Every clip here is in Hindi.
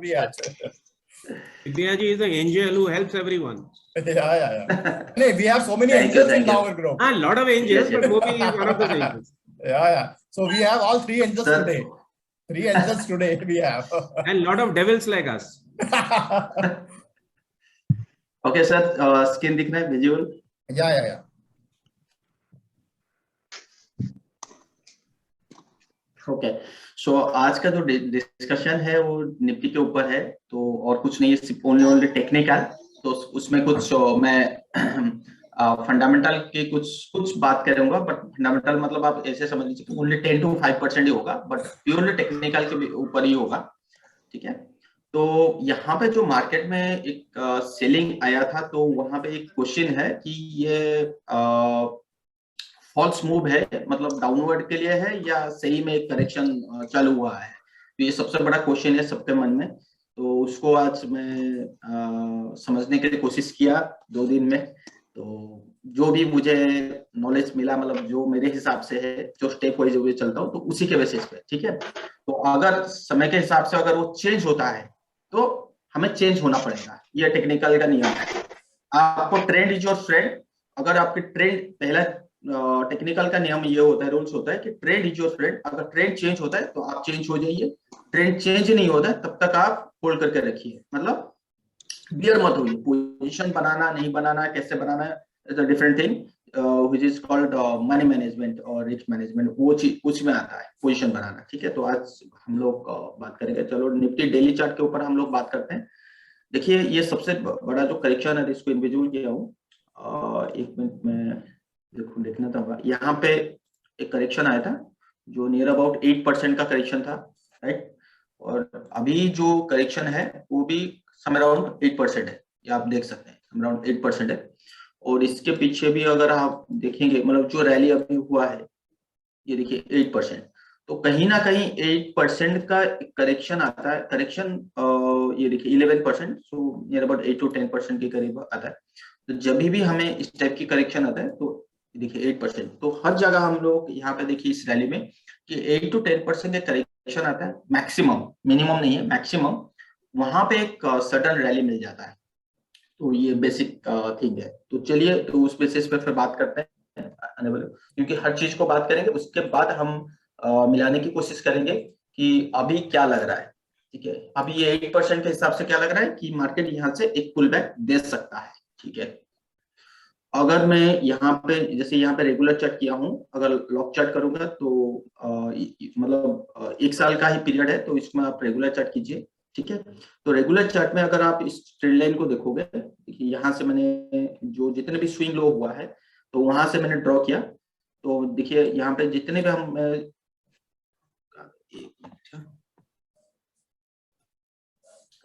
Yeah. Vidyaji is an angel who helps everyone. Yeah. No, we have so many angels in our group. A lot of angels, but Gopi is one of those angels. Yeah. So we have all three angels today. Three angels today we have. And lot of devils like us. Okay, sir. Screen दिख रहा है, visual? Yeah. ओके, सो आज का जो डिस्कशन है वो निफ्टी के ऊपर है, तो और कुछ नहीं है, सिर्फ ओनली टेक्निकल। तो उसमें कुछ मैं फंडामेंटल की कुछ बात करूंगा, बट फंडामेंटल मतलब आप ऐसे समझ लीजिए कि ओनली 10 to 5% ही होगा, बट प्योरली टेक्निकल के ऊपर ही होगा। ठीक है, तो यहाँ पे जो मार्केट में एक सेलिंग आया था, तो वहां पे एक क्वेश्चन है कि ये फॉल्स मूव है, मतलब डाउनवर्ड के लिए है या सही में एक करेक्शन चालू हुआ है। तो ये सबसे बड़ा क्वेश्चन है सबके मन में, तो उसको आज मैं समझने के लिए कोशिश किया 2 दिन में। तो जो भी मुझे नॉलेज मिला, मतलब जो मेरे हिसाब से है, जो स्टेप वाइज हुए चलता हूँ, तो उसी के बेसिस पे। ठीक है, तो अगर समय के हिसाब से अगर वो चेंज होता है तो हमें चेंज होना पड़ेगा, ये टेक्निकल का नियम है। आपको ट्रेंड इज योर फ्रेंड। अगर आपकी ट्रेंड, पहला टेक्निकल का नियम ये होता है, रूल्स होता है कि ट्रेंड इज योर फ्रेंड। अगर ट्रेंड चेंज होता है तो आप चेंज हो जाइए, ट्रेंड चेंज नहीं होता है तब तक आप होल्ड करके रखिए, मतलब बियर मत होइए। पोजीशन बनाना नहीं बनाना, कैसे बनाना is a different thing, which is called money management और रिस्क मैनेजमेंट, वो चीज कुछ में आता है पोजीशन बनाना। ठीक है, तो आज हम लोग बात करेंगे। चलो निफ्टी डेली चार्ट के ऊपर हम लोग बात करते हैं। देखिए, ये सबसे बड़ा जो करेक्शन है, इसको इंडिविजुअल किया हूँ, 1 मिनट में देखना था। यहाँ पे एक करेक्शन आया था जो नियर अबाउट 8% का करेक्शन था, राइट। और अभी जो करेक्शन है वो भी सम अराउंड 8% है, ये आप देख सकते हैं, सम अराउंड 8% है। और इसके पीछे भी अगर आप देखेंगे, मतलब जो रैली अभी हुआ है, ये देखिए 8%। तो कहीं ना कहीं 8% का करेक्शन आता है, करेक्शन ये देखिए 11%, सो नियर अबाउट 8 to 10% के करीब आता है। तो जब भी हमें इस टाइप की करेक्शन आता है, तो देखिए 8%, तो हर जगह हम लोग यहाँ पे देखिए इस रैली में कि 8 to 10% का करेक्शन आता है, मैक्सिमम, मिनिमम नहीं है, मैक्सिमम। वहां पे एक सडन रैली मिल जाता है, तो ये बेसिक थिंग है। तो चलिए, तो उस बेसिस पे फिर बात करते हैं, क्योंकि हर चीज को बात करेंगे, उसके बाद हम मिलाने की कोशिश करेंगे कि अभी क्या लग रहा है। ठीक है, अभी ये 8% के हिसाब से क्या लग रहा है कि मार्केट यहाँ से एक पुल बैक दे सकता है। ठीक है, अगर मैं यहाँ पे, जैसे यहाँ पे रेगुलर चार्ट किया हूँ, अगर लॉक चार्ट करूंगा तो मतलब 1 साल का ही पीरियड है, तो इसमें आप रेगुलर चार्ट कीजिए। ठीक है, तो रेगुलर चार्ट में अगर आप इस ट्रेंड लाइन को देखोगे, देखिए यहाँ से मैंने जो जितने भी स्विंग लो हुआ है, तो वहां से मैंने ड्रॉ किया। तो देखिए यहाँ पे जितने भी हम,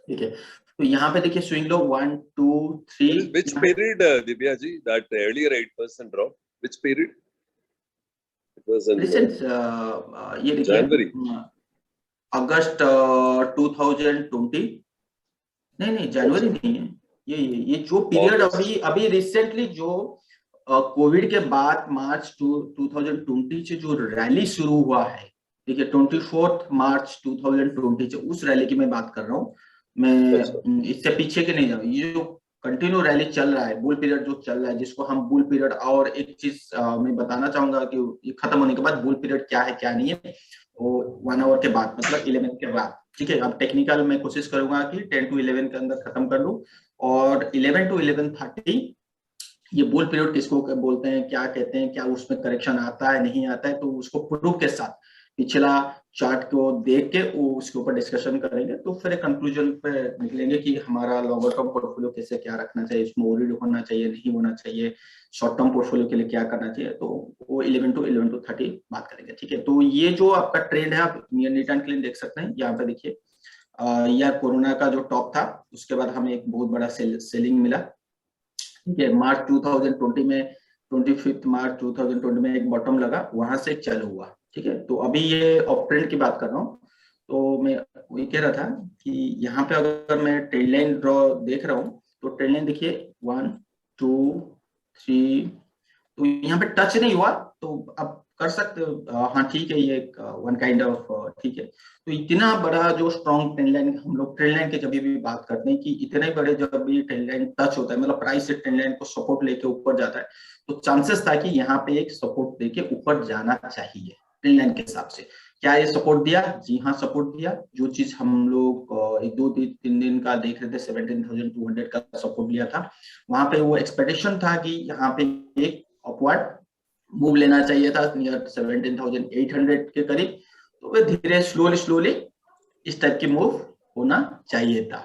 ठीक है, तो यहाँ पे देखिए swing low 1 2 3। Which period, Divya ji, that earlier 8% drop? Which period? It was in recent, ये देखिए January, अगस्त 2020। नहीं, जनवरी नहीं है, ये जो पीरियड अभी रिसेंटली जो कोविड के बाद मार्च 2020 से जो रैली शुरू हुआ है, देखिए 24 मार्च 2020 से, उस रैली की मैं बात कर रहा हूँ। मैं इससे पीछे के नहीं जाऊँ, ये जो कंटिन्यू रैली चल रहा है, बुल पीरियड जो चल रहा है, जिसको हम बुल पीरियड, और एक चीज मैं बताना चाहूंगा कि ये खत्म होने के बाद बुल पीरियड क्या है क्या नहीं है, वो 1 आवर के बाद, मतलब 11 के बाद। ठीक है, अब टेक्निकल मैं कोशिश करूंगा कि 10 to 11 के अंदर खत्म कर लूं, और 11 to 11:30 ये बुल पीरियड किसको बोलते हैं, क्या कहते हैं, क्या उसमें करेक्शन आता है नहीं आता है, तो उसको प्रूफ के साथ पिछला चार्ट को देख के वो उसके ऊपर डिस्कशन करेंगे। तो फिर एक कंक्लूजन पे निकलेंगे कि हमारा लॉन्गर टर्म पोर्टफोलियो कैसे, क्या रखना चाहिए, इसमें ओवररीड होना चाहिए नहीं होना चाहिए, शॉर्ट टर्म पोर्टफोलियो के लिए क्या करना चाहिए, तो वो 11 to 11:30 बात करेंगे। ठीक है, तो ये जो आपका ट्रेंड है, आप नियर टर्म के लिए देख सकते हैं। यहाँ पे देखिए यह कोरोना का जो टॉप था, उसके बाद हमें एक बहुत बड़ा सेलिंग मिला। ठीक है, मार्च 2020 में, 25 मार्च 2020 में एक बॉटम लगा, वहां से चालू हुआ। ठीक है, तो अभी ये ऑफ ट्रेंड की बात कर रहा हूँ। तो मैं वही कह रहा था कि यहाँ पे अगर मैं ट्रेंड लाइन ड्रॉ देख रहा हूँ, तो ट्रेंड लाइन देखिए 1 2 3, तो यहाँ पे टच नहीं हुआ, तो अब कर सकते हो, हाँ ठीक है, ये वन काइंड ऑफ ठीक है। तो इतना बड़ा जो स्ट्रॉन्ग ट्रेंड लाइन, हम लोग ट्रेंड लाइन के जब भी बात करते हैं कि इतने बड़े जब भी ट्रेंड लाइन टच होता है, मतलब प्राइस से ट्रेंड लाइन को सपोर्ट लेके ऊपर जाता है, तो चांसेस था कि यहाँ पे एक सपोर्ट देके ऊपर जाना चाहिए ट्रेंड लाइन के हिसाब से। क्या ये सपोर्ट दिया? जी हाँ, सपोर्ट दिया। जो चीज हम लोग 1-2-3 दिन का देख रहे थे, 17,200 का सपोर्ट लिया था, वहां पे वो एक्सपेक्टेशन था कि यहाँ पे एक अपवर्ड मूव लेना चाहिए था नियर 17,800 के करीब। तो वे धीरे स्लोली इस टाइप की मूव होना चाहिए था,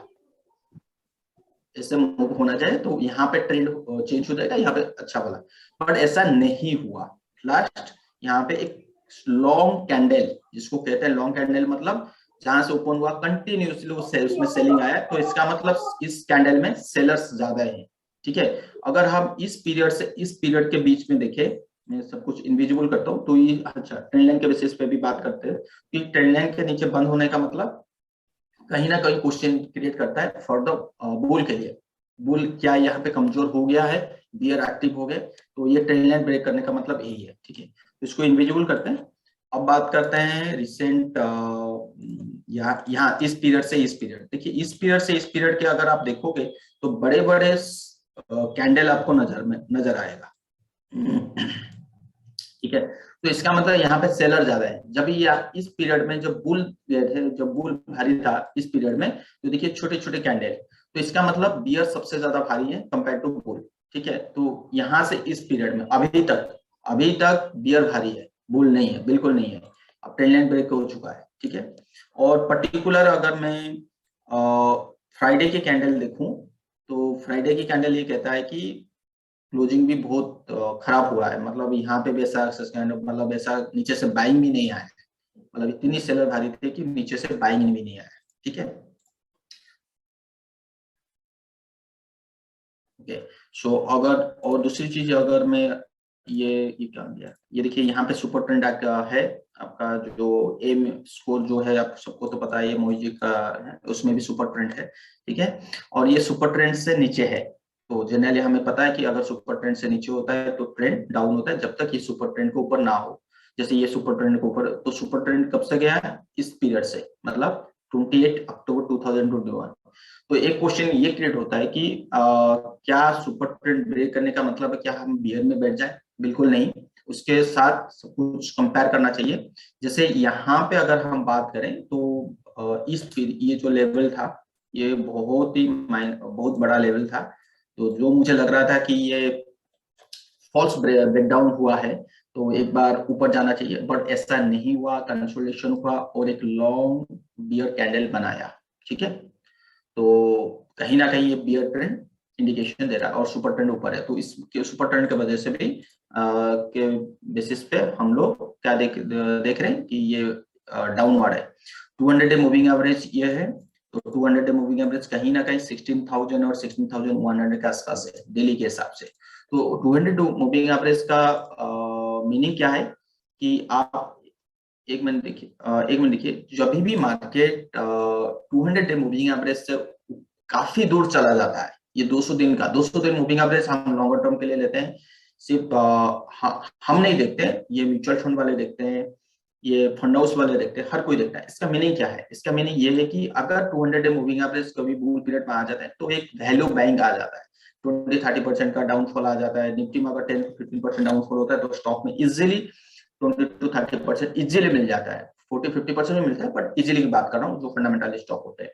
ऐसे मूव होना चाहिए, तो यहाँ पे ट्रेंड चेंज हो जाएगा यहाँ पे अच्छा वाला, बट ऐसा नहीं हुआ। लास्ट यहाँ पे एक लॉन्ग कैंडल, जिसको कहते हैं लॉन्ग कैंडल, मतलब जहां से ओपन हुआ कंटिन्यूसली वो सेल्स में सेलिंग आया, तो इसका मतलब इस कैंडल में सेलर्स ज्यादा है, ठीक है। अगर हम इस पीरियड से इस पीरियड के बीच में देखें, मैं सब कुछ इनविजिबल करता हूँ, तो ये अच्छा ट्रेंड लाइन के बेसिस पे भी बात करते हैं कि ट्रेंड लाइन के नीचे बंद होने का मतलब कहीं ना कहीं क्वेश्चन क्रिएट करता है फॉर द बुल के लिए। बुल क्या यहाँ पे कमजोर हो गया है, बियर एक्टिव हो गए, तो ये ट्रेंड लाइन ब्रेक करने का मतलब यही है, ठीक है। तो इसको इनविजिबल करते हैं। अब बात करते हैं रिसेंट, यहाँ इस पीरियड से इस पीरियड, देखिए इस पीरियड से इस पीरियड के अगर आप देखोगे तो बड़े बड़े कैंडल आपको नजर आएगा, ठीक है। तो इसका मतलब यहाँ पे सेलर ज्यादा है। जब ये इस पीरियड में जब बुल गए थे, जब बुल भारी था इस पीरियड में, तो देखिए छोटे छोटे कैंडल, तो इसका मतलब बियर सबसे ज्यादा भारी है कंपेयर टू बुल, ठीक है। तो यहाँ से इस पीरियड में अभी तक बियर भारी है, बुल नहीं है, बिल्कुल नहीं है। अब ट्रेंड लाइन ब्रेक हो चुका है, ठीक है। और पर्टिकुलर अगर मैं फ्राइडे की कैंडल देखूं, तो फ्राइडे की कैंडल ये कहता है कि क्लोजिंग भी बहुत खराब हुआ है, मतलब यहाँ पे भी ऐसा मतलब ऐसा नीचे से बाइंग भी नहीं आया है, मतलब इतनी सेलर भारी थे कि नीचे से बाइंग भी नहीं आया, ठीक है। ओके, सो अगर और दूसरी चीज, अगर मैं ये क्या दिया, ये देखिए यहाँ पे सुपर ट्रेंड है आपका, जो एम स्कोर जो है आप सबको तो पता है, ये मोइजी का है, उसमें भी सुपर ट्रेंड है, ठीक है। और ये सुपर ट्रेंड से नीचे है, तो जनरली हमें पता है कि अगर सुपर ट्रेंड से नीचे होता है तो ट्रेंड डाउन होता है, जब तक ये सुपर ट्रेंड के ऊपर ना हो। जैसे ये सुपर ट्रेंड के ऊपर, तो सुपर ट्रेंड कब से गया है? इस पीरियड से, मतलब 28 अक्टूबर 2021। तो एक क्वेश्चन ये क्रिएट होता है कि क्या सुपर ट्रेंड ब्रेक करने का मतलब है क्या हम बियर में बैठ जाए? बिल्कुल नहीं, उसके साथ सब कुछ कंपेयर करना चाहिए। जैसे यहाँ पे अगर हम बात करें तो ये जो लेवल था, ये बहुत बड़ा लेवल था, तो जो मुझे लग रहा था कि ये फॉल्स ब्रेकडाउन हुआ है, तो एक बार ऊपर जाना चाहिए, बट ऐसा नहीं हुआ, कंसोलिडेशन हुआ और एक लॉन्ग बियर कैंडल बनाया, ठीक है। तो कहीं ना कहीं ये बियर ट्रेंड इंडिकेशन दे रहा है और सुपर ट्रेंड ऊपर है, तो इस सुपर ट्रेंड की वजह से भी के बेसिस पे हम लोग क्या देख रहे हैं कि ये डाउनवर्ड है। 200 डे मूविंग एवरेज ये है, तो 200 डे मूविंग एवरेज कहीं ना कहीं 16,000 और 16,100 के आसपास है डेली के हिसाब से। तो 200 मूविंग एवरेज का मीनिंग क्या है कि आप एक मिनट देखिए, जब भी मार्केट 200 डे मूविंग एवरेज से काफी दूर चला जाता है, ये 200 दिन मूविंग एवरेज हम लॉन्गर टर्म के लिए लेते हैं, सिर्फ हम नहीं देखते, ये म्यूचुअल फंड वाले देखते हैं, ये फंड हाउस वाले देखते हैं, हर कोई देखता है। इसका मीनिंग क्या है? इसका मीनिंग ये है कि अगर 200 डे मूविंग एवरेज कभी बुल पीरियड में आ जाता है तो एक वैल्यू बाइंग आ जाता है, 20-30% का डाउनफॉल आ जाता है। निफ्टी में अगर 10-15% डाउनफॉल होता है तो स्टॉक में इजिली 20-30% इजिली मिल जाता है, 40-50% में मिलता है, बट इजिली की बात कर रहा हूँ जो फंडामेंटल स्टॉक होते हैं।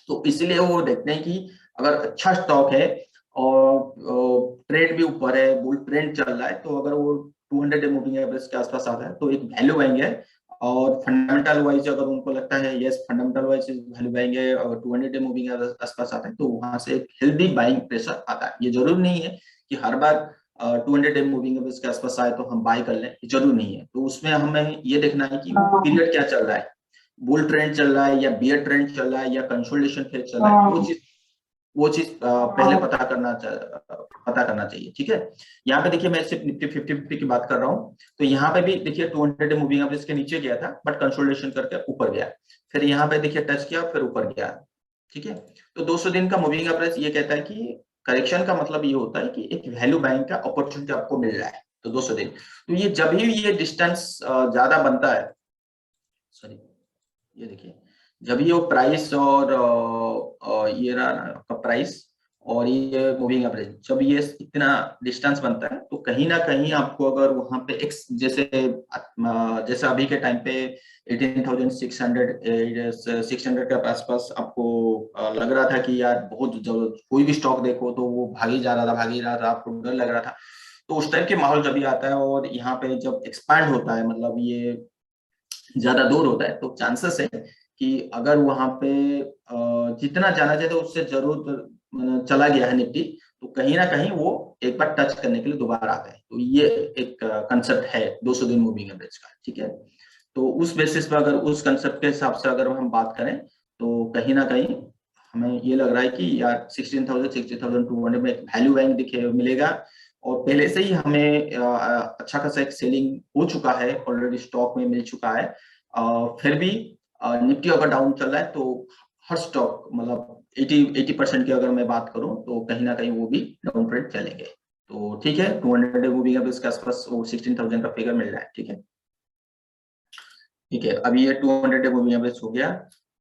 तो इसलिए वो देखते हैं कि अगर अच्छा स्टॉक है और ट्रेंड भी ऊपर है, बुल ट्रेंड चल रहा है, तो अगर वो 200 डे मूविंग एवरेज के आसपास आता है तो एक वैल्यू बाइंग है। और फंडामेंटल वाइज अगर उनको लगता है yes fundamental wise value buying है, अगर 200 डे मूविंग एवरेज आसपास आता है तो वहां से एक हेल्दी बाइंग प्रेशर आता है। ये जरूर नहीं है कि हर बार 200 डे मूविंग एवरेज के आसपास आए तो हम बाय कर लें, जरूर नहीं है। तो उसमें हमें ये देखना है कि वो पीरियड क्या चल रहा है, बुल ट्रेंड चल रहा है या बियर ट्रेंड चल रहा है या कंसोलिडेशन फेज चल रहा है, वो चीज पहले पता करना चाहिए, ठीक है। यहाँ पे देखिए मैं सिर्फ निफ्टी 50-50 की बात कर रहा हूँ, तो यहाँ पे भी देखिए 200 मूविंग एवरेज के नीचे गया था बट कंसोलिडेशन करके ऊपर गया, फिर यहाँ पे देखिए टच किया फिर ऊपर गया, ठीक है। तो 200 दिन का मूविंग एवरेज ये कहता है कि करेक्शन का मतलब ये होता है कि एक वैल्यू बाइंग का अपॉर्चुनिटी आपको मिल रहा है, तो 200 दिन। तो ये जब भी ये डिस्टेंस ज्यादा बनता है, सॉरी ये देखिए, जब ये वो प्राइस और ये रहा ना आपका प्राइस और ये मूविंग एवरेज, जब ये इतना डिस्टेंस बनता है तो कहीं ना कहीं आपको अगर वहां पे एक्स जैसे अभी के टाइम पे 18,600 600 के आसपास आपको लग रहा था कि यार बहुत कोई भी स्टॉक देखो तो वो भागी जा रहा था, आपको डर लग रहा था। तो उस टाइप के माहौल जब भी आता है और यहाँ पे जब एक्सपैंड होता है, मतलब ये ज्यादा दूर होता है, तो चांसेस है कि अगर वहां पे जितना जाना चाहिए तो उससे जरूर चला गया है निफ्टी, तो कहीं ना कहीं वो एक बार टच करने के लिए दोबारा आता है। तो ये एक कंसेप्ट है 200 दिन मूविंग एवरेज का, ठीक है। तो उस बेसिस पे अगर उस कंसेप्ट के हिसाब से अगर हम बात करें तो कहीं ना कहीं हमें ये लग रहा है कि यार 16,200 में एक वैल्यू बैंक दिखे मिलेगा, और पहले से ही हमें अच्छा खासा एक सेलिंग हो चुका है, ऑलरेडी स्टॉक में मिल चुका है। फिर भी निफ्टी अगर डाउन चल रहा है तो हर स्टॉक मतलब 80% की अगर मैं बात करूं तो कहीं ना कहीं वो भी डाउन ट्रेंड चलेंगे। तो ठीक है, 200 मूविंग एवरेज के आसपास वो 16,000 का फिगर मिल रहा है, ठीक है। ठीक है, अभी ये 200 मूविंग एवरेज हो गया।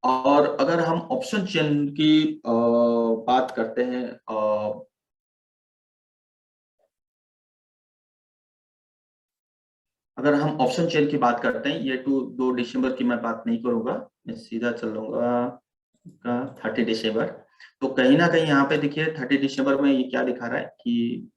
और अगर हम ऑप्शन चेन की बात करते हैं, अगर हम ऑप्शन चेन की बात करते हैं, ये 2 दिसंबर की मैं बात नहीं करूंगा, मैं सीधा चलूंगा का 30 दिसंबर। तो कहीं ना कहीं यहाँ पे देखिए 30 दिसंबर में ये क्या दिखा रहा है कि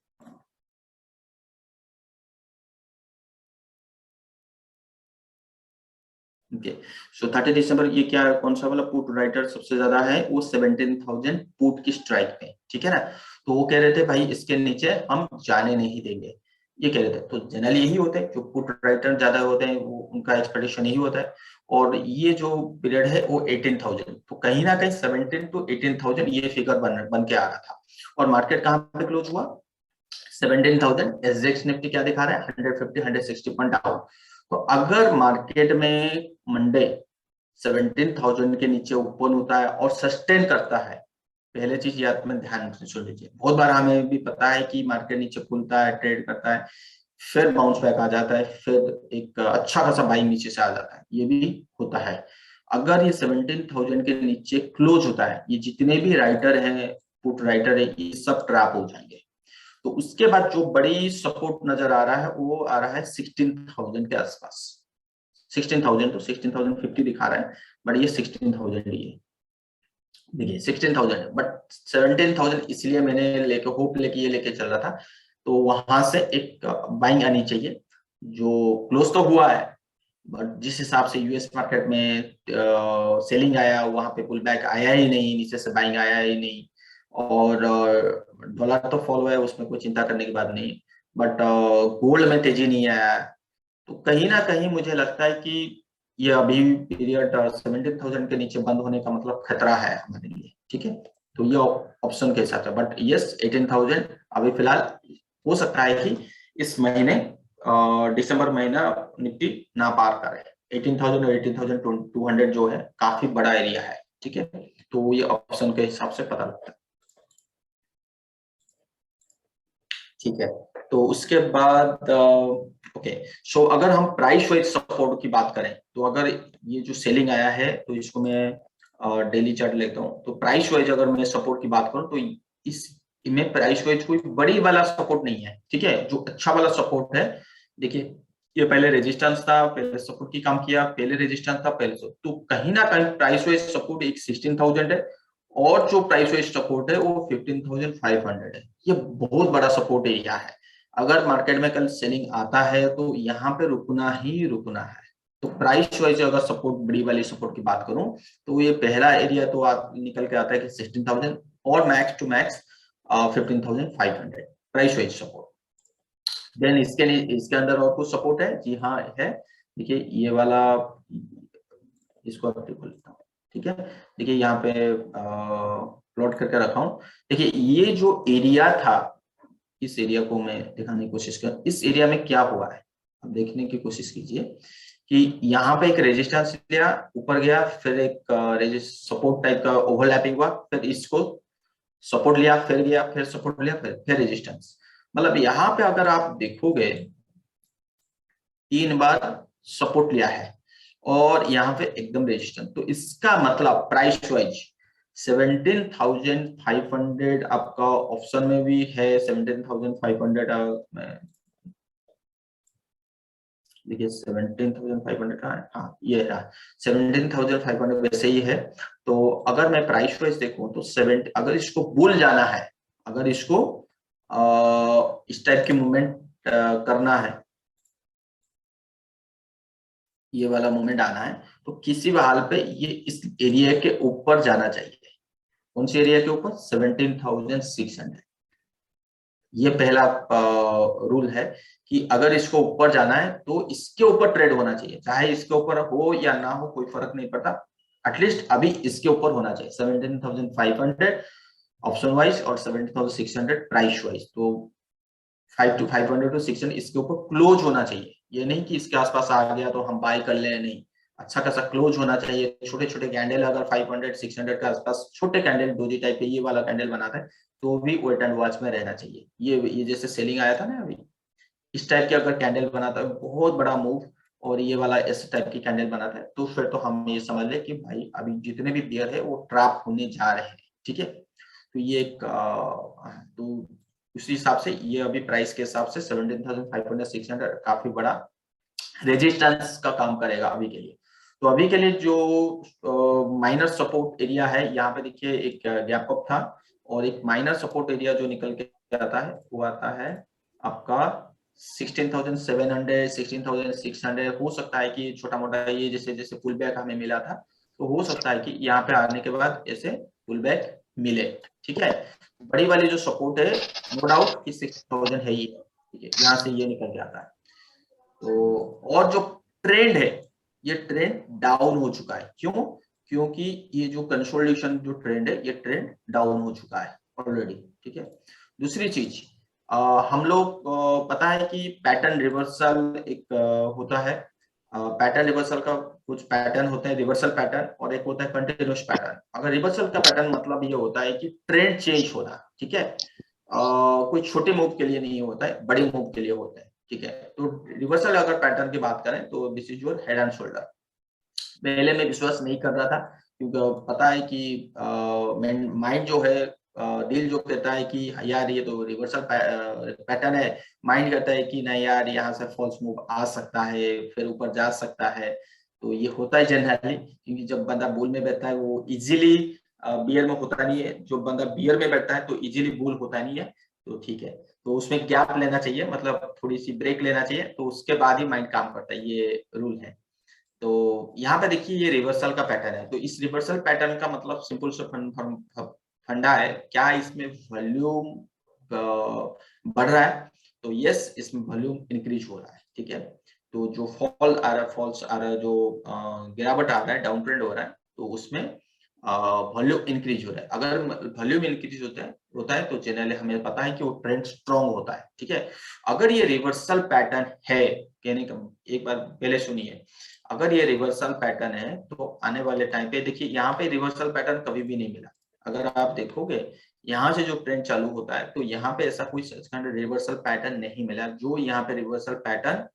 ओके, सो 30 दिसंबर ये क्या, कौन सा वाला पुट राइटर सबसे ज्यादा है, वो 17,000 पुट की स्ट्राइक पे, ठीक है ना। तो वो कह रहे थे भाई इसके नीचे हम जाने नहीं देंगे, ये कह रहे थे। तो जनरली यही होता है, जो पुट राइटर ज्यादा होते हैं वो उनका एक्सपेक्टेशन यही होता है। और ये जो पीरियड है वो 18,000, तो कहीं ना कहीं 17 to 18,000 ये फिगर बन के आ रहा था। और मार्केट कहाँ पे क्लोज हुआ, 17,000। एसजेक्स निफ्टी क्या दिखा रहा है, 150 160 पॉइंट डाउन। तो अगर मार्केट में मंडे 17,000 के नीचे ओपन होता है और सस्टेन करता है, पहले चीज याद में ध्यान से सुन लीजिए, बहुत बार हमें भी पता है कि मार्केट नीचे खुलता है, ट्रेड करता है, फिर बाउंस बैक आ जाता है, फिर एक अच्छा खासा बाइंग नीचे से आ जाता है, ये भी होता है। अगर ये 17,000 के नीचे क्लोज होता है, ये जितने भी राइटर हैं, पुट राइटर है, ये सब ट्रैप हो जाएंगे। तो उसके बाद जो बड़ी सपोर्ट नजर आ रहा है वो आ रहा है 16,000 के आसपास। 16,000 तो 16,050 दिखा रहा है, बट ये 16,000 ही है। देखिए 16,000, बट 17,000 इसलिए मैंने लेके होप लेके ये लेके चल रहा था। तो वहां से एक बाइंग आनी चाहिए, जो क्लोज तो हुआ है, बट जिस हिसाब से यूएस मार्केट में सेलिंग आया, वहां पे पुल बैक आया ही नहीं, नीचे से बाइंग आया ही नहीं। और डॉलर तो फॉलो है, उसमें कोई चिंता करने की बात नहीं, बट गोल्ड में तेजी नहीं आया। तो कहीं ना कहीं मुझे लगता है कि ये अभी पीरियड 17,000 के नीचे बंद होने का मतलब खतरा है हमारे लिए, ठीक है। तो ये ऑप्शन के हिसाब से, बट यस 18,000 अभी फिलहाल हो सकता है कि इस महीने दिसंबर महीना निफ्टी ना पार करे। 18,000 और 18,200 जो है काफी बड़ा एरिया है, ठीक है। तो ये ऑप्शन के हिसाब से पता लगता है, ठीक है। तो उसके बाद ओके, सो अगर हम प्राइस वाइज सपोर्ट की बात करें, तो अगर ये जो सेलिंग आया है तो इसको मैं डेली चार्ट लेता हूं, तो प्राइस वाइज अगर मैं सपोर्ट की बात करूं तो इस में प्राइस वाइज कोई बड़ी वाला सपोर्ट नहीं है, ठीक है। जो अच्छा वाला सपोर्ट है, देखिए ये पहले रेजिस्टेंस था, पहले सपोर्ट की काम किया, पहले रेजिस्टेंस था, पहले तो कहीं ना कहीं प्राइस वाइज सपोर्ट एक 16,000 है, और जो प्राइस वाइज सपोर्ट है वो 15,500 है। ये बहुत बड़ा सपोर्ट एरिया है। अगर मार्केट में कल सेलिंग आता है तो यहाँ पे रुकना ही रुकना है। तो प्राइस वाइज अगर सपोर्ट, बड़ी वाली सपोर्ट की बात करूं, तो ये पहला एरिया तो निकल के आता है कि 16,000 और max to max 15,500 price wise support. Then इसके अंदर और कुछ सपोर्ट है, जी हाँ है। देखिए ये वाला, इसको बोल लेता हूँ, ठीक है। देखिए यहाँ पे प्लॉट करके रखा हूँ। देखिए ये जो एरिया था, इस एरिया को मैं दिखाने की कोशिश कर, इस एरिया में क्या हुआ है अब देखने की कोशिश कीजिए कि यहाँ पे एक रेजिस्टेंस लिया, ऊपर गया, फिर एक सपोर्ट टाइप का ओवरलैपिंग हुआ, फिर इसको सपोर्ट लिया, फिर गया, फिर सपोर्ट लिया, फिर रेजिस्टेंस। मतलब यहाँ पे अगर आप देखोगे 3 बार सपोर्ट लिया है और यहाँ पे एकदम रेजिस्टेंस। तो इसका मतलब प्राइस वाइज 17,500 आपका ऑप्शन में भी है, 17,500 देखिए 17,500 का है, हाँ ये रहा 17,500 वैसे ही है। तो अगर मैं प्राइस वाइज देखूं तो 70, अगर इसको बुल जाना है, अगर इसको इस टाइप की मूवमेंट करना है, ये वाला मूवमेंट आना है, तो किसी भी हाल पे ये इस एरिया के ऊपर जाना चाहिए। कौन सी एरिया के ऊपर? 17,600। ये पहला रूल है कि अगर इसको ऊपर जाना है तो इसके ऊपर ट्रेड होना चाहिए, चाहे इसके ऊपर हो या ना हो कोई फर्क नहीं पड़ता, एटलीस्ट अभी इसके ऊपर होना चाहिए 17,500 ऑप्शन वाइज और 17,600 प्राइस वाइज। तो 500 to 600 इसके ऊपर क्लोज होना चाहिए। ये नहीं कि इसके आसपास आ गया तो हम बाय कर लें, नहीं, अच्छा खासा क्लोज होना चाहिए। छोटे छोटे कैंडल अगर 500 600 के आसपास छोटे कैंडल डोजी टाइप के ये वाला कैंडल बनाता है तो भी वेट एंड वॉच में रहना चाहिए। ये जैसे सेलिंग आया था ना अभी, इस टाइप के अगर कैंडल बनाता है बहुत बड़ा मूव और ये वाला इस टाइप की कैंडल बनाता है तो फिर तो हम ये समझ ले कि भाई अभी जितने भी बियर है वो ट्रैप होने जा रहे हैं। ठीक है, तो ये एक तो उसी हिसाब से ये अभी प्राइस के हिसाब से 17,500 600 काफी बड़ा रेजिस्टेंस का काम करेगा अभी के लिए। तो अभी के लिए जो माइनर सपोर्ट एरिया है, यहाँ पे देखिए एक गैप अप था और एक माइनर सपोर्ट एरिया जो निकल के आता है वो आता है आपका 16,700 16,600। हो सकता है कि छोटा मोटा ये जैसे जैसे पुल बैक हमें मिला था तो हो सकता है कि यहाँ पे आने के बाद ऐसे पुल बैक मिले। ठीक है, बड़ी वाली जो सपोर्ट है नो डाउट कि 6,000 है ही, ठीक है, यहाँ से ये निकल के आता है। तो और जो ट्रेंड है ये ट्रेंड डाउन हो चुका है। क्यों? क्योंकि ये जो कंसोलिडेशन जो ट्रेंड है ये ट्रेंड डाउन हो चुका है ऑलरेडी। ठीक है, दूसरी चीज हम लोग पता है कि पैटर्न रिवर्सल एक होता है। पैटर्न रिवर्सल का कुछ पैटर्न होते हैं, रिवर्सल पैटर्न और एक होता है कंटिन्यूअस पैटर्न। अगर रिवर्सल का पैटर्न मतलब ये होता है कि ट्रेंड चेंज होना, ठीक है, कोई छोटे मूव के लिए नहीं होता है, बड़े मूव के लिए होता है। ठीक है, तो रिवर्सल अगर पैटर्न की बात करें तो this is your head and shoulder. पहले मैं विश्वास नहीं कर रहा था क्योंकि पता है कि माइंड जो है दिल जो कहता है कि यार ये तो रिवर्सल पैटर्न है, माइंड कहता है कि नहीं यार यहाँ से फॉल्स मूव आ सकता है, फिर ऊपर जा सकता है। तो ये होता है जनरली, क्योंकि जब बंदा बुल में बैठता है वो इजीली बियर में होता नहीं है, जो बंदा बियर में बैठता है तो इजीली बुल होता नहीं है। तो ठीक है, तो उसमें गैप लेना चाहिए, मतलब थोड़ी सी ब्रेक लेना चाहिए, तो उसके बाद ही माइंड काम करता है, ये रूल है। तो यहाँ पे देखिए ये रिवर्सल का पैटर्न है, तो इस रिवर्सल पैटर्न का मतलब सिंपल से फंडा है क्या, इसमें वॉल्यूम बढ़ रहा है, तो यस इसमें वॉल्यूम इंक्रीज हो रहा है। ठीक है, तो जो फॉल आ रहा है, फॉल्स आ रहा है, जो गिरावट आ रहा है, डाउन ट्रेंड हो रहा है, तो उसमें वॉल्यूम इंक्रीज हो रहा है। अगर वॉल्यूम इंक्रीज होता है तो जनरली हमें पता है कि वो ट्रेंड स्ट्रॉन्ग होता है। ठीक है, अगर ये रिवर्सल पैटर्न है, कहने का एक बार पहले सुनिए, अगर ये रिवर्सल पैटर्न है तो आने वाले टाइम पे देखिए यहाँ पे रिवर्सल पैटर्न कभी भी नहीं मिला। अगर आप देखोगे यहाँ से जो ट्रेंड चालू होता है तो यहाँ पे ऐसा कोई रिवर्सल पैटर्न नहीं मिला। जो यहाँ पे रिवर्सल पैटर्न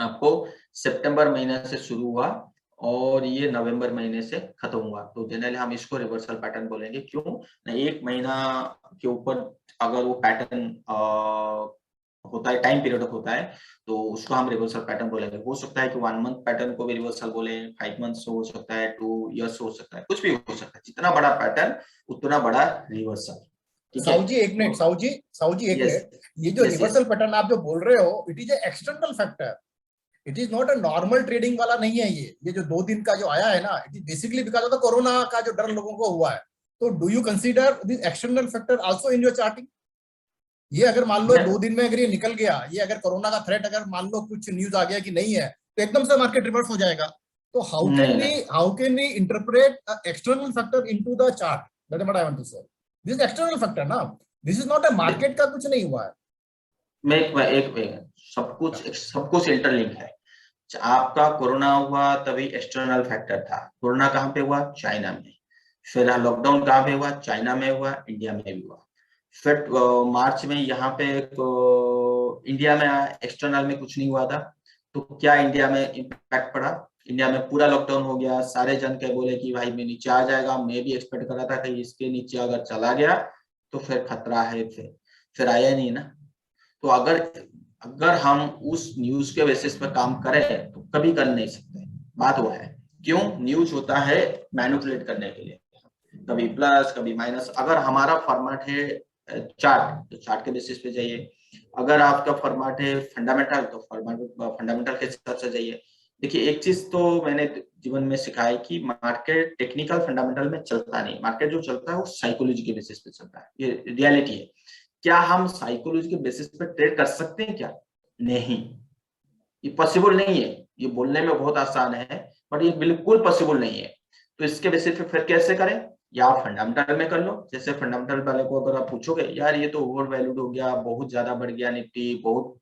आपको सितंबर महीने से शुरू हुआ और ये नवंबर महीने से खत्म हुआ, तो जनरली हम इसको रिवर्सल पैटर्न बोलेंगे। क्यों? एक महीना के ऊपर अगर वो पैटर्न होता है, टाइम पीरियड होता है, तो उसको हम रिवर्सल पैटर्न बोलेंगे। हो सकता है कि 1 मंथ पैटर्न को भी रिवर्सल बोले, 5 मंथ्स हो सकता है, 2 इयर्स हो सकता है, कुछ भी हो सकता है। जितना बड़ा पैटर्न उतना बड़ा रिवर्सल। साहू जी एक मिनट, साहू जी एक मिनट, ये जो रिवर्सल पैटर्न आप जो बोल रहे हो, it is a external factor, it is not a normal trading वाला नहीं है। ये जो 2 दिन का जो आया है ना, it is basically because of the corona का जो डर लोगों को हुआ है। तो do you consider this external factor also in your charting? ये अगर मान लो 2 दिन में अगर ये निकल गया, ये अगर कोरोना का थ्रेट अगर मान लो कुछ न्यूज आ गया कि नहीं है, तो एकदम से मार्केट रिवर्स हो जाएगा। तो how can we interpret external factor into the chart? That is what I want to say. This external factor ना, this is not a market का कुछ नहीं हुआ है। मैं सब कुछ इंटरलिंक है। आपका कोरोना हुआ तभी एक्सटर्नल फैक्टर था। कोरोना कहाँ पे हुआ? चाइना में। फिर लॉकडाउन कहाँ पे हुआ? चाइना में हुआ, इंडिया में भी हुआ। फिर मार्च में यहाँ पे इंडिया में एक्सटर्नल में कुछ नहीं हुआ था, तो क्या इंडिया में इम्पैक्ट पड़ा? इंडिया में पूरा लॉकडाउन हो गया, सारे जन के बोले कि भाई मैं नीचे आ जाएगा। मैं भी एक्सपेक्ट कर रहा था कि इसके नीचे अगर चला गया तो फिर खतरा है, फिर आया नहीं ना। तो अगर अगर हम उस न्यूज के बेसिस पर काम करें तो कभी कर नहीं सकते। बात वो है, क्यों? न्यूज होता है मैनिपुलेट करने के लिए, कभी प्लस कभी माइनस। अगर हमारा फॉर्मेट है चार्ट, तो चार्ट के बेसिस पे जाइए। अगर आपका फॉर्मेट है फंडामेंटल, तो फंडामेंटल के हिसाब से जाइए। देखिए, एक चीज तो मैंने जीवन में सिखा है कि मार्केट टेक्निकल फंडामेंटल में चलता नहीं। मार्केट जो चलता है वो साइकोलॉजी के बेसिस पे चलता है, ये रियलिटी है। क्या हम साइकोलॉजी के बेसिस पे ट्रेड कर सकते हैं क्या? नहीं, ये पॉसिबल नहीं है। ये बोलने में बहुत आसान है, बट ये बिल्कुल पॉसिबल नहीं है। तो इसके बेसिस पे फिर कैसे करें? या आप फंडामेंटल में कर लो। जैसे फंडामेंटल वाले को अगर आप पूछोगे, यार ये तो ओवर वैल्यूड हो गया, बहुत ज्यादा बढ़ गया निफ्टी, बहुत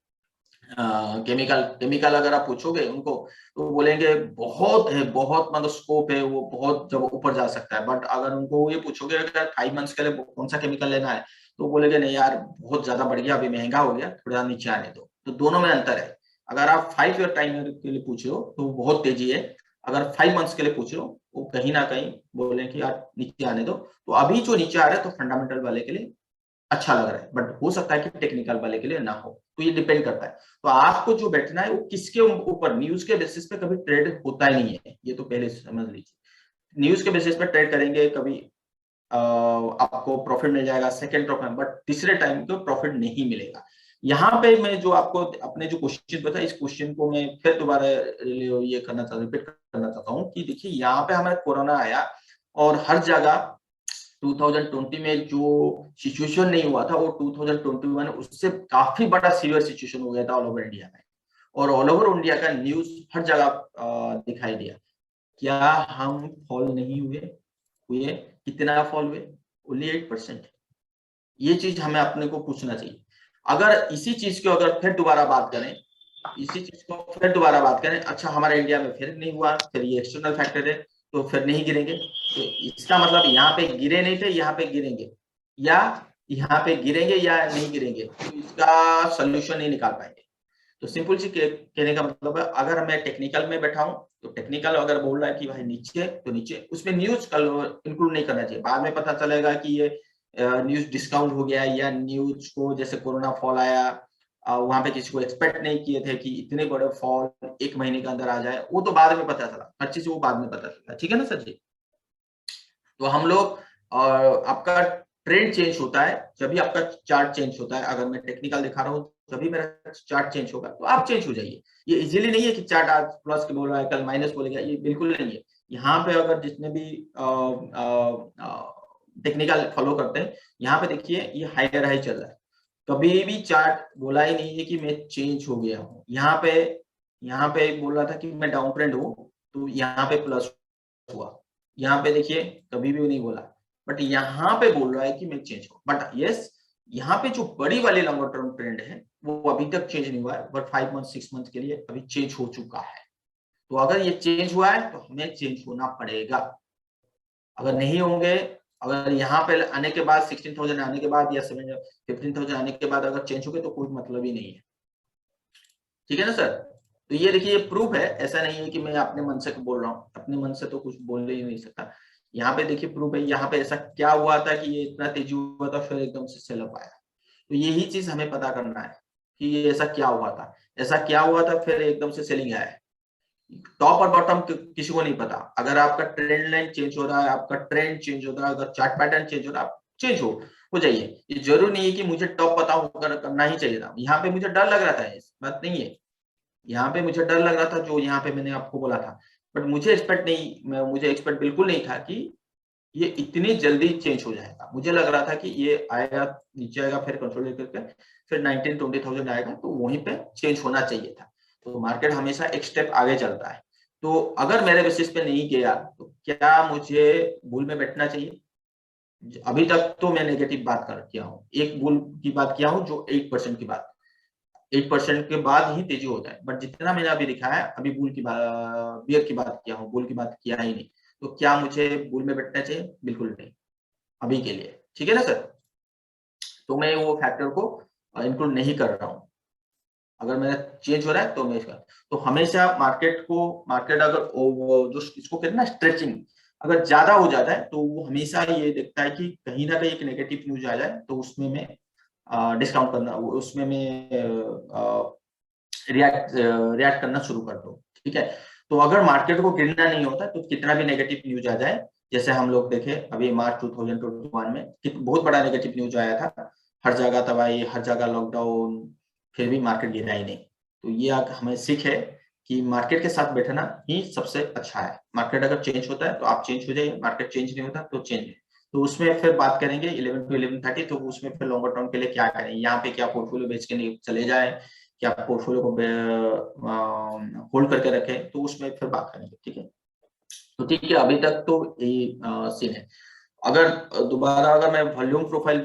केमिकल अगर आप पूछोगे उनको तो वो बोलेंगे बहुत है, बहुत मतलब स्कोप है, वो बहुत जब ऊपर जा सकता है। बट अगर उनको ये पूछोगे अगर 5 मंथ्स के लिए कौन सा केमिकल लेना है, तो बोलेंगे नहीं यार बहुत ज्यादा बढ़ गया, अभी महंगा हो गया, थोड़ा नीचे आने दो। तो दोनों में अंतर है। अगर आप 5 ईयर टाइम के लिए पूछ रहे हो तो बहुत तेजी है। अगर 5 मंथ्स के लिए पूछ रहे हो, वो कहीं ना कहीं बोले कि यार नीचे आने दो। तो अभी जो नीचे आ रहा है तो फंडामेंटल वाले के लिए अच्छा लग रहा है, बट हो सकता है कि टेक्निकल वाले के लिए ना हो। तो ये डिपेंड करता है। तो आपको जो बैठना है वो किसके ऊपर? न्यूज के बेसिस पे कभी ट्रेड होता ही नहीं है, ये तो पहले समझ लीजिए। न्यूज के बेसिस पे ट्रेड करेंगे कभी आपको प्रॉफिट मिल जाएगा सेकंड प्रॉफिट, बट तीसरे टाइम को प्रॉफिट नहीं मिलेगा। यहाँ पे मैं जो आपको अपने जो क्वेश्चन बताया, इस क्वेश्चन को मैं फिर दोबारा ये करना चाहता हूँ, रिपीट करना चाहता हूँ कि देखिए यहाँ पे हमें कोरोना आया और हर जगह 2020 में जो सिचुएशन नहीं हुआ था वो 2021 उससे काफी बड़ा सीवियर सिचुएशन हो गया था ऑल ओवर इंडिया में। और ऑल ओवर इंडिया का न्यूज हर जगह दिखाई दिया। क्या हम फॉल नहीं हुए? कितना फॉल हुए? ओनली 8%। ये चीज हमें अपने को पूछना चाहिए। अगर इसी चीज को अगर फिर दोबारा बात करें, अच्छा हमारे इंडिया में फिर नहीं हुआ, फिर ये एक्सटर्नल फैक्टर है तो फिर नहीं गिरेंगे। तो इसका मतलब यहाँ पे गिरे नहीं थे, यहाँ पे गिरेंगे, या यहाँ पे गिरेंगे या नहीं गिरेंगे, तो इसका सोल्यूशन नहीं निकाल पाएंगे। तो सिंपल सी कहने का मतलब है, अगर मैं टेक्निकल में बैठा हूं तो टेक्निकल अगर बोल रहा है कि भाई नीचे तो नीचे, उसमें न्यूज इंक्लूड नहीं करना चाहिए। बाद में पता चलेगा कि ये न्यूज डिस्काउंट हो गया, या न्यूज को जैसे कोरोना फॉल आया वहां पे किसी को एक्सपेक्ट नहीं किए थे कि इतने बड़े फॉल एक महीने के अंदर आ जाए, वो तो बाद में पता चला। हर चीज वो बाद में पता चला, ठीक है ना सर जी? तो हम लोग आपका ट्रेंड चेंज होता है जब भी आपका चार्ट चेंज होता है। अगर मैं टेक्निकल दिखा रहा हूँ तभी मेरा चार्ट चेंज होगा, तो आप चेंज हो जाइए। ये इजीली नहीं है कि चार्ट आज प्लस के बोल रहा है कल माइनस बोलेगा, ये बिल्कुल नहीं है। यहाँ पे अगर जितने भी टेक्निकल फॉलो करते हैं, यहाँ पे देखिए ये हायर हाई चल रहा है। कभी भी चार्ट बोला ही नहीं है कि मैं चेंज हो गया हूँ। यहाँ पे बोल रहा था कि मैं डाउन ट्रेंड हूँ, तो यहाँ पे प्लस हुआ। यहाँ पे देखिए कभी भी नहीं बोला, बट यहाँ पे बोल रहा है कि मैं चेंज हूँ। बट यस, यहाँ पे जो बड़ी वाली लॉन्गर टर्म ट्रेंड है वो अभी तक चेंज नहीं हुआ है, बट 5 मंथ 6 मंथ के लिए अभी चेंज हो चुका है। तो अगर ये चेंज हुआ है तो हमें चेंज होना पड़ेगा। अगर नहीं होंगे, अगर यहाँ पे आने के बाद 16,000 आने के बाद या 15,000 आने के बाद अगर चेंज हो गए तो कोई मतलब ही नहीं है, ठीक है ना सर? तो ये देखिए ये प्रूफ है, ऐसा नहीं है कि मैं अपने मन से बोल रहा हूँ। अपने मन से तो कुछ बोल ही नहीं सकता। यहाँ पे देखिए प्रूफ है। यहाँ पे ऐसा क्या हुआ था कि ये इतना तेजी हुआ था फिर एकदम से सेल अप आया। तो यही चीज हमें पता करना है कि ये ऐसा क्या हुआ था, फिर एकदम से सेलिंग आया है। टॉप और बॉटम किसी को नहीं पता। अगर आपका ट्रेंड लाइन चेंज हो रहा है, आपका ट्रेंड चेंज हो रहा है, अगर चार्ट पैटर्न चेंज हो रहा है, आप चेंज हो जाइए। ये जरूरी नहीं है कि मुझे टॉप पता होकर करना ही चाहिए था। यहाँ पे मुझे डर लग रहा था, इस बात नहीं है। यहाँ पे मुझे डर लग रहा था जो यहाँ पे मैंने आपको बोला था, बट मुझे एक्सपेक्ट बिल्कुल नहीं था कि ये इतनी जल्दी चेंज हो जाएगा। मुझे लग रहा था कि ये आएगा, नीचे आएगा, फिर कंसोलिडेट करके फिर 19-20,000 आएगा, तो वहीं पे चेंज होना चाहिए था। तो मार्केट हमेशा एक स्टेप आगे चलता है। तो अगर मेरे बेसिस पे नहीं गया तो क्या मुझे बुल में बैठना चाहिए? अभी तक तो मैं नेगेटिव बात किया हूँ, एक बुल की बात किया हूँ जो 8% की बात, 8% के बाद ही तेजी होता है। बट जितना मैंने अभी दिखाया है, अभी बियर की बात किया हूँ, बुल की बात किया ही नहीं। तो क्या मुझे बुल में बैठना चाहिए? बिल्कुल नहीं अभी के लिए, ठीक है ना सर? तो मैं वो फैक्टर को इंक्लूड नहीं कर रहा हूँ। अगर मेरा चेंज हो रहा है तो मैं तो हमेशा मार्केट अगर जो इसको कहते हैं ना स्ट्रेचिंग, अगर ज्यादा हो जाता है तो वो हमेशा ये देखता है कि कहीं ना कहीं एक नेगेटिव न्यूज आ जाए तो उसमें मैं डिस्काउंट करना, उसमें मैं रिएक्ट करना शुरू कर दूं। ठीक है, तो अगर मार्केट को गिरना नहीं होता तो कितना भी नेगेटिव न्यूज आ जाए, जैसे हम लोग देखे अभी मार्च 2021 में बहुत बड़ा नेगेटिव न्यूज आया था, हर जगह तबाही, हर जगह लॉकडाउन, फिर भी मार्केट गिरा ही नहीं। तो ये हमें सीख है कि मार्केट के साथ बैठना ही सबसे अच्छा है। मार्केट अगर चेंज होता है तो आप चेंज हो जाइए, मार्केट चेंज नहीं होता तो चेंज है। तो उसमें फिर बात करेंगे 11 to 11:30, तो उसमें फिर लॉन्गर टर्म के लिए क्या करें, यहाँ पे क्या पोर्टफोलियो बेच के नहीं चले जाए, क्या पोर्टफोलियो को होल्ड करके रखें, तो उसमें फिर बात करेंगे। ठीक है, तो ठीक है, अभी तक तो ये सीन है। अगर दोबारा अगर मैं वॉल्यूम प्रोफाइल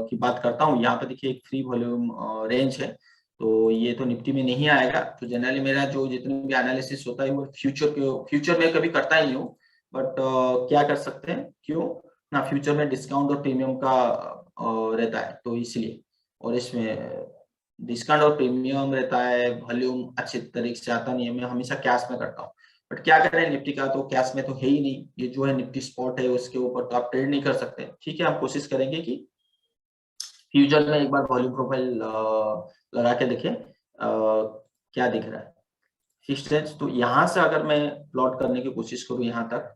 की बात करता हूँ, यहाँ पे देखिए एक फ्री वॉल्यूम रेंज है, तो ये तो निफ्टी में नहीं आएगा। तो जनरली मेरा जो जितने भी एनालिसिस होता है वो फ्यूचर में कभी करता ही नहीं हूँ, बट क्या कर सकते हैं, क्यों ना, फ्यूचर में डिस्काउंट और प्रीमियम का रहता है तो इसलिए, और इसमें डिस्काउंट और प्रीमियम रहता है, वॉल्यूम अच्छे तरीके से आता नहीं है, मैं हमेशा कैश में करता हूँ। बट क्या करें, निफ्टी का तो कैश में तो है ही नहीं, ये जो है निफ्टी स्पॉट है उसके ऊपर तो आप ट्रेड नहीं कर सकते। ठीक है, हम कोशिश करेंगे कि फ्यूचर में एक बार वॉल्यूम प्रोफाइल लगा के देखें क्या दिख रहा है फिक्स्ड रेंज। तो यहाँ से अगर मैं प्लॉट करने की कोशिश करूँ यहाँ तक,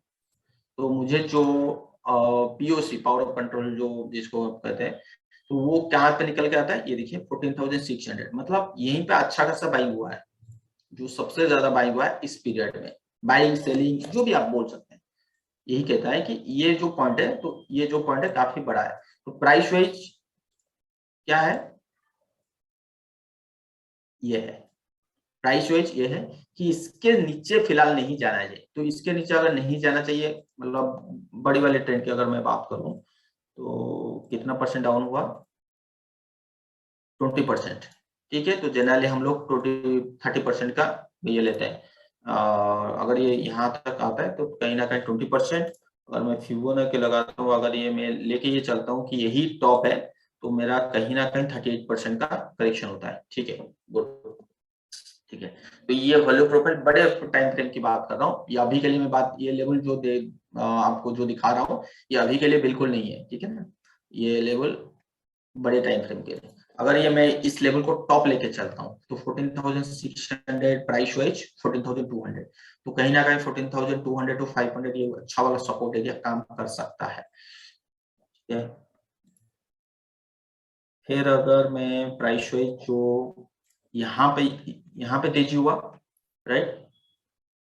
तो मुझे जो पीओसी पावर ऑफ कंट्रोल जो जिसको आप कहते हैं, तो वो कहाँ पे निकल के आता है, ये देखिए 14,600, मतलब यहीं पे अच्छा खासा बाइंग हुआ है, जो सबसे ज्यादा बाइंग हुआ है इस पीरियड में, बाइंग सेलिंग जो भी आप बोल सकते हैं। यही कहता है कि ये जो पॉइंट है, तो ये जो पॉइंट है काफी बड़ा है। तो प्राइस वाइज क्या है, ये है प्राइस वाइज, ये है कि इसके नीचे फिलहाल नहीं जाना चाहिए। तो इसके नीचे अगर नहीं जाना चाहिए, मतलब बड़ी वाले ट्रेंड की अगर मैं बात करूं, तो कितना परसेंट डाउन हुआ, 20%। ठीक है, तो जनरली हम लोग 30% का ये लेते हैं। अगर ये यहाँ तक आता है तो कहीं ना कहीं 20%, अगर मैं फिबोनाची लगाता हूँ, अगर ये मैं लेके ये चलता हूँ कि यही टॉप है, तो मेरा कहीं ना कहीं 38% का करेक्शन होता है। ठीक है, गुड। ठीक है, तो ये वैल्यू प्रोफाइल बड़े टाइम फ्रेम की बात कर रहा हूँ, ये अभी के लिए मैं बात, ये लेवल जो आपको जो दिखा रहा हूँ ये अभी के लिए बिल्कुल नहीं है। ठीक है ना, ये लेवल बड़े टाइम फ्रेम के लिए। अगर ये मैं इस लेवल को टॉप लेके चलता हूँ तो 14,600 प्राइस वाइज 14,200, तो कहीं ना कहीं 14,200 to 500 ये अच्छा वाला सपोर्ट एरिया काम कर सकता है। ठीक है, फिर अगर मैं प्राइस वाइज जो यहाँ पे तेजी हुआ, राइट,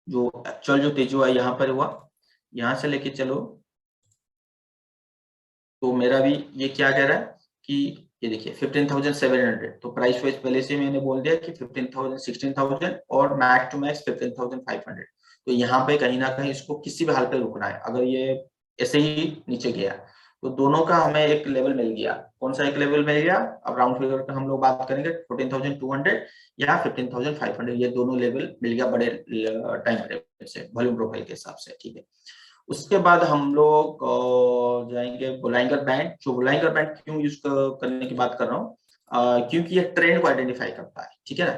जो एक्चुअल जो तेजी हुआ यहाँ पर हुआ, यहाँ से लेके चलो, तो मेरा भी ये क्या कह रहा है कि ये देखिए 15,700, तो प्राइस वाइज पहले से मैंने बोल दिया कि 15,000 16,000 और मैक्स टू मैक्स 15,500। तो यहाँ पे कहीं ना कहीं इसको किसी भी हाल पे रुकना है। अगर ये ऐसे ही नीचे गया तो दोनों का हमें एक लेवल मिल गया। कौन सा एक लेवल मिल गया, अब राउंड फिगर का हम लोग बात करेंगे, 14,200 या 15,500, ये दोनों लेवल मिल गया बड़े टाइम फ्रेम से वॉल्यूम प्रोफाइल के हिसाब से। ठीक है, उसके बाद हम लोग जाएंगे बोलाइंगर बैंड। जो बोलाइंगर बैंड क्यों यूज करने की बात कर रहा हूँ, क्योंकि ये ट्रेंड को आइडेंटिफाई करता है। ठीक है ना,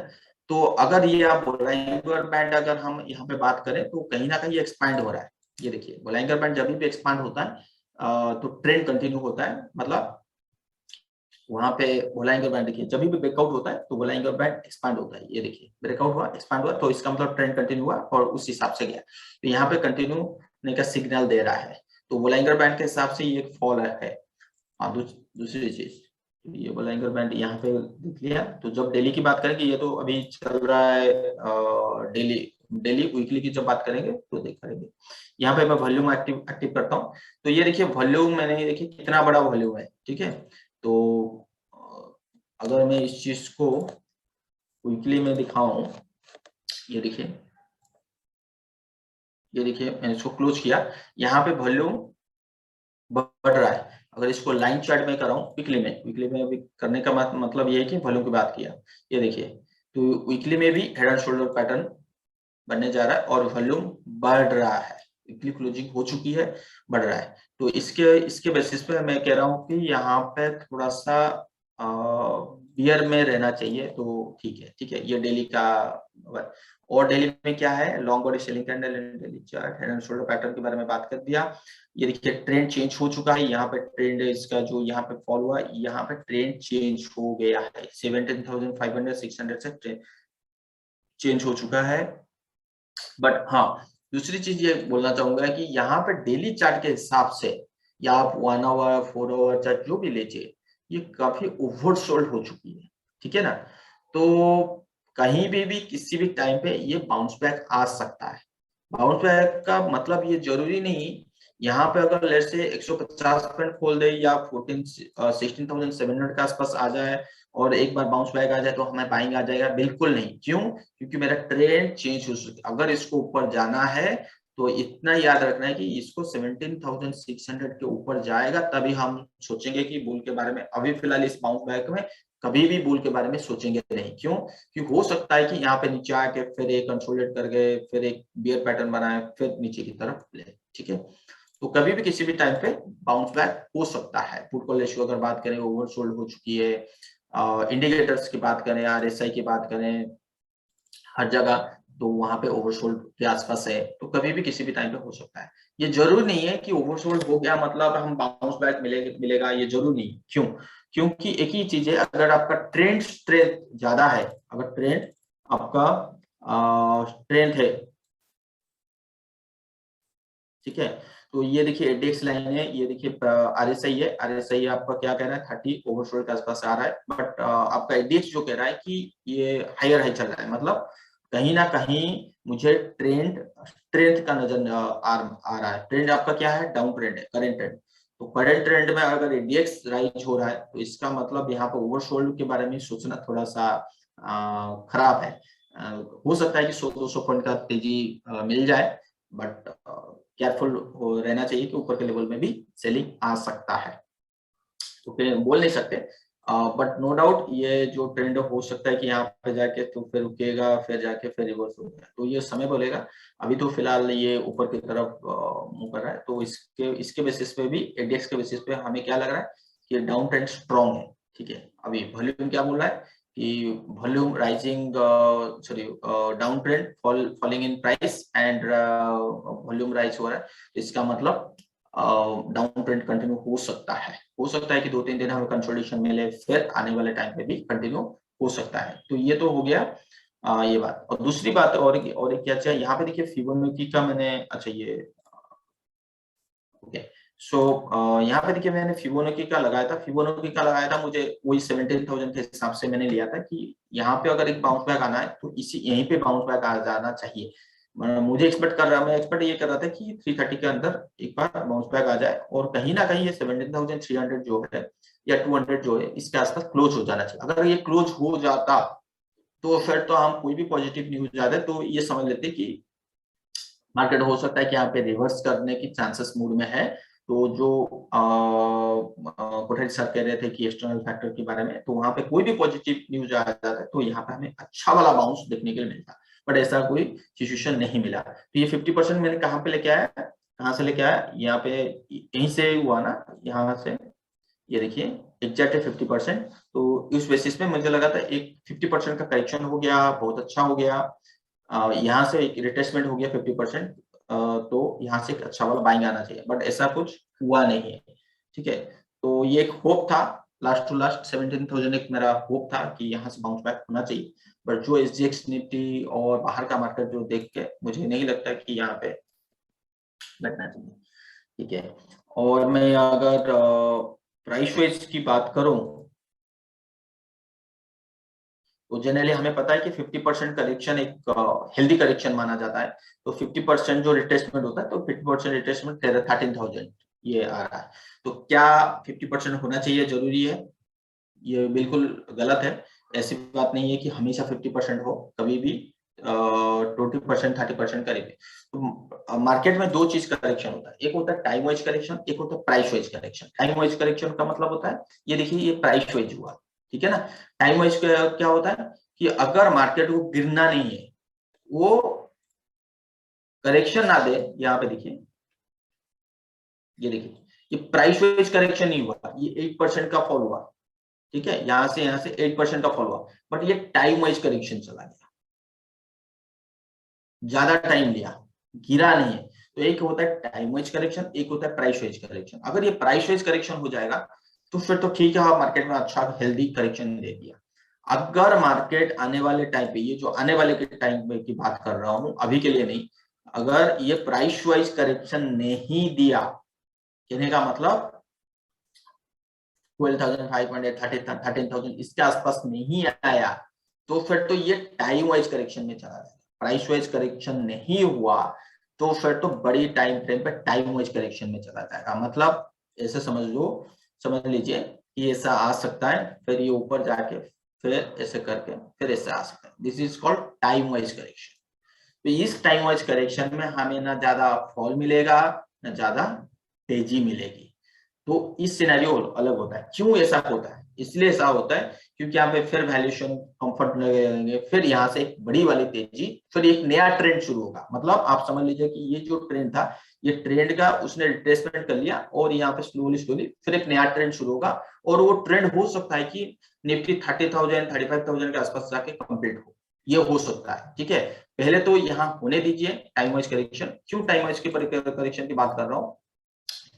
तो अगर ये आप बोलाइंगर बैंड अगर हम यहाँ पे बात करें तो कहीं ना कहीं ये एक्सपैंड हो रहा है। ये देखिए बोलाइंगर बैंड जब भी एक्सपैंड होता है तो ट्रेंड कंटिन्यू होता है, मतलब वहां पे बोलाइंगर बैंड देखिए जब भी ब्रेकआउट होता है तो बोलाइंगर बैंड एक्सपैंड होता है। ये देखिए ब्रेकआउट हुआ, एक्सपैंड हुआ, तो इसका मतलब ट्रेंड कंटिन्यू हुआ और उस हिसाब से गया, तो यहाँ पे कंटिन्यू होने का सिग्नल दे रहा है। तो बोलाइंगर बैंड के हिसाब से ये एक फॉल है। हाँ, दूसरी चीज, ये बोलाइंगर बैंड यहाँ पे देख लिया। तो जब डेली की बात करेंगे, ये तो अभी चल रहा है डेली वीकली की जब बात करेंगे तो देख करेंगे। यहाँ पे मैं वॉल्यूम एक्टिव करता हूँ, तो ये देखिए वॉल्यूम मैंने देखिए कितना बड़ा वॉल्यूम है। ठीक है, तो अगर मैं इस चीज को वीकली में दिखाऊं, ये देखिए मैंने इसको क्लोज किया, यहाँ पे वॉल्यूम बढ़ रहा है। अगर इसको लाइन चार्ट में कराऊं वीकली में अभी करने का मतलब ये है कि वॉल्यूम की बात किया, ये देखिए, तो वीकली में भी हेड एंड शोल्डर पैटर्न बनने जा रहा है और वॉल्यूम बढ़ रहा है। वीकली क्लोजिंग हो चुकी है, बढ़ रहा है। तो इसके बेसिस पे मैं कह रहा हूँ कि यहाँ पे थोड़ा सा बियर में रहना चाहिए तो ठीक है। ये डेली का, और डेली में क्या है, long body selling candle and daily chart, head and shoulder pattern के बारे में बात कर दिया। ये देखिए ट्रेंड चेंज हो चुका है, यहाँ पे ट्रेंड इसका जो यहाँ पे फॉल हुआ, यहाँ पे ट्रेंड चेंज हो गया है, 17,500 600 से ट्रेंड चेंज हो चुका है। बट हाँ, दूसरी चीज ये बोलना चाहूंगा कि यहाँ पे डेली चार्ट के हिसाब से, या आप 1 आवर 4 आवर चार्ट जो भी लीजिए, ये काफी ओवरसोल्ड हो चुकी है, ठीक है ना। तो कहीं भी किसी भी टाइम पे ये बाउंस बैक आ सकता है। बाउंस बैक का मतलब ये जरूरी नहीं, यहाँ पे अगर लेट्स से 150 पॉइंट खोल दे या 16,700 के आसपास आ जाए और एक बार बाउंस बैक आ जाए तो हमें बाइंग आ जाएगा, बिल्कुल नहीं। क्यों? क्योंकि मेरा ट्रेंड चेंज हो सकता है। अगर इसको ऊपर जाना है तो इतना याद रखना है कि इसको 17,600 के ऊपर जाएगा तभी हम सोचेंगे कि बुल के बारे में। अभी फिलहाल इस बाउंस बैक में कभी भी बुल के बारे में सोचेंगे नहीं। क्यों? क्योंकि हो सकता है कि यहाँ पे नीचे आके फिर एक कंसोलिडेट कर गए, फिर एक बियर पैटर्न बनाए, फिर नीचे की तरफ ले, ठीक है। तो कभी भी किसी भी टाइम पे बाउंस बैक हो सकता है। पुट कॉल रेशियो अगर बात करें ओवरसोल्ड हो चुकी है, इंडिकेटर्स की बात करें, आरएसआई की बात करें, हर जगह तो वहां पे ओवरसोल्ड के आसपास है, तो कभी भी किसी भी टाइम पे हो सकता है। ये जरूर नहीं है कि ओवरसोल्ड हो गया मतलब हम बाउंस बैक मिलेगा, ये जरूर नहीं। क्यों? क्योंकि एक ही चीज है, अगर आपका ट्रेंड स्ट्रेंथ ज्यादा है, अगर ट्रेंड आपका स्ट्रेंथ है, ठीक है, तो ये देखिए एडीएक्स लाइन है, ये देखिए आरएसआई है, आरएसआई आपका क्या कह रहा है 30 ओवरसोल्ड के आसपास आ रहा है। बट आपका एडीएक्स जो कह रहा है कि ये हायर हाई चल रहा है, मतलब कहीं ना कहीं मुझे ट्रेंड स्ट्रेंथ का नजर आ रहा है। ट्रेंड आपका क्या है? डाउन ट्रेंड है, करेंट ट्रेंड। तो करेंट ट्रेंड में अगर एडीएक्स राइज हो रहा है तो इसका मतलब यहाँ पे ओवरसोल्ड के बारे में सोचना थोड़ा सा खराब है। हो सकता है कि 100-200 पॉइंट का तेजी मिल जाए, बट केयरफुल रहना चाहिए कि ऊपर के लेवल में भी सेलिंग आ सकता है। तो बोल नहीं सकते, बट नो डाउट ये जो ट्रेंड हो सकता है कि यहाँ पे जाके तो फिर रुकेगा, फिर जाके फिर रिवर्स हो गया, तो ये समय बोलेगा। अभी तो फिलहाल ये ऊपर की तरफ मूव कर रहा है, तो इसके बेसिस पे भी, एडीएक्स के बेसिस पे हमें क्या लग रहा है कि डाउन ट्रेंड स्ट्रॉन्ग है, ठीक है। अभी वॉल्यूम क्या बोल रहा है कि volume rising, sorry down trend falling in price and volume rise हो रहा है, इसका मतलब डाउन ट्रेंड कंटिन्यू हो सकता है। हो सकता है कि 2-3 दिन हमें कंसोलिडेशन मिले, फिर आने वाले टाइम पे भी कंटिन्यू हो सकता है। तो ये तो हो गया ये बात। और दूसरी बात और एक क्या चाहिए यहाँ पे देखिए, फिबोनाची का मैंने, अच्छा ये ओके, सो यहाँ पे देखिए मैंने फिबोनाची का लगाया था, फिबोनाची का लगाया था मुझे वही 17,000 के हिसाब से मैंने लिया था कि यहाँ पे अगर एक बाउंस बैक आना है तो इसी यहीं पे बाउंस बैक आ जाना चाहिए। मुझे मैं एक्सपेक्ट ये कर रहा था कि 330 के अंदर एक बार बाउंस बैक आ जाए और कहीं ना कहीं ये 17,300 जो है या 200 जो है इसके आसपास क्लोज हो जाना चाहिए। अगर ये क्लोज हो जाता तो फिर तो हम कोई भी पॉजिटिव न्यूज आ जाए तो ये समझ लेते कि मार्केट हो सकता है कि यहाँ पे रिवर्स करने की चांसेस मूड में है। तो जो कोठारी सर कह रहे थे कि एक्सटर्नल फैक्टर के बारे में, तो वहां पे कोई भी पॉजिटिव न्यूज आ जाता है तो यहाँ पे हमें अच्छा वाला बाउंस देखने के लिए मिलता, बट ऐसा कोई सिचुएशन नहीं मिला। तो ये 50% मैंने कहाँ पे लेके आया, कहाँ से लेके आया, यहाँ पे यहीं से हुआ ना, यहाँ से ये देखिए एग्जैक्ट 50%। तो इस बेसिस पे मुझे लगा था एक 50% का करेक्शन हो गया, बहुत अच्छा हो गया। यहाँ से एक रिट्रेसमेंट हो गया 50%, तो यहाँ से एक अच्छा वाला बाइंग आना चाहिए, बट ऐसा कुछ हुआ नहीं है, ठीक है। तो ये एक होप था, लास्ट टू लास्ट 17,000 एक मेरा होप था कि यहाँ से बाउंस बैक होना चाहिए। बट जो एसजीएक्स निफ्टी और बाहर का मार्केट जो देख के मुझे नहीं लगता कि यहाँ पे बैठना चाहिए, ठीक है। और मैं अगर प्राइस वाइज की बात करूं तो जनरली हमें पता है कि 50% करेक्शन एक हेल्दी करेक्शन माना जाता है। तो 50% जो रिट्रेसमेंट होता है, तो 50% रिट्रेसमेंट 13,000 ये आ रहा है। तो क्या 50% होना चाहिए जरूरी है? ये बिल्कुल गलत है। ऐसी बात नहीं है कि हमेशा 50% हो, कभी भी 20% 30% करेंगे। तो मार्केट में दो चीज करेक्शन होता है, एक होता है टाइम वाइज करेक्शन, एक होता है price wise correction. Time wise correction का मतलब होता है, ये देखिए ये प्राइस वाइज हुआ, ठीक है ना। टाइम वाइज क्या होता है कि अगर मार्केट को गिरना नहीं है, वो करेक्शन ना दे, यहाँ पे देखिए, ये देखिए ये प्राइस वाइज करेक्शन नहीं हुआ, ये 8% का फॉल हुआ, ठीक है, यहाँ से 8% का फॉल हुआ, बट ये टाइम वाइज करेक्शन चला गया, ज्यादा टाइम लिया, गिरा नहीं है। तो एक होता है टाइम वाइज करेक्शन, एक होता है प्राइस वाइज करेक्शन। अगर ये प्राइस वाइज करेक्शन हो जाएगा तो फिर तो ठीक है, आप मार्केट में अच्छा हेल्दी करेक्शन दे दिया। अगर मार्केट आने वाले टाइम पे, ये जो आने वाले के टाइम पे की बात कर रहा हूं, अभी के लिए नहीं, अगर ये प्राइस वाइज करेक्शन नहीं दिया, कहने का मतलब 12,500 13,000 इसके आसपास नहीं आया, तो फिर तो ये टाइम वाइज करेक्शन में चला जाएगा। प्राइस वाइज करेक्शन नहीं हुआ तो फिर तो बड़ी टाइम फ्रेम पे टाइम वाइज करेक्शन में चला जाएगा। मतलब ऐसे समझ लो, समझ लीजिए कि ऐसा आ सकता है, फिर ये ऊपर जाके फिर ऐसे करके फिर ऐसे आ सकता है। This is called time wise correction. तो इस टाइम वाइज करेक्शन में हमें ना ज्यादा फॉल मिलेगा ना ज्यादा तेजी मिलेगी। तो इस सिनेरियो अलग होता है। क्यों ऐसा होता है? इसलिए ऐसा होता है क्योंकि यहाँ पे फिर वैल्यूएशन कंफर्ट लगेंगे, फिर यहाँ से एक बड़ी वाली तेजी, फिर एक नया ट्रेंड शुरू होगा। मतलब आप समझ लीजिए कि ये जो ट्रेंड था, ये ट्रेंड का उसने रिट्रेसमेंट कर लिया और यहाँ पे स्लोली फिर एक नया ट्रेंड शुरू होगा। और वो ट्रेंड हो सकता है कि निफ्टी 30,000 35,000 के आसपास जाके कंप्लीट हो, ये हो सकता है। ठीक है, पहले तो यहाँ होने दीजिए टाइम वाइज करेक्शन। क्यों टाइम वाइज की करेक्शन की बात कर रहा हूँ?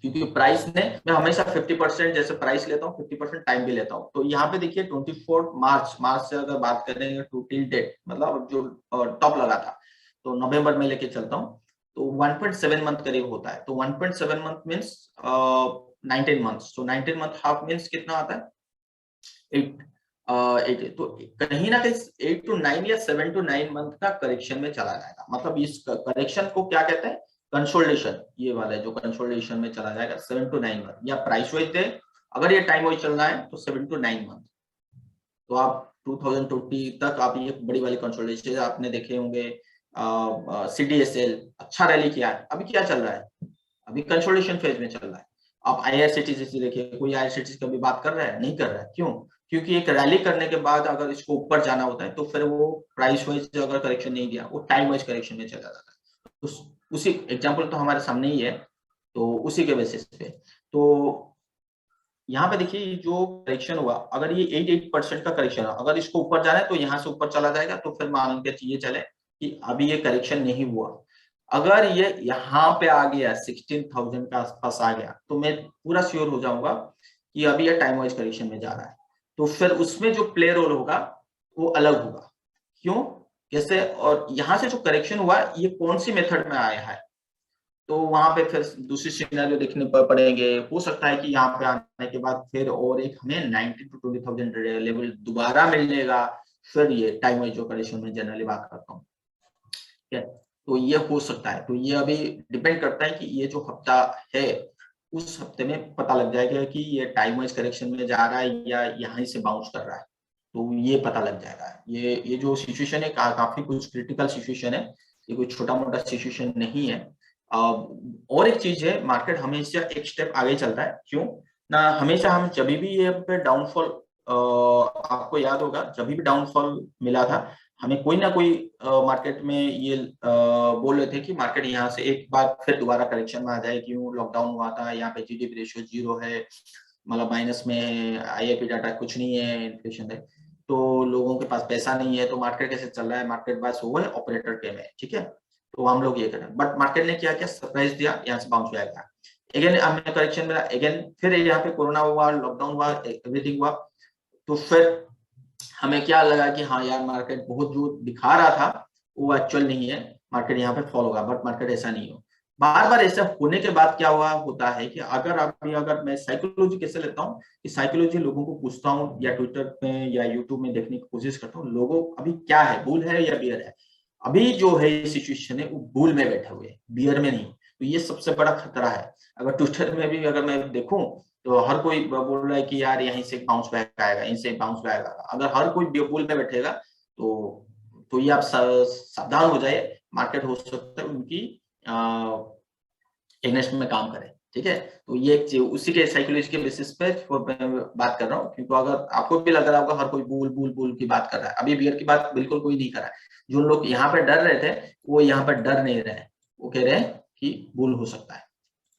क्योंकि प्राइस ने, मैं हमेशा 50% जैसे प्राइस लेता हूँ, 50% टाइम भी लेता हूँ। तो यहाँ पे देखिए 24 मार्च से अगर बात करेंगे टू टिल डेट, मतलब जो टॉप लगा था, तो नवंबर में लेके चलता हूँ, तो 1.7 मंथ करीब होता है। तो 1.7 मंथ मीन्स 19 मंथ्स। तो 19 मंथ हाफ मीन्स कितना आता है? 8 तो कहीं ना कहीं 8 to 9 या 7 to 9 मंथ का करेक्शन में चला जाएगा। मतलब इस करेक्शन को क्या कहते हैं? कंसोलिडेशन। ये वाला जो कंसोलिडेशन में चला जाएगा 7 to 9 मंथ, या प्राइस वाइज दे, अगर ये टाइम वाइज चलना है तो 7 to 9 मंथ। तो आप 2020 तक आप ये बड़ी वाली कंसोलिडेशन आपने देखे होंगे। CDSL अच्छा रैली किया है, अभी क्या चल रहा है? अभी कंसोलिडेशन फेज में चल रहा है। आप IRCTC देखिए, कोई IRCTC कभी बात कर रहा है? नहीं कर रहा है। क्यों? क्योंकि एक रैली करने के बाद अगर इसको ऊपर जाना होता है तो फिर वो प्राइस वाइज अगर करेक्शन नहीं दिया, वो टाइम वाइज करेक्शन में चला जाता है। तो उसी एग्जांपल तो हमारे सामने ही है, तो उसी के बेसिस पे तो यहाँ पे देखिए जो करेक्शन हुआ, अगर ये 8% का करेक्शन है, अगर इसको ऊपर जाना है तो यहाँ से ऊपर चला जाएगा। तो फिर मान के ये चले कि अभी ये करेक्शन नहीं हुआ। अगर ये यहाँ पे आ गया 16,000 का आसपास आ गया, तो मैं पूरा श्योर हो जाऊंगा कि अभी ये टाइम वाइज करेक्शन में जा रहा है। तो फिर उसमें जो प्ले रोल होगा वो अलग होगा। क्यों? जैसे, और यहाँ से जो करेक्शन हुआ ये कौन सी मेथड में आया है, तो वहां पे फिर दूसरी सिनेरियो देखने पड़ेंगे। हो सकता है कि यहाँ पे आने के बाद फिर और एक हमें 19 to 20,000 लेवल दोबारा मिलेगा। फिर ये टाइम वाइज जो करेक्शन में जनरली बात करता हूँ, ठीक है, तो ये हो सकता है। तो ये अभी डिपेंड करता है कि ये जो हफ्ता है, उस हफ्ते में पता लग जाएगा कि ये टाइम वाइज करेक्शन में जा रहा है या यहाँ से बाउंस कर रहा है। तो ये पता लग जाएगा। ये जो सिचुएशन है काफी कुछ क्रिटिकल सिचुएशन है, ये कोई छोटा मोटा सिचुएशन नहीं है। और एक चीज है, मार्केट हमेशा एक स्टेप आगे चलता है। क्यों ना? हमेशा हम जब भी ये पे डाउनफॉल, आपको याद होगा जब भी डाउनफॉल मिला था, हमें कोई ना कोई मार्केट में ये बोल रहे थे कि मार्केट यहाँ से एक बार फिर दोबारा करेक्शन में आ जाए। क्यों? लॉकडाउन हुआ था, यहाँ पे GDP रेशियो 0 है, मतलब माइनस में है, IIP डाटा कुछ नहीं है, इन्फ्लेशन है, तो लोगों के पास पैसा नहीं है, तो मार्केट कैसे चल रहा है? मार्केट बस वो है ऑपरेटर के में, ठीक है। तो हम लोग ये करें, बट मार्केट ने क्या किया? सरप्राइज दिया, यहाँ से बाउंस बैक आया। अगेन हमें करेक्शन मिला, अगेन फिर यहाँ पे कोरोना हुआ, लॉकडाउन हुआ, एवरीथिंग हुआ। तो फिर हमें क्या लगा कि हाँ यार, मार्केट बहुत जो दिखा रहा था वो एक्चुअल नहीं है, मार्केट यहाँ पे फॉल होगा। बट मार्केट ऐसा नहीं हो। बार बार ऐसा होने के बाद क्या हुआ होता है कि अगर मैं साइकोलॉजी कैसे लेता हूँ कि साइकोलॉजी लोगों को पूछता हूँ या ट्विटर पे या यूट्यूब में देखने की कोशिश करता हूँ, लोगों अभी क्या है, बुल है या बियर है। अभी जो है सिचुएशन है वो बुल में बैठे हुए हैं, बियर में नहीं। तो ये सबसे बड़ा खतरा है। अगर ट्विटर में भी अगर मैं देखूं तो हर कोई बोल रहा है कि यार यहीं से बाउंस बैक आएगा, यहीं से बाउंस बैक आएगा। अगर हर कोई बुल में बैठेगा तो ये आप सावधान हो जाए, मार्केट हो सकता है उनकी एग्नेस्ट में काम करे, ठीक है। तो ये एक उसी के साइकोलॉजी के बेसिस पे बात कर रहा हूँ। क्योंकि अगर आपको भी लग रहा होगा हर कोई बुल बुल बुल की बात कर रहा है, अभी बियर की बात बिल्कुल कोई नहीं कर रहा है। जो लोग यहाँ पे डर रहे थे वो यहाँ पे डर नहीं रहे, वो कह रहे हैं कि बुल हो सकता है।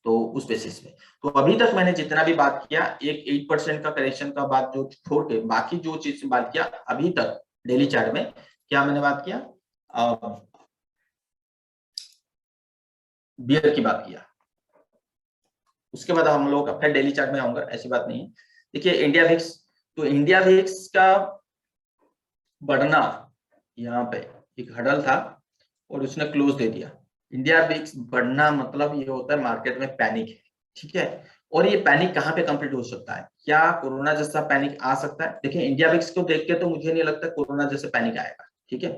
तो उस बेसिस पे तो अभी तक मैंने जितना भी बात किया, एक 8% का करेक्शन का बात जो छोड़ के बाकी जो चीज बात किया अभी तक डेली चार्ट में, क्या मैंने बात किया, बियर की बात किया। उसके बाद हम लोग अपने डेली चार्ट में आऊंगा, ऐसी बात नहीं है। देखिए इंडिया विक्स, तो इंडिया विक्स का बढ़ना यहाँ पे एक हडल था और उसने क्लोज दे दिया। इंडिया विक्स बढ़ना मतलब ये होता है मार्केट में पैनिक है, ठीक है। और ये पैनिक कहाँ पे कंप्लीट हो सकता है, क्या कोरोना जैसा पैनिक आ सकता है? देखिए इंडिया विक्स को देख के तो मुझे नहीं लगता कोरोना जैसे पैनिक आएगा, ठीक है,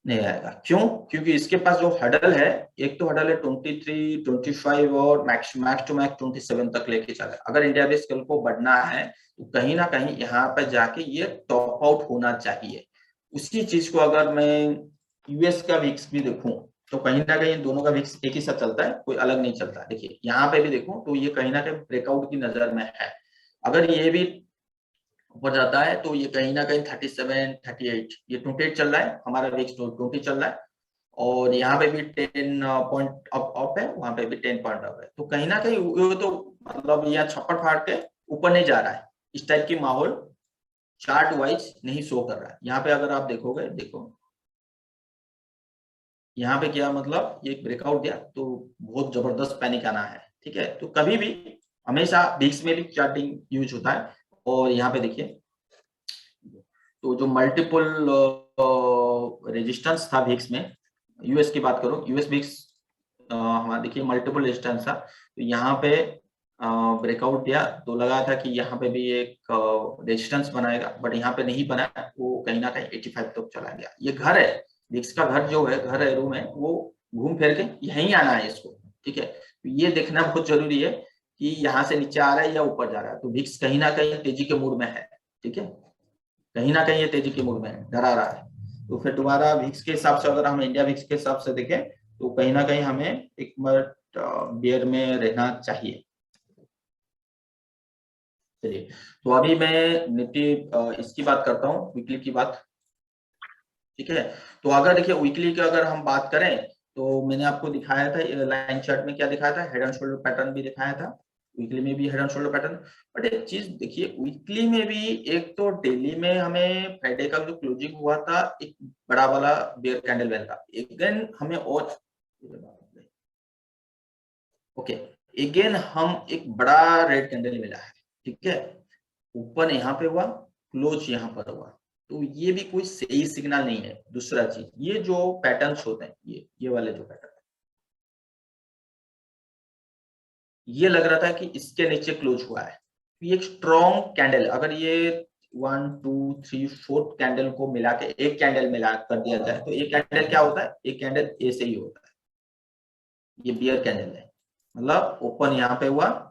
नहीं आएगा। क्यों? क्योंकि इसके पास जो हडल है, एक तो हडल है 23, 25 और मैक्स टू मैक्स 27 तक लेके चले। अगर इंडिया बेस कल को बढ़ना है तो कहीं ना कहीं यहाँ पे जाके ये टॉप आउट होना चाहिए। उसी चीज को अगर मैं यूएस का विक्स भी देखूं तो कहीं ना कहीं दोनों का विक्स एक ही साथ चलता है, कोई अलग नहीं चलता। देखिए यहाँ पे भी देखूं तो ये कहीं ना कहीं ब्रेकआउट की नजर में है। अगर ये भी ऊपर जाता है तो ये कहीं ना कहीं 37, 38, ये 28 चल रहा है, हमारा विक्स 20 चल रहा है और यहाँ पे भी 10 पॉइंट अप है, वहां पे भी 10 पॉइंट अप है। तो कहीं ना कहीं वो तो मतलब यहाँ छप्पर फाड़ के ऊपर नहीं जा रहा है, इस टाइप की माहौल चार्ट वाइज नहीं शो कर रहा है। यहाँ पे अगर आप देखोगे, देखो यहाँ पे क्या मतलब ये ब्रेकआउट दिया तो बहुत जबरदस्त पैनिक आना है, ठीक है। तो कभी भी हमेशा विक्स में भी चार्टिंग यूज होता है। और यहाँ पे देखिए तो जो मल्टीपल रेजिस्टेंस था विक्स में, यूएस की बात करो, यूएस विक्स हमारा देखिए मल्टीपल रेजिस्टेंस था, तो यहाँ पे ब्रेकआउट दिया तो लगा था कि यहाँ पे भी एक रेजिस्टेंस बनाएगा, बट यहाँ पे नहीं बना, वो कहीं ना कहीं 85 तक चला गया। ये घर है विक्स का, घर जो है, घर है, रूम है, वो घूम फिर के यहीं आना है इसको, ठीक है। तो ये देखना बहुत जरूरी है कि यहाँ से नीचे आ रहा है या ऊपर जा रहा है। तो विक्स कहीं ना कहीं तेजी के मूड में है, ठीक है, कहीं ना कहीं ये तेजी के मूड में है, डरा रहा है। तो फिर दोबारा विक्स के हिसाब से अगर हम इंडिया विक्स के हिसाब से देखें तो कहीं ना कहीं हमें एक मिनट बियर में रहना चाहिए। चलिए, तो अभी मैं निफ्टी इसकी बात करता हूँ, वीकली की बात, ठीक है। तो अगर देखिए वीकली की अगर हम बात करें तो मैंने आपको दिखाया था लाइन चार्ट में, क्या दिखाया था, हेड एंड शोल्डर पैटर्न भी दिखाया था, वीकली में भी head and shoulder pattern. But एक चीज देखिए वीकली में भी, एक तो डेली में हमें फ्राइडे का जो क्लोजिंग हुआ था एक बड़ा वाला बेयर कैंडल वेल का, अगेन हमें और ओके अगेन हम एक बड़ा रेड कैंडल मिला है, ठीक है। ऊपर यहाँ पे हुआ, क्लोज यहाँ पर हुआ, तो ये भी कोई सही सिग्नल नहीं है। दूसरा चीज, ये जो पैटर्न्स होते हैं, ये वाले जो पैटर्न, ये लग रहा था कि इसके नीचे क्लोज हुआ है, ये एक स्ट्रॉन्ग कैंडल, अगर ये 1 2 3 4 कैंडल को मिला के एक कैंडल मिला कर दिया जाए तो एक कैंडल क्या होता है, एक कैंडल ऐसे ही होता है, ये बियर कैंडल है, मतलब ओपन यहाँ पे हुआ,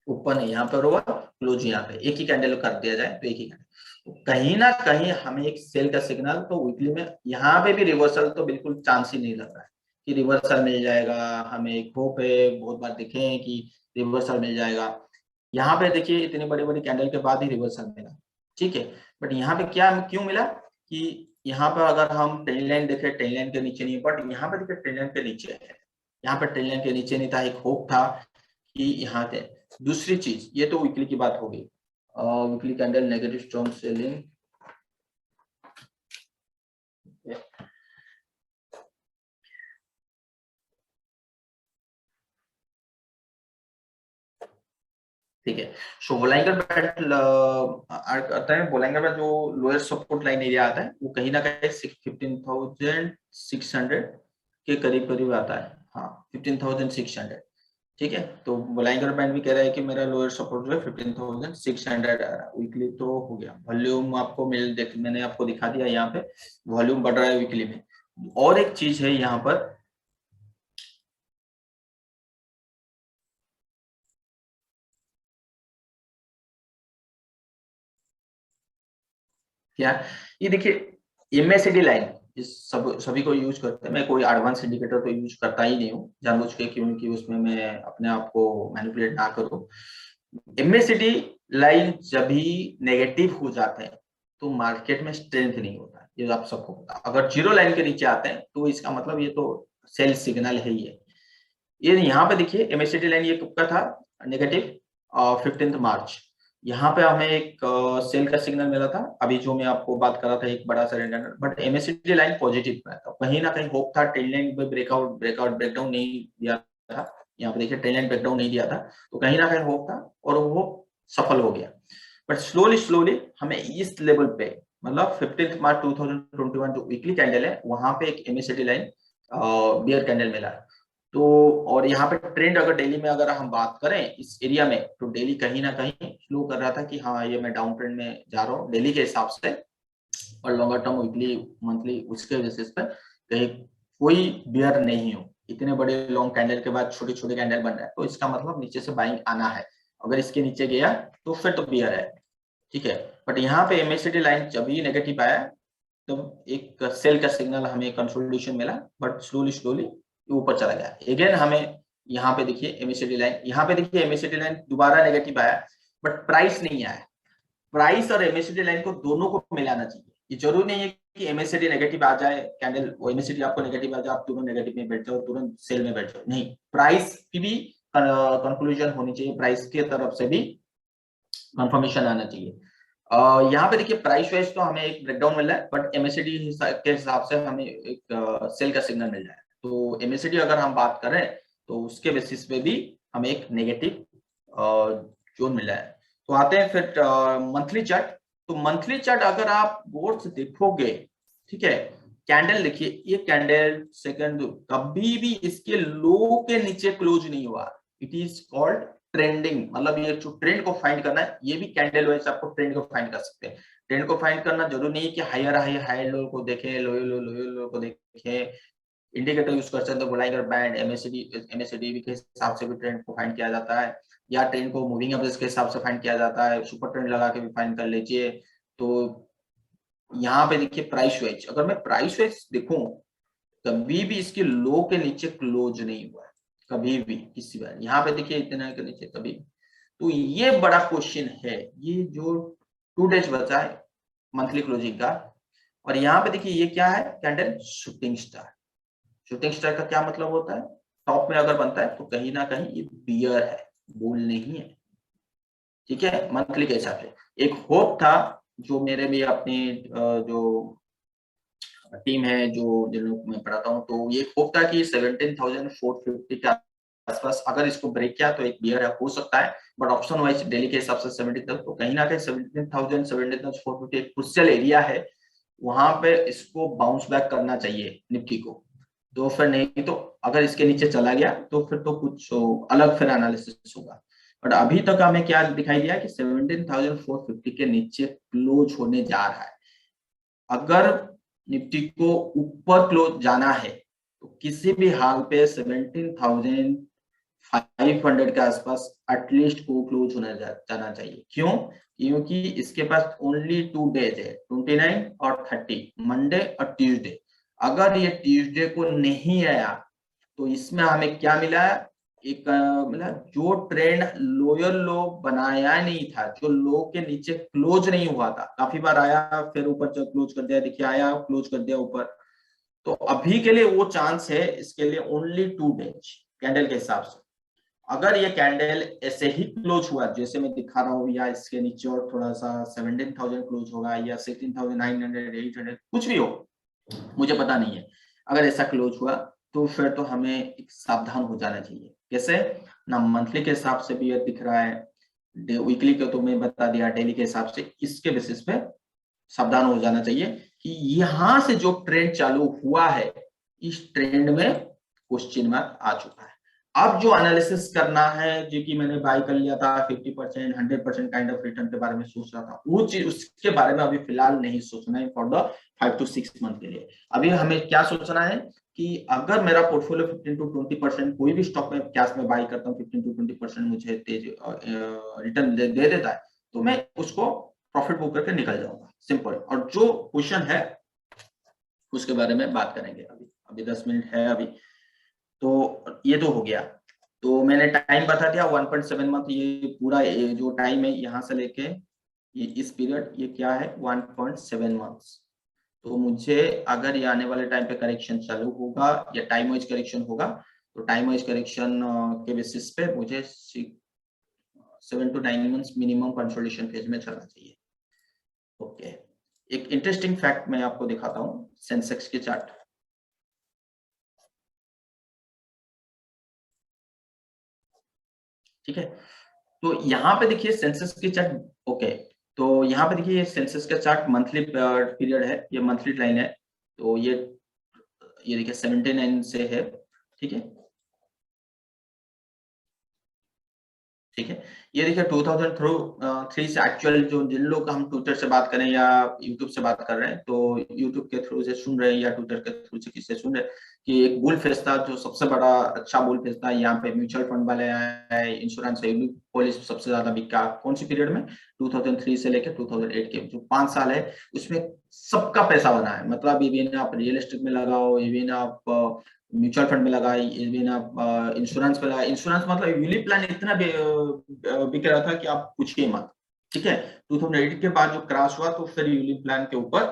ओपन यहाँ पर हुआ, क्लोज यहाँ पे, एक ही कैंडल कर दिया जाए तो एक ही कैंडल, तो कहीं ना कहीं हमें एक सेल का सिग्नल, तो वीकली में यहाँ पे भी रिवर्सल तो बिल्कुल चांस ही नहीं लग रहा है कि रिवर्सल मिल जाएगा। हमें एक होप है, बहुत बार देखे हैं कि रिवर्सल मिल जाएगा। यहाँ पे देखिए इतनी बड़ी बड़ी कैंडल के बाद ही रिवर्सल मिला, ठीक है। बट यहाँ पे क्या क्यों मिला कि यहाँ पर अगर हम ट्रेंड लाइन देखे, ट्रेंड लाइन के नीचे नहीं, बट यहाँ पे देखिए ट्रेंड लाइन के नीचे है, यहाँ पे ट्रेंड लाइन के नीचे नहीं था, एक होप था कि यहाँ पे। दूसरी चीज, ये तो वीकली की बात हो गई, weekly candle negative strong selling, ठीक है। सो बोलाइंगर बैंड आता है, बोलाइंगर बैंड जो लोअर सपोर्ट लाइन एरिया आता है वो कहीं ना कहीं 15,600 के करीब करीब आता है, हाँ 15,600, ठीक है। तो बोलाइंगर बैंड भी कह रहा है कि मेरा लोअर सपोर्ट जो है 15,600 वीकली तो हो गया। वॉल्यूम आपको मैंने आपको दिखा दिया, यहाँ पे वॉल्यूम बढ़ रहा है वीकली में। और एक चीज है यहाँ पर, क्या, ये देखिए एमएसडी लाइन, इस सभी को यूज करते हैं। मैं कोई एडवांस इंडिकेटर तो यूज करता ही नहीं हूँ जानबूझ के, क्योंकि उसमें मैं अपने आप को मैनिपुलेट ना करूँ। एमएसडी लाइन जब भी नेगेटिव हो जाते हैं तो मार्केट में स्ट्रेंथ नहीं होता है, ये आप सबको पता। अगर जीरो लाइन के नीचे आते हैं तो इसका मतलब ये तो सेल सिग्नल है ही है। ये यहाँ पे देखिए MACD लाइन ये कब का था, नेगेटिव 15 मार्च। यहाँ पे हमें एक सेल का सिग्नल मिला था, अभी जो मैं आपको बात कर रहा था एक बड़ा सा random, but MACD line positive में था, कहीं ना कहीं होप था ट्रेंड लाइन में ब्रेकडाउन नहीं दिया था। यहाँ पे देखिए ट्रेंड लाइन ब्रेकडाउन नहीं दिया था, तो कहीं ना कहीं होप था और वो सफल हो गया। बट स्लोली हमें इस लेवल पे मतलब 15 मार्च 2021 जो वीकली कैंडल है वहां पे एक MACD लाइन बियर कैंडल मिला है। तो और यहाँ पे ट्रेंड अगर डेली में अगर हम बात करें इस एरिया में, तो डेली कहीं ना कहीं फ्लो कर रहा था कि हाँ ये मैं डाउन ट्रेंड में जा रहा हूँ डेली के हिसाब से, और लॉन्गर टर्म वीकली मंथली उसके बेसिस पे कहीं कोई बियर नहीं हो। इतने बड़े लॉन्ग कैंडल के बाद छोटे छोटे कैंडल बन रहा है, तो इसका मतलब नीचे से बाइंग आना है। अगर इसके नीचे गया तो फिर तो बियर है, ठीक है। बट यहाँ पे MACD लाइन जब ही नेगेटिव आया तो एक सेल का सिग्नल हमें कंसोलिडेशन मिला, बट स्लोली ऊपर चला गया। अगेन हमें यहाँ पे देखिए MACD लाइन, यहाँ पे देखिए MACD लाइन दोबारा नेगेटिव आया, बट प्राइस नहीं आया। प्राइस और MACD लाइन को दोनों को मिलाना चाहिए। ये जरूरी नहीं है कि MACD नेगेटिव आ जाए कैंडल, MACD आपको नेगेटिव आ जाए आप तुरंत नेगेटिव में बैठ जाओ, तुरंत सेल में बैठ जाओ, नहीं, प्राइस की भी कंक्लूजन होनी चाहिए, प्राइस की तरफ से भी कंफर्मेशन आना चाहिए। यहाँ पे देखिए प्राइस वाइज तो हमें एक ब्रेकडाउन मिल रहा है, बट MACD के हिसाब से हमें एक सेल का सिग्नल मिल रहा है। तो MACD अगर हम बात करें तो उसके बेसिस पे भी हमें एक नेगेटिव जोन मिला है। तो आते हैं फिर मंथली चार्ट। तो मंथली चार्ट अगर आप गौर से देखोगे, ठीक है, कैंडल देखिए, ये कैंडल सेकंड कभी भी इसके लो के नीचे क्लोज नहीं हुआ। इट इज कॉल्ड ट्रेंडिंग, मतलब ये जो ट्रेंड को फाइंड करना है, ये भी कैंडल वाइज आपको ट्रेंड को फाइंड कर सकते हैं। ट्रेंड को फाइंड करना जरूरी नहीं है कि हायर हाई लो को देखें, लो को देखें, इंडिकेटर यूज कर सकते हो, बुलाइंगर बैंड, MACD के हिसाब से भी ट्रेंड को फाइंड किया जाता है, या ट्रेंड को मूविंग एवरेज के हिसाब से फाइंड किया जाता है, सुपर ट्रेंड लगा के भी फाइंड कर लीजिए। तो यहाँ पे देखिए प्राइस वाइज, अगर मैं प्राइस वाइज देखूं कभी भी इसके लो के नीचे क्लोज नहीं हुआ है, कभी भी किसी बार। यहाँ पे देखिए इतना के नीचे कभी। तो ये बड़ा क्वेश्चन है, ये जो 2 डेज बचा है मंथली क्लोजिंग का, और यहाँ पे देखिए ये क्या है, candle shooting star. Shooting star का क्या मतलब होता है, टॉप में अगर बनता है तो कहीं ना कहीं ये बियर है, बुल नहीं है, ठीक है। मंथली के हिसाब से एक होप था जो मेरे भी अपने जो टीम है जो जिन लोग मैं पढ़ाता हूँ, तो ये होप था कि 17,450 के आसपास अगर इसको ब्रेक किया तो एक बियर हो सकता है, बट ऑप्शन वाइज डेली के हिसाब से 70 तक, तो कहीं ना कहीं 17,450 एक क्रुशियल एरिया है, वहां पे इसको बाउंस बैक करना चाहिए निफ्टी को। तो फिर नहीं तो अगर इसके नीचे चला गया तो फिर तो कुछ अलग फिर एनालिसिस होगा। बट अभी तक हमें क्या दिखाई दिया कि 17,450 के नीचे क्लोज होने जा रहा है। अगर निफ्टी को ऊपर क्लोज जाना है तो किसी भी हाल पे 17,500 के आसपास एटलीस्ट को क्लोज होना जाना चाहिए। क्यों? क्योंकि इसके पास ओनली 2 डेज है, 29 और 30, मंडे और ट्यूसडे। अगर ये ट्यूसडे को नहीं आया तो इसमें हमें क्या मिला, एक मतलब जो ट्रेंड लोअर लो बनाया नहीं था, जो लो के नीचे क्लोज नहीं हुआ था, काफी बार आया फिर ऊपर क्लोज कर दिया, देखिए आया क्लोज कर दिया ऊपर, तो अभी के लिए वो चांस है इसके लिए ओनली 2 डेज कैंडल के हिसाब से। अगर ये कैंडल ऐसे ही क्लोज हुआ जैसे मैं दिखा रहा हूँ, या इसके नीचे और थोड़ा सा 17,000 क्लोज होगा, या 16,900 800 कुछ भी हो, मुझे पता नहीं है, अगर ऐसा क्लोज हुआ तो फिर तो हमें एक सावधान हो जाना चाहिए। कैसे ना, मंथली के हिसाब से भी ये दिख रहा है, वीकली का तो मैं बता दिया, डेली के हिसाब से, इसके बेसिस पे सावधान हो जाना चाहिए कि यहां से जो ट्रेंड चालू हुआ है इस ट्रेंड में क्वेश्चन मार्क आ चुका है। अब जो एनालिसिस करना है, जो कि मैंने बाय कर लिया था 50% 100% काइंड ऑफ रिटर्न के बारे में सोच रहा था, वो चीज उसके बारे में अभी फिलहाल नहीं सोचना है फॉर द 5 to 6 मंथ के लिए। अभी हमें क्या सोचना है कि अगर मेरा पोर्टफोलियो 15 to 20% कोई भी स्टॉक में कैश में बाय करता हूँ, 15 to 20% मुझे तेज रिटर्न दे देता है, तो मैं उसको प्रॉफिट बुक करके निकल जाऊंगा, सिंपल। और जो क्वेश्चन है उसके बारे में बात करेंगे अभी 10 मिनट है अभी। तो ये तो हो गया, तो मैंने टाइम बता दिया 1.7 मंथ, ये पूरा ये जो टाइम है यहाँ से लेके ये इस पीरियड, ये क्या है 1.7 मंथ्स। तो मुझे अगर ये आने वाले टाइम पे करेक्शन चालू होगा या टाइम वाइज करेक्शन होगा, तो टाइम वाइज करेक्शन के बेसिस पे मुझे 7 to 9 months minimum consolidation phase में चलना चाहिए। ओके, एक इंटरेस्टिंग फैक्ट मैं आपको दिखाता हूँ सेंसेक्स के चार्ट। ठीक है, तो यहाँ पे देखिए सेंसस के चार्ट। ओके, तो यहाँ पे देखिए सेंसस का चार्ट मंथली पीरियड है, ये मंथली लाइन है। तो ये देखिए 79 से है। ठीक है, ठीक है, ये देखिए 2003 से एक्चुअल जो जिन लोग हम ट्विटर से बात करें या यूट्यूब से बात कर रहे हैं, तो यूट्यूब के थ्रू से सुन रहे हैं या ट्विटर के थ्रू से किससे सुन रहे हैं कि एक बुल फेस था, जो सबसे बड़ा अच्छा बुल फेस था। यहाँ पे म्यूचुअल फंड वाले आए, इंश्योरेंस पॉलिसी सबसे ज्यादा बिका। कौन सी पीरियड में? 2003 से लेकर 2008 के जो 5 साल है, उसमें सबका पैसा बना है। मतलब इवन आप रियल एस्टेट में लगाओ, इवन आप म्यूचुअल फंड में लगाई, इवन आप इंश्योरेंस में लगाई। इंश्योरेंस मतलब यूलिप प्लान इतना बिक रहा था कि आप पूछिए मत। ठीक है, 2008 के बाद जो क्रैश हुआ, तो फिर यूलिप प्लान के ऊपर,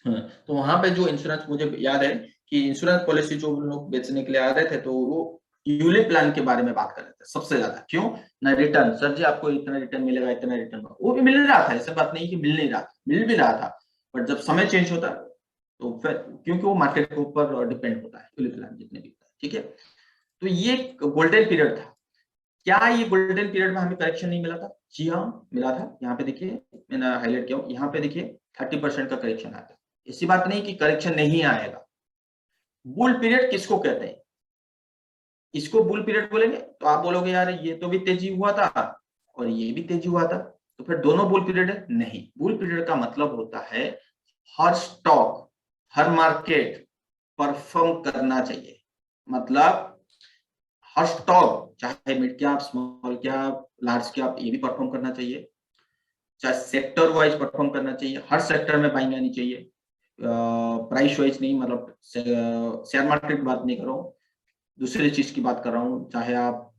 तो वहां पे जो इंश्योरेंस, मुझे याद है कि इंश्योरेंस पॉलिसी जो लोग बेचने के लिए आ रहे थे, तो वो यूलिप प्लान के बारे में बात कर रहे थे सबसे ज्यादा। क्यों? ना रिटर्न, सर जी आपको इतना रिटर्न मिलेगा, इतना रिटर्न। वो भी मिल रहा था, ऐसा बात नहीं कि मिल नहीं रहा था, मिल भी रहा था। बट जब समय चेंज होता तो फिर, क्योंकि वो मार्केट के ऊपर डिपेंड होता है यूलिप प्लान जितने भी। ठीक है, तो ये गोल्डन पीरियड था। क्या ये गोल्डन पीरियड में हमें करेक्शन नहीं मिला था? जी हाँ, मिला था। यहाँ पे देखिए, मैंने हाईलाइट किया, यहाँ पे देखिए 30% का करेक्शन आया था। ऐसी बात नहीं कि करेक्शन नहीं आएगा। बुल पीरियड किसको कहते हैं? इसको बुल पीरियड बोलेंगे तो आप बोलोगे यार ये तो भी तेजी हुआ था और ये भी तेजी हुआ था, तो फिर दोनों बुल पीरियड है? नहीं, बुल पीरियड का मतलब होता है हर स्टॉक, हर मार्केट परफॉर्म करना चाहिए। मतलब हर स्टॉक, चाहे mid cap, small cap, large cap, ये भी परफॉर्म करना चाहिए। चाहे सेक्टर वाइज परफॉर्म करना चाहिए, हर सेक्टर में बाइंग आनी चाहिए। प्राइस वाइज नहीं, मतलब शेयर मार्केट की बात नहीं कर रहा हूँ, दूसरी चीज की बात कर रहा हूँ। चाहे आप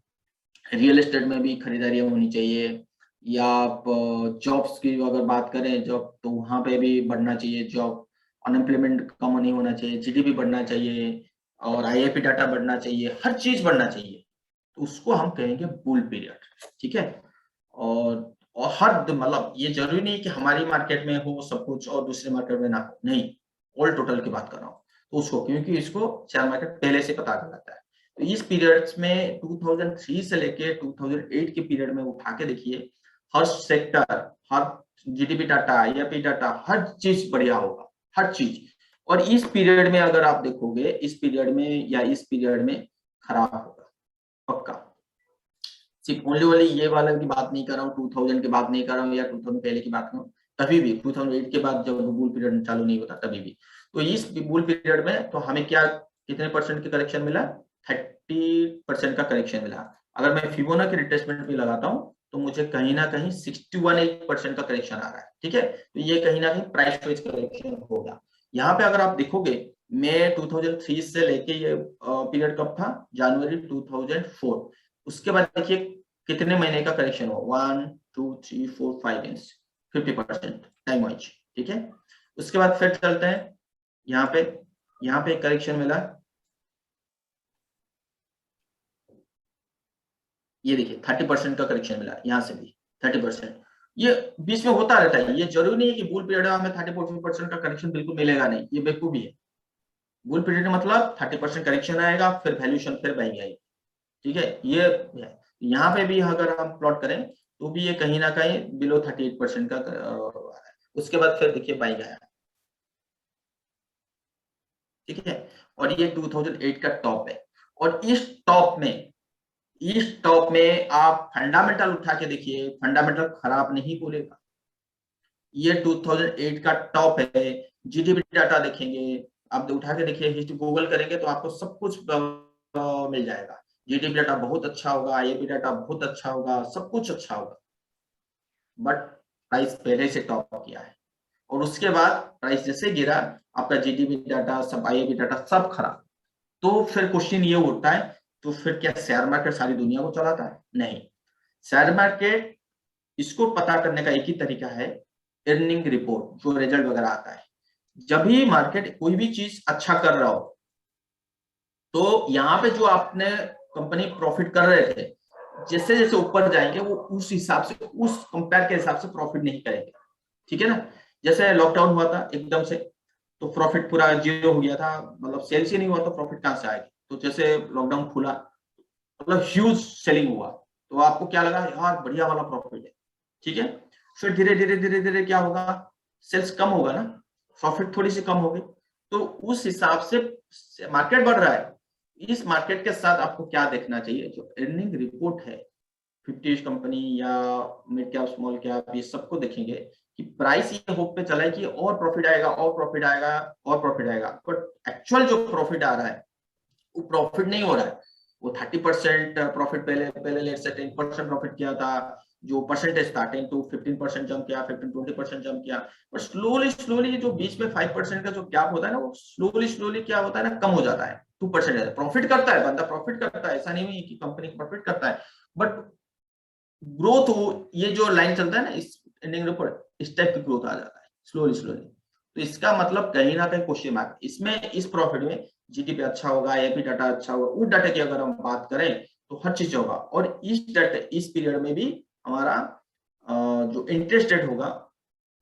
रियल एस्टेट में भी खरीदारियां होनी चाहिए, या आप जॉब्स की अगर बात करें, जॉब, तो वहां पे भी बढ़ना चाहिए जॉब। अनएम्प्लॉयमेंट कम नहीं होना चाहिए, जीडीपी बढ़ना चाहिए, और आईआईपी डाटा बढ़ना चाहिए, हर चीज बढ़ना चाहिए। तो उसको हम कहेंगे बुल पीरियड। ठीक है, और हर, मतलब ये जरूरी नहीं कि हमारी मार्केट में हो सब कुछ और दूसरे मार्केट में ना हो, नहीं, ऑल टोटल की बात कर रहा हूँ। तो उसको, क्योंकि इसको शेयर मार्केट पहले से पता कर लेता है। तो इस पीरियड्स में 2003 से लेके 2008 के पीरियड में उठा के देखिए, हर सेक्टर, हर जीडीपी डाटा, आईआईपी डाटा, हर चीज बढ़िया होगा, हर चीज। और इस पीरियड में अगर आप देखोगे, इस पीरियड में या इस पीरियड में खराब होगा पक्का। सिर्फ ओनली ये वाला की बात नहीं कर रहा हूँ, 2000 की बात नहीं कर रहा हूँ, या 2000 पहले की बात कर रहा हूँ, तभी भी 2008 के बाद जब बुल पीरियड चालू नहीं होता तभी भी। तो इस बुल पीरियड में तो हमें क्या, कितने परसेंट की करेक्शन मिला? 30% का करेक्शन मिला। अगर मैं फिबोनाची रिट्रेसमेंट भी लगाता हूँ, तो मुझे कहीं ना कहीं 61% का करेक्शन आ रहा है। ठीक है, तो ये कहीं ना कहीं प्राइस वाइज करेक्शन होगा। यहाँ पे अगर आप देखोगे, मैं 2003 से लेके ये पीरियड कब था? जनवरी 2004। उसके बाद देखिए कितने महीने का करेक्शन हुआ, 1 2 3 4 5 इंच, 50% टाइम वाइज। ठीक है, उसके बाद फिर चलते हैं, यहाँ पे करेक्शन मिला, ये देखिए 30% का करेक्शन मिला, यहाँ से भी 30%। ये बीच में होता रहता है, ये जरूरी नहीं है कि बुल पीरियड में 30% का करेक्शन बिल्कुल मिलेगा, नहीं, ये बेवकूफी है। बुल पीरियड मतलब 30% करेक्शन आएगा, फिर वैल्यूएशन फिर बढ़ जाएगी। ठीक है, ये है। यहाँ पे भी अगर हम प्लॉट करें, तो भी ये कहीं ना कहीं बिलो 38% का उसके बाद फिर देखिए बाइंग आया। ठीक है, और ये 2008 का टॉप है। और इस टॉप में आप फंडामेंटल उठा के देखिए, फंडामेंटल खराब नहीं बोलेगा। ये 2008 का टॉप है। जीडीपी डाटा देखेंगे, आप उठा के देखिए, हिस्ट्री गूगल करेंगे तो आपको सब कुछ मिल जाएगा। जीडीपी डाटा बहुत अच्छा होगा, आईआईपी डाटा बहुत अच्छा होगा, सब कुछ अच्छा होगा। बट प्राइस पहले से टॉप किया है, और उसके बाद प्राइस जैसे गिरा, आपका जीडीपी डाटा, सब आईआईपी डाटा सब खराब। तो फिर क्वेश्चन ये उठता है, तो फिर क्या शेयर मार्केट सारी दुनिया को चलाता है? नहीं, शेयर मार्केट, इसको पता करने का एक ही तरीका है, अर्निंग रिपोर्ट, जो रिजल्ट वगैरह आता है। जब भी मार्केट कोई भी चीज अच्छा कर रहा हो, तो यहाँ पे जो आपने कंपनी प्रॉफिट कर रहे थे, जैसे जैसे ऊपर जाएंगे वो उस हिसाब से, उस कंपेयर के हिसाब से प्रॉफिट नहीं करेंगे, ठीक है ना। जैसे लॉकडाउन हुआ था एकदम से, तो प्रॉफिट पूरा जीरो हो गया था, मतलब सेल्स ही नहीं हुआ तो प्रॉफिट कहां से आएगी। तो जैसे लॉकडाउन खुला, मतलब ह्यूज सेलिंग हुआ, तो आपको क्या लगा, यार बढ़िया वाला प्रॉफिट है, ठीक है। फिर धीरे धीरे धीरे धीरे क्या होगा, सेल्स कम होगा ना, प्रॉफिट थोड़ी सी कम होगी, तो उस हिसाब से मार्केट बढ़ रहा है। इस मार्केट के साथ आपको क्या देखना चाहिए, जो अर्निंग रिपोर्ट है 50 कंपनी या मिड कैप स्मॉल कैप, ये सबको देखेंगे कि प्राइस ये होप पे चला है कि और प्रॉफिट आएगा और प्रॉफिट आएगा और प्रॉफिट आएगा, बट एक्चुअल जो प्रॉफिट आ रहा है वो प्रॉफिट नहीं हो रहा है। वो 30% प्रॉफिट पहले पहले लेट से 10% प्रॉफिट किया था, जो परसेंटेज था 10 to 15% जंप किया, 15-20% जंप किया, पर स्लोली स्लोली जो बीच में 5% का जो गैप होता है ना, वो स्लोली स्लोली क्या होता है ना, कम हो जाता है। 2% प्रॉफिट करता है बंदा, प्रॉफिट करता है, ऐसा नहीं है कि कंपनी प्रॉफिट करता है, बट ग्रोथ, ये जो लाइन चलता है ना इस एंडिंग रिपोर्ट, इस टाइप की ग्रोथ आ जाता है स्लोली स्लोली। तो इसका मतलब कहीं ना कहीं क्वेश्चन मार्क इसमें, इस प्रॉफिट में जीडीपी अच्छा होगा, एपी डाटा अच्छा होगा, उस डाटा की अगर हम बात करें तो हर चीज होगा। और इस डाटा, इस पीरियड में भी हमारा जो इंटरेस्ट रेट होगा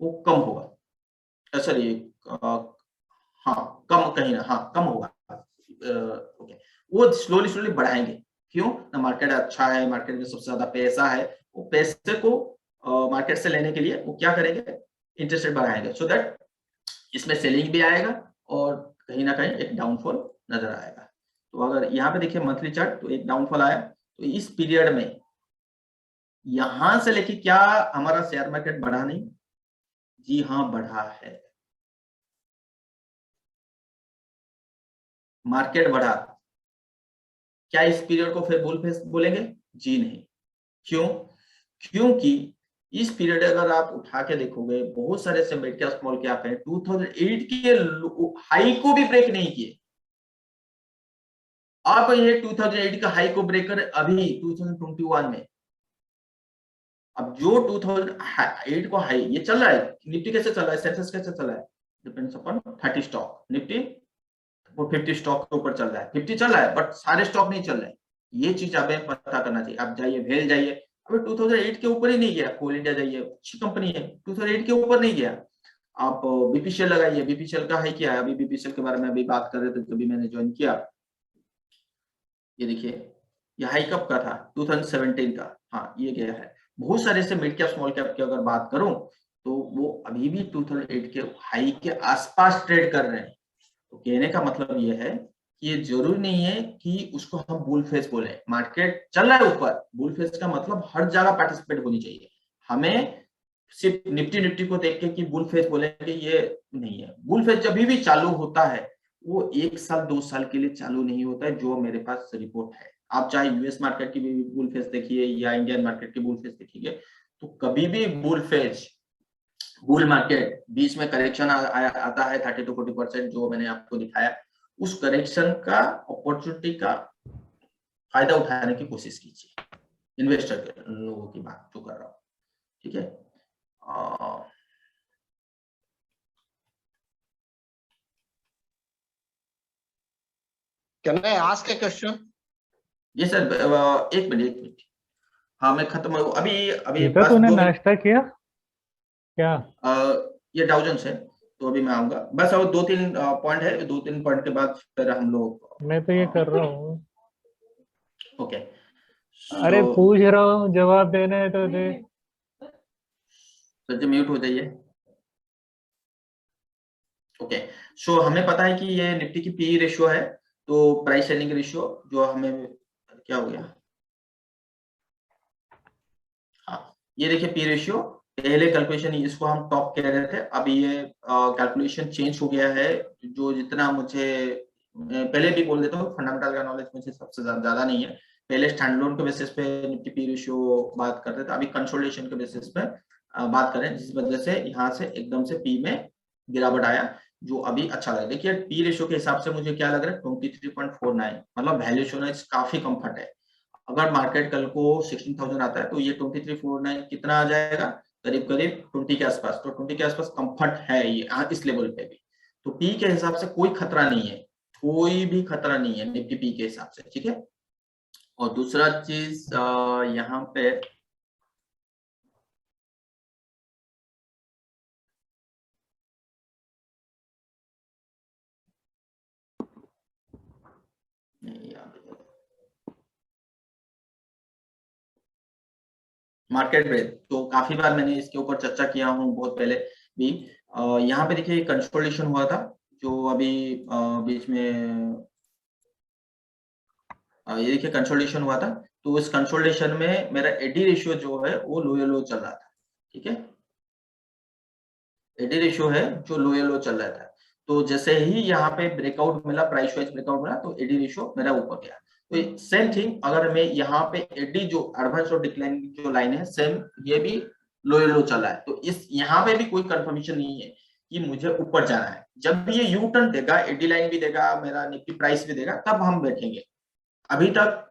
वो कम होगा, सॉरी हाँ कम, कहीं ना हाँ कम होगा, ओके। वो स्लोली स्लोली बढ़ाएंगे, क्यों ना, मार्केट अच्छा है, मार्केट में सबसे ज्यादा पैसा है, वो पैसे को मार्केट से लेने के लिए वो क्या करेंगे, इंटरेस्ट रेट बढ़ाएंगे, सो दैट इसमें सेलिंग भी आएगा और कहीं ना कहीं एक डाउनफॉल नजर आएगा। तो अगर यहाँ पे देखिए मंथली चार्ट, तो एक डाउनफॉल आया, तो इस पीरियड में यहां से लेके क्या हमारा शेयर मार्केट बढ़ा नहीं, जी हाँ बढ़ा है, मार्केट बढ़ा। क्या इस पीरियड को फिर बुल फेस बोलेंगे, जी नहीं। क्यों, क्योंकि इस पीरियड अगर आप उठा के देखोगे, बहुत सारे से मिड कैप स्मॉल कैप है 2008 के हाई को भी ब्रेक नहीं किए। आप ये 2008 का हाई को ब्रेक कर अभी 2021 में, अब जो 2008 को हाई ये चल रहा है, निफ्टी कैसे चल रहा है, सेंसेक्स कैसे चल रहा है, डिपेंड्स अपॉन 30 स्टॉक, निफ्टी वो 50 स्टॉक के ऊपर चल रहा है, 50 चल रहा है बट सारे स्टॉक नहीं चल रहे हैं। ये चीज आप पता करना चाहिए। आप जाइए वेल जाइए, अभी 2008 के ऊपर ही नहीं गया, कोल इंडिया जाइए, अच्छी कंपनी है, 2008 के ऊपर नहीं गया। आप बीपीसीएल लगाइए, बीपीसीएल का हाई क्या है, अभी बीपीसीएल के बारे में अभी बात कर रहे थे तभी मैंने ज्वाइन किया। ये देखिए, ये हाई कब का था, 2017 का, हाँ ये गया है। बहुत सारे से मिड कैप स्मॉल कैप की अगर बात करूं तो वो अभी भी 2008 के हाई के आसपास ट्रेड कर रहे हैं। तो कहने का मतलब ये है कि ये जरूरी नहीं है कि उसको हम बुल फेस बोले। मार्केट चल रहा है ऊपर, बुल फेस का मतलब हर जगह पार्टिसिपेट होनी चाहिए। हमें सिर्फ निफ्टी निफ्टी को देख के कि बुल फेस बोलेंगे, ये नहीं है। बुल फेस जब भी चालू होता है वो 1 साल 2 साल के लिए चालू नहीं होता है, जो मेरे पास रिपोर्ट है। आप चाहे यूएस मार्केट की भी बुल फेस देखिए या इंडियन मार्केट की बुल फेस देखिए, तो कभी भी बुल फेस, बुल मार्केट बीच में करेक्शन आता है 30 to 40%, जो मैंने आपको दिखाया, उस करेक्शन का अपॉर्चुनिटी का फायदा उठाने की कोशिश कीजिए। इन्वेस्टर के लोगों की बात जो कर रहा हूँ, ठीक है। Can I ask a question? ये सर एक मिनट, हाँ मैं खत्म अभी अभी इधर बस तूने 2 मिनट। नाश्ता किया क्या? ये डाउजन्स है, तो अभी मैं आऊंगा, बस और 2-3 पॉइंट है, 2-3 पॉइंट के बाद फिर हम लोग। मैं तो ये कर रहा हूँ। ओके, अरे पूछ रहा हूँ, जवाब देना है तो दे। सर म्यूट हो जाइए। ओके, सो हमें पता है कि ये निफ्टी की पी रेशियो है, तो प्राइस सेलिंग रेशियो जो हमें क्या हो गया, हाँ ये देखिए पी रेशियो, पहले कैलकुलेशन इसको हम टॉप कह रहे थे, अभी ये कैलकुलेशन चेंज हो गया है। जो जितना मुझे पहले भी बोल देता हूँ, फंडामेंटल का नॉलेज मुझे सबसे ज्यादा नहीं है। पहले स्टैंडअलोन के बेसिस पे निफ्टी पी रेशियो बात करते थे, अभी कंसोलिडेशन के बेसिस पे बात करें, जिस वजह से यहाँ से एकदम से पी में गिरावट आया, जो अभी अच्छा लगा। देखिए पी रेशियो के हिसाब से मुझे क्या लग रहा है, 23.49, मतलब वैल्यूएशन काफी कंफर्ट है। अगर मार्केट कल को 16,000 आता है तो ये 2349 कितना आ जाएगा, करीब करीब 20 के आसपास। तो 20 के आसपास कंफर्ट है ये इस लेवल पे भी। तो पी के हिसाब से कोई खतरा नहीं है, कोई भी खतरा नहीं है निफ्टी पी के हिसाब से, ठीक है। और दूसरा चीज यहाँ पे मार्केट ब्रेथ, तो काफी बार मैंने इसके ऊपर चर्चा किया हूँ बहुत पहले भी। यहाँ पे देखिए कंसोलिडेशन हुआ था जो अभी बीच में ये देखिए कंसोलिडेशन हुआ था, तो इस कंसोलिडेशन में मेरा एडी रेशियो जो है वो लो चल रहा था, ठीक है। एडी रेशियो है जो लो चल रहा था, तो जैसे ही यहाँ पे ब्रेकआउट मिला, प्राइस वाइज ब्रेकआउट मिला, तो एडी रेशियो मेरा ऊपर गया। तो सेम थिंग अगर मैं यहाँ पे एडी जो एडवांस और डिक्लाइन की जो लाइन है सेम ये भी लो चल रहा है, तो इस यहाँ पे भी कोई कंफर्मेशन नहीं है कि मुझे ऊपर जाना है। जब भी ये यू टर्न देगा, एडी लाइन भी देगा, मेरा निफ्टी प्राइस भी देगा, तब हम बैठेंगे। अभी तक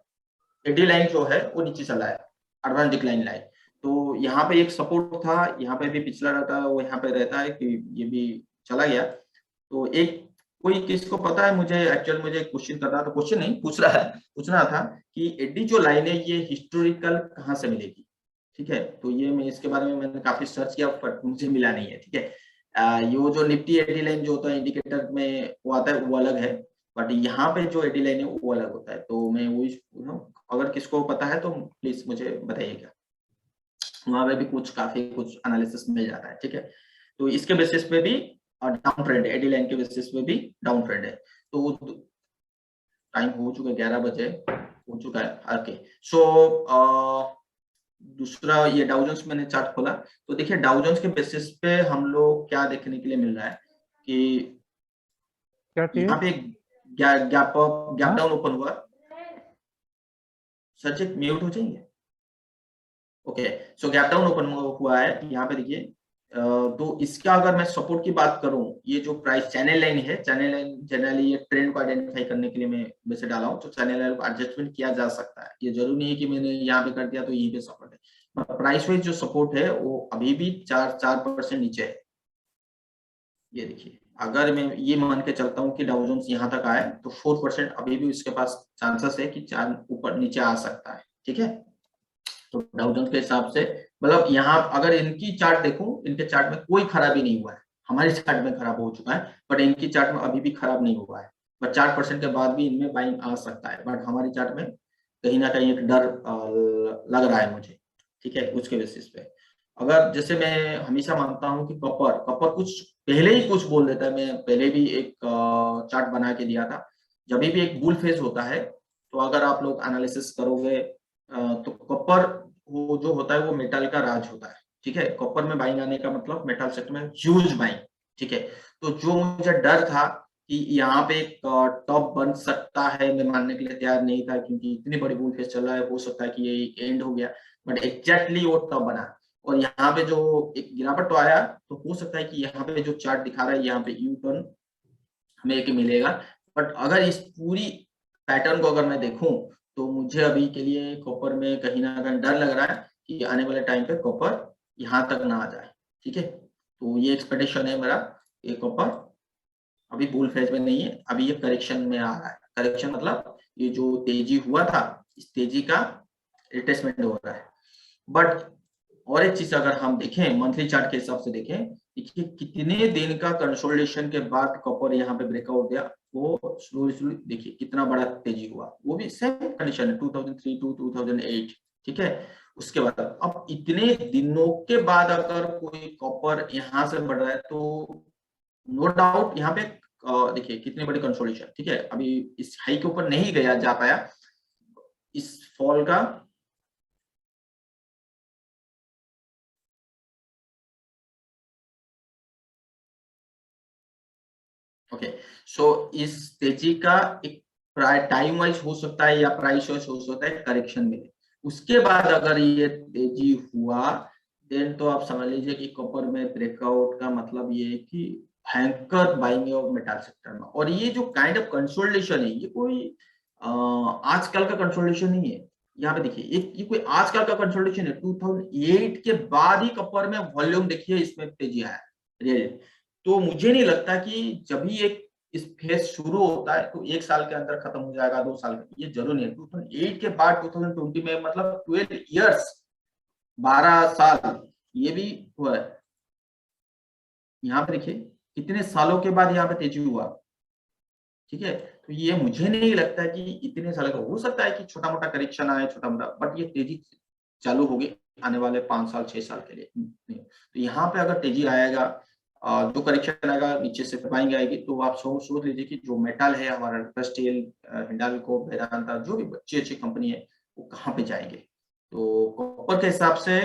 एडी लाइन जो है वो नीचे चला है, एडवांस डिक्लाइन लाइन, तो यहाँ पे एक सपोर्ट था, यहाँ पे भी पिछला रहता है वो यहाँ पे रहता है कि ये भी चला गया। तो एक कोई किसको पता है, मुझे एक्चुअल मुझे क्वेश्चन करना था, क्वेश्चन नहीं पूछना था कि एडी जो लाइन है ये हिस्टोरिकल कहाँ से मिलेगी, ठीक है। तो ये मैं इसके बारे में मैंने काफी सर्च किया पर मुझे मिला नहीं है, ठीक है। ये जो निफ्टी एडी लाइन जो होता है इंडिकेटर में वो आता है वो अलग है, बट यहाँ पे जो एडी लाइन है वो अलग होता है। तो मैं वो अगर किसको पता है तो प्लीज मुझे बताइएगा, वहां पे भी काफी कुछ एनालिसिस मिल जाता है, ठीक है। तो इसके बेसिस पे भी डाउन ट्रेंड है, एडी लाइन के बेसिस पे भी डाउन ट्रेंड है। तो टाइम हो चुका है, 11 बजे हो चुका है, ओके। सो दूसरा ये डाउ जोन्स मैंने चार्ट खोला, तो देखिए डाउ जोन्स के बेसिस पे हम लोग क्या देखने के लिए मिल रहा है कि यहाँ पे गैप डाउन ओपन हुआ। सचित म्यूट हो जाएंगे, ओके। सो गैप डाउन ओपन हुआ है यहाँ पे देखिए। तो इसका अगर मैं सपोर्ट की बात करूं, ये जो प्राइस चैनल लाइन है, चैनल लाइन जनरली ये ट्रेंड को आइडेंटिफाई करने के लिए मैं वैसे डाला हूं, तो चैनल लाइन को एडजस्टमेंट किया जा सकता है, ये जरूरी नहीं है कि मैंने यहाँ पे कर दिया तो यहीं पे सपोर्ट है। प्राइस वाइज जो सपोर्ट है वो अभी भी 4% नीचे है। ये देखिए अगर मैं ये मान के चलता हूँ कि डाउ जोन्स यहाँ तक आए तो 4% अभी भी उसके पास चांसेस है कि 4 ऊपर नीचे आ सकता है, ठीक है। तो डाउ जोन्स के हिसाब से मतलब यहाँ अगर इनकी चार्ट देखूं, इनके चार्ट में कोई खराबी नहीं हुआ है, हमारे चार्ट में खराब हो चुका है बट इनकी चार्ट में अभी भी खराब नहीं हुआ है, बट 4% के बाद भी इनमें बाइंग आ सकता है, बट हमारी चार्ट में कहीं ना कहीं एक डर लग रहा है मुझे, ठीक है। उसके बेसिस पे अगर जैसे मैं हमेशा मानता हूँ कि कपर कुछ पहले ही कुछ बोल देता है, मैं पहले भी एक चार्ट बना के दिया था, जब भी एक बुल फेज होता है तो अगर आप लोग एनालिसिस करोगे तो कॉपर वो जो होता है वो मेटल का राज होता है, ठीक है। कॉपर में बाइंग आने का मतलब मेटल सेक्टर में ह्यूज बाइंग, ठीक है। तो जो मुझे डर था कि यहाँ पे एक टॉप बन सकता है, मैं मानने के लिए तैयार नहीं था क्योंकि इतनी बड़ी बुल फेज चल रहा है, हो सकता है कि ये एंड हो गया, बट एग्जैक्टली वो टॉप बना। और यहाँ पे जो एक गिरावट तो आया, तो हो सकता है कि यहाँ पे जो चार्ट दिखा रहा है यहाँ पे यू टर्न हमें एक मिलेगा, बट अगर इस पूरी पैटर्न को अगर मैं देखूं तो मुझे अभी के लिए कॉपर में कहीं ना कहीं डर लग रहा है कि आने वाले टाइम पे कॉपर यहाँ तक ना आ जाए, ठीक है। तो ये एक्सपेक्टेशन है मेरा, ये कॉपर अभी बुल फेज में नहीं है, अभी ये करेक्शन में आ रहा है। करेक्शन मतलब ये जो तेजी हुआ था इस तेजी का रिट्रेसमेंट हो रहा है। बट और एक चीज अगर हम देखें मंथली चार्ट के हिसाब से देखें कि कितने दिन का कंसोलिडेशन के बाद कॉपर यहाँ पे ब्रेकआउट दिया, वो स्लोली देखिए कितना बड़ा तेजी हुआ, वो भी सेम कंडीशन है 2003 टू 2008, ठीक है। उसके बाद अब इतने दिनों के बाद अगर कोई कॉपर यहाँ से बढ़ रहा है तो नो डाउट यहाँ पे देखिए कितनी बड़ी कंसोलिडेशन, ठीक है। अभी इस हाई के ऊपर नहीं गया जा पाया, इस फॉल का ओके। सो इस तेजी का एक टाइम वाइज हो सकता है या प्राइस वाइज हो सकता है करेक्शन मिले, उसके बाद अगर ये तेजी हुआ देन तो आप समझ लीजिए कि कॉपर में ब्रेकआउट का मतलब ये है कि भयंकर बाइंग ऑफ मेटल सेक्टर में। और ये जो काइंड ऑफ कंसोलिडेशन है ये कोई आजकल का कंसोलिडेशन नहीं है। यहाँ पे देखिए ये कोई आजकल का कंसोलिडेशन है, 2008 के बाद ही कॉपर में वॉल्यूम देखिए इसमें तेजी आया रियल। तो मुझे नहीं लगता कि जब भी एक इस फेज शुरू होता है तो 1 साल के अंदर खत्म हो जाएगा, 2 साल में, ये जरूर नहीं है। 2008 के बाद 2020 में मतलब 12 इयर्स, 12 साल ये भी हुआ है। यहाँ पे देखिए कितने सालों के बाद यहाँ पे तेजी हुआ, ठीक है। तो ये मुझे नहीं लगता कि इतने सालों का, हो सकता है कि छोटा मोटा करेक्शन आए, छोटा मोटा, बट ये तेजी चालू होगी आने वाले 5 साल 6 साल के लिए। तो यहाँ पे अगर तेजी आएगा, जो करेक्शन आएगा नीचे से बाइंग आएगी, तो आप सोच लीजिए कि जो मेटल है हमारा स्टील, हिंडाल्को, वेदांता, जो भी अच्छी कंपनी है वो कहाँ पे जाएंगे। तो कॉपर के हिसाब से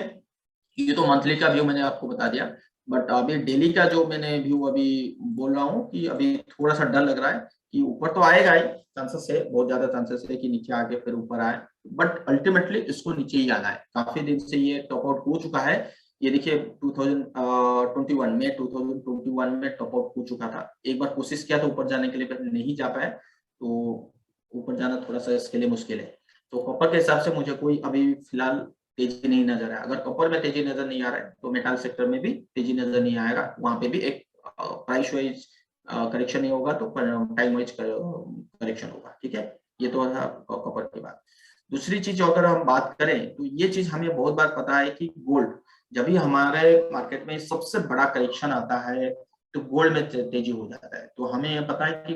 ये तो मंथली का व्यू मैंने आपको बता दिया, बट अभी डेली का जो मैंने व्यू अभी बोल रहा हूँ कि अभी थोड़ा सा डर लग रहा है कि ऊपर तो आएगा ही, चांसेस है, बहुत ज्यादा चांसेस है कि नीचे आके फिर ऊपर आए, बट अल्टीमेटली इसको नीचे ही आना है। काफी दिन से ये टॉप आउट हो चुका है, ये देखिए 2021 में 2021 में टॉप आउट हो चुका था। एक बार कोशिश किया था ऊपर जाने के लिए, पर नहीं जा पाए, तो ऊपर जाना थोड़ा सा इसके लिए मुश्किल है। तो कॉपर के हिसाब से मुझे कोई अभी फिलहाल तेजी नहीं नजर है। अगर कॉपर में तेजी नजर नहीं आ रहा है तो मेटल सेक्टर में भी तेजी नजर नहीं आएगा, वहां पे भी एक प्राइस वाइज करेक्शन नहीं होगा, तो टाइम वाइज करेक्शन होगा, ठीक है। ये तो था कॉपर की बात। दूसरी चीज अगर हम बात करें तो ये चीज हमें बहुत बार पता है कि गोल्ड, जब भी हमारे मार्केट में सबसे बड़ा करेक्शन आता है तो गोल्ड में तेजी हो जाता है। तो हमें पता है कि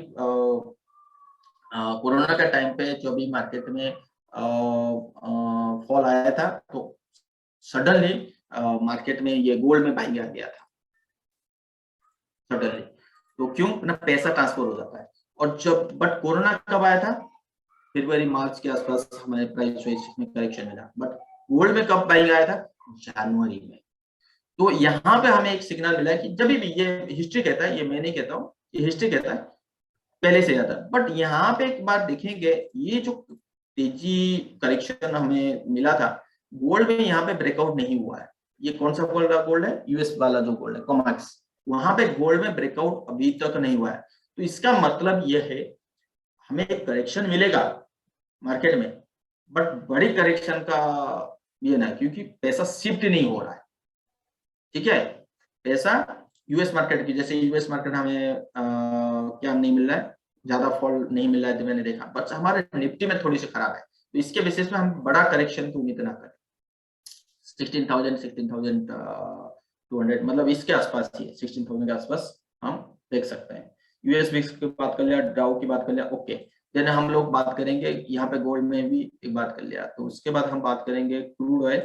कोरोना के टाइम पे जो भी मार्केट में फॉल आया था, तो सडनली मार्केट में ये गोल्ड में बाइंग आ गया था सडनली। तो क्यों ना, पैसा ट्रांसफर हो जाता है। और जब बट कोरोना कब आया था, फरवरी मार्च के आसपास हमें प्राइस में करेक्शन मिला, बट गोल्ड में कब बाइंग आया था, जनवरी में। तो यहाँ पे हमें एक सिग्नल मिला है कि जब भी, ये हिस्ट्री कहता है, ये मैं नहीं कहता हूँ, ये हिस्ट्री कहता है पहले से आता है। बट यहाँ पे एक बात देखेंगे, ये जो तेजी करेक्शन हमें मिला था गोल्ड में, यहाँ पे ब्रेकआउट नहीं हुआ है। ये कौन सा गोल्ड है, यूएस वाला जो गोल्ड है कॉमेक्स, वहां पे गोल्ड में ब्रेकआउट अभी तक नहीं हुआ है। तो इसका मतलब ये है हमें एक करेक्शन मिलेगा मार्केट में, बट बड़ी करेक्शन का ये ना, क्योंकि पैसा शिफ्ट नहीं हो रहा है, ठीक है। पैसा यूएस मार्केट की, जैसे यूएस मार्केट हमें क्या नहीं मिल रहा है, ज्यादा फॉल नहीं मिल रहा है, तो मैंने देखा, बट हमारे निफ्टी में थोड़ी सी खराब है। तो इसके बेसिस में हम बड़ा करेक्शन की उम्मीद ना करें। 16,000 16,200 मतलब इसके आसपास ही है, 16,000 के आसपास हम देख सकते हैं। यूएस बिक्स की बात कर लिया, डाउ की बात कर लिया, ओके। देन हम लोग बात करेंगे यहाँ पे गोल्ड में भी एक बात कर लिया, तो उसके बाद हम बात करेंगे क्रूड ऑयल,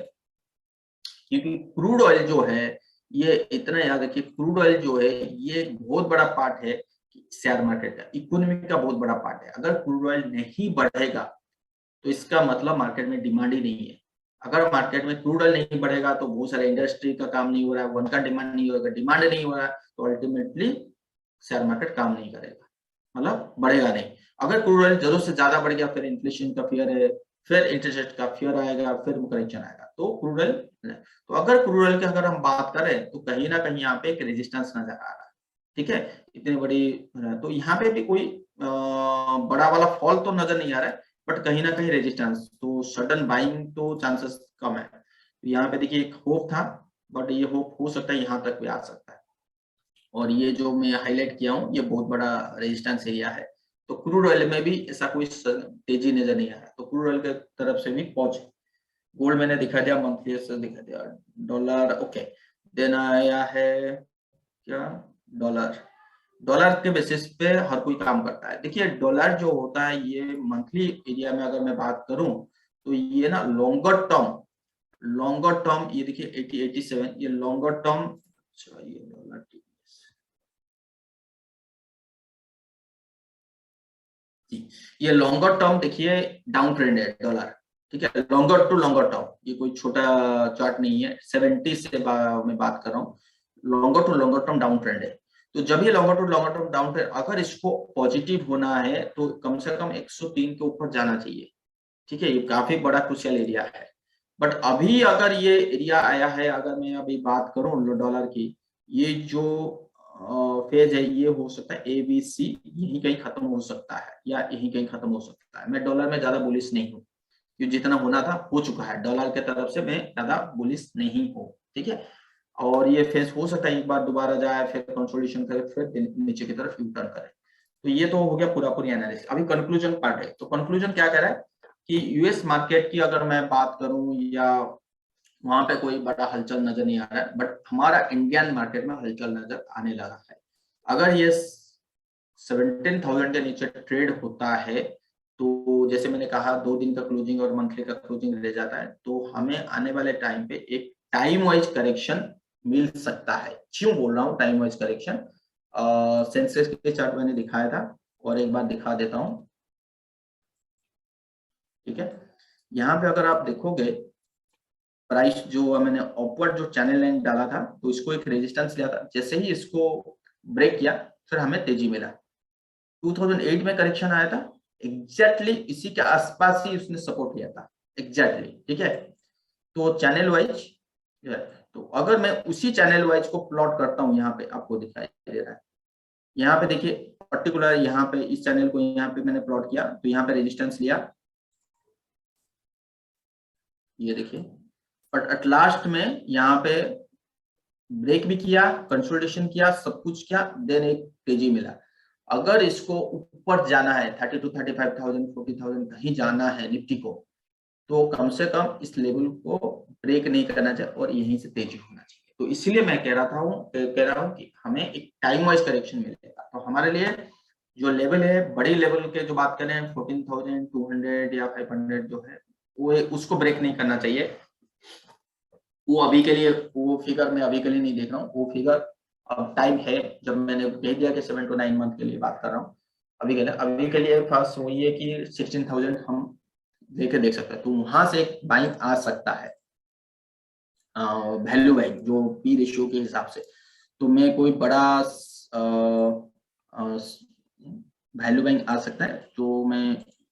क्योंकि क्रूड ऑयल जो है ये इतना याद रखिए, क्रूड ऑयल जो है ये बहुत बड़ा पार्ट है शेयर मार्केट का, इकोनॉमी का बहुत बड़ा पार्ट है। अगर क्रूड ऑयल नहीं बढ़ेगा तो इसका मतलब मार्केट में डिमांड ही नहीं है। अगर मार्केट में क्रूड ऑयल नहीं बढ़ेगा तो बहुत सारे इंडस्ट्री का काम नहीं हो रहा है, उनका डिमांड नहीं होगा, डिमांड नहीं हो रहा है तो अल्टीमेटली शेयर मार्केट काम नहीं करेगा, मतलब बढ़ेगा नहीं। अगर क्रूड ऑयल जरूरत से ज्यादा बढ़ गया, फिर इन्फ्लेशन का फियर है, फिर इंटरेस्ट रेट का फियर आएगा, फिर करेक्शन आएगा, तो क्रूड ऑयल। तो अगर क्रूड ऑयल की अगर हम बात करें तो कहीं ना कहीं यहाँ पे एक रेजिस्टेंस नजर आ रहा है, ठीक है, इतनी बड़ी। तो यहाँ पे भी कोई बड़ा वाला फॉल तो नजर नहीं आ रहा है, बट कहीं ना कहीं रेजिस्टेंस, तो सडन बाइंग तो चांसेस कम है। तो यहाँ पे देखिए एक होप था, बट ये होप हो सकता है यहाँ तक भी आ सकता है। और ये जो मैं हाईलाइट किया हूँ ये बहुत बड़ा रेजिस्टेंस एरिया है। तो क्रूड ऑयल में भी ऐसा कोई तेजी नजर नहीं आ रहा, तो क्रूड ऑयल के तरफ से भी पहुंच। गोल्ड मैंने दिखा दिया, मंथली से दिखा दिया, डॉलर ओके। देन आया है क्या, डॉलर। डॉलर के बेसिस पे हर कोई काम करता है। देखिए डॉलर जो होता है ये मंथली एरिया में अगर मैं बात करूं तो ये ना लॉन्गर टर्म, ये देखिए 80 87, ये लॉन्गर टर्म। ये डॉलर ये लॉन्गर टर्म देखिए डाउन ट्रेंड है डॉलर, ठीक है, लॉन्गर टू लॉन्गर टर्म, ये कोई छोटा चार्ट नहीं है। 70 से मैं बात कर रहा हूँ, longer to longer term down trend है। तो जब ये longer to longer term down trend, अगर इसको पॉजिटिव होना है तो कम से कम 103 के ऊपर जाना चाहिए, ठीक है, ये काफी बड़ा क्रूशियल एरिया है। बट अभी अगर ये एरिया आया है, अगर मैं अभी बात करूं डॉलर की, ये जो फेज है ये हो सकता है ABC यहीं कहीं खत्म हो सकता है, या यहीं कहीं खत्म हो सकता है। मैं डॉलर में ज्यादा बुलिश नहीं हूँ, क्योंकि जितना होना था हो चुका है, डॉलर के तरफ से मैं ज्यादा बुलिश नहीं हूँ, ठीक है। और ये फेस हो सकता है एक बार दोबारा जाए, फिर कंसोलिडेशन करे, फिर नीचे की तरफ यू टर्न करे। तो ये तो हो गया पूरी एनालिसिस। अभी कंक्लूजन पार्ट है। तो कंक्लूजन क्या कह रहा है कि यूएस मार्केट की अगर मैं बात करूं, या वहां पे कोई बड़ा हलचल नजर नहीं आ रहा है, बट हमारा इंडियन मार्केट में हलचल नजर आने लगा है। अगर ये 17,000 के नीचे ट्रेड होता है, तो जैसे मैंने कहा 2 दिन का क्लोजिंग और मंथली का क्लोजिंग रह जाता है, तो हमें आने वाले टाइम पे एक टाइम वाइज करेक्शन मिल सकता है। क्यों बोल रहा हूँ टाइम वाइज करेक्शन? सेंसेक्स के चार्ट मैंने दिखाया था और एक बार दिखा देता हूं, ठीक है। यहाँ पे अगर आप देखोगे प्राइस जो मैंने अपवर्ड जो चैनल लाइन डाला था, तो इसको एक रेजिस्टेंस लिया था, जैसे ही इसको ब्रेक किया फिर हमें तेजी मिला। 2008 में करेक्शन आया था, एग्जैक्टली इसी के आसपास ही उसने सपोर्ट लिया था, एग्जैक्टली, ठीक है। तो चैनल वाइज, तो अगर मैं उसी चैनल वाइज को प्लॉट करता हूं, यहाँ पे आपको दिखाई दे रहा है, यहाँ पे देखिए पर्टिकुलर, यहाँ पे इस चैनल को यहाँ पे मैंने प्लॉट किया, तो यहाँ पे रेजिस्टेंस लिया, ये देखिए, बट एट लास्ट में यहाँ पे ब्रेक भी किया, कंसोलिडेशन किया, सब कुछ किया, देन एक तेजी मिला। अगर इसको ऊपर जाना है 32, 35,000, 40,000 कहीं जाना है निफ्टी को, तो कम से कम इस लेवल को ब्रेक नहीं करना चाहिए और यहीं से तेजी होना चाहिए। तो इसलिए मैं कह रहा हूँ कि हमें एक टाइम वाइज करेक्शन मिलेगा। तो हमारे लिए जो लेवल है, बड़ी लेवल के जो बात करें 14,200 या 500 जो है, वो उसको ब्रेक नहीं करना चाहिए। वो अभी के लिए, वो फिगर मैं अभी के लिए नहीं देख रहा हूँ, वो फिगर अब टाइम है, जब मैंने कह दिया कि 7 to 9 मंथ के लिए बात कर रहा हूँ। अभी के लिए फर्स्ट वही है कि 16,000 हम देख सकते हैं, तो वहां से एक बाइंग आ सकता है वैल्यू बाइंग जो पी रेशियो के हिसाब से। तो मैं कोई बड़ा वैल्यू बाइंग आ सकता है, तो मैं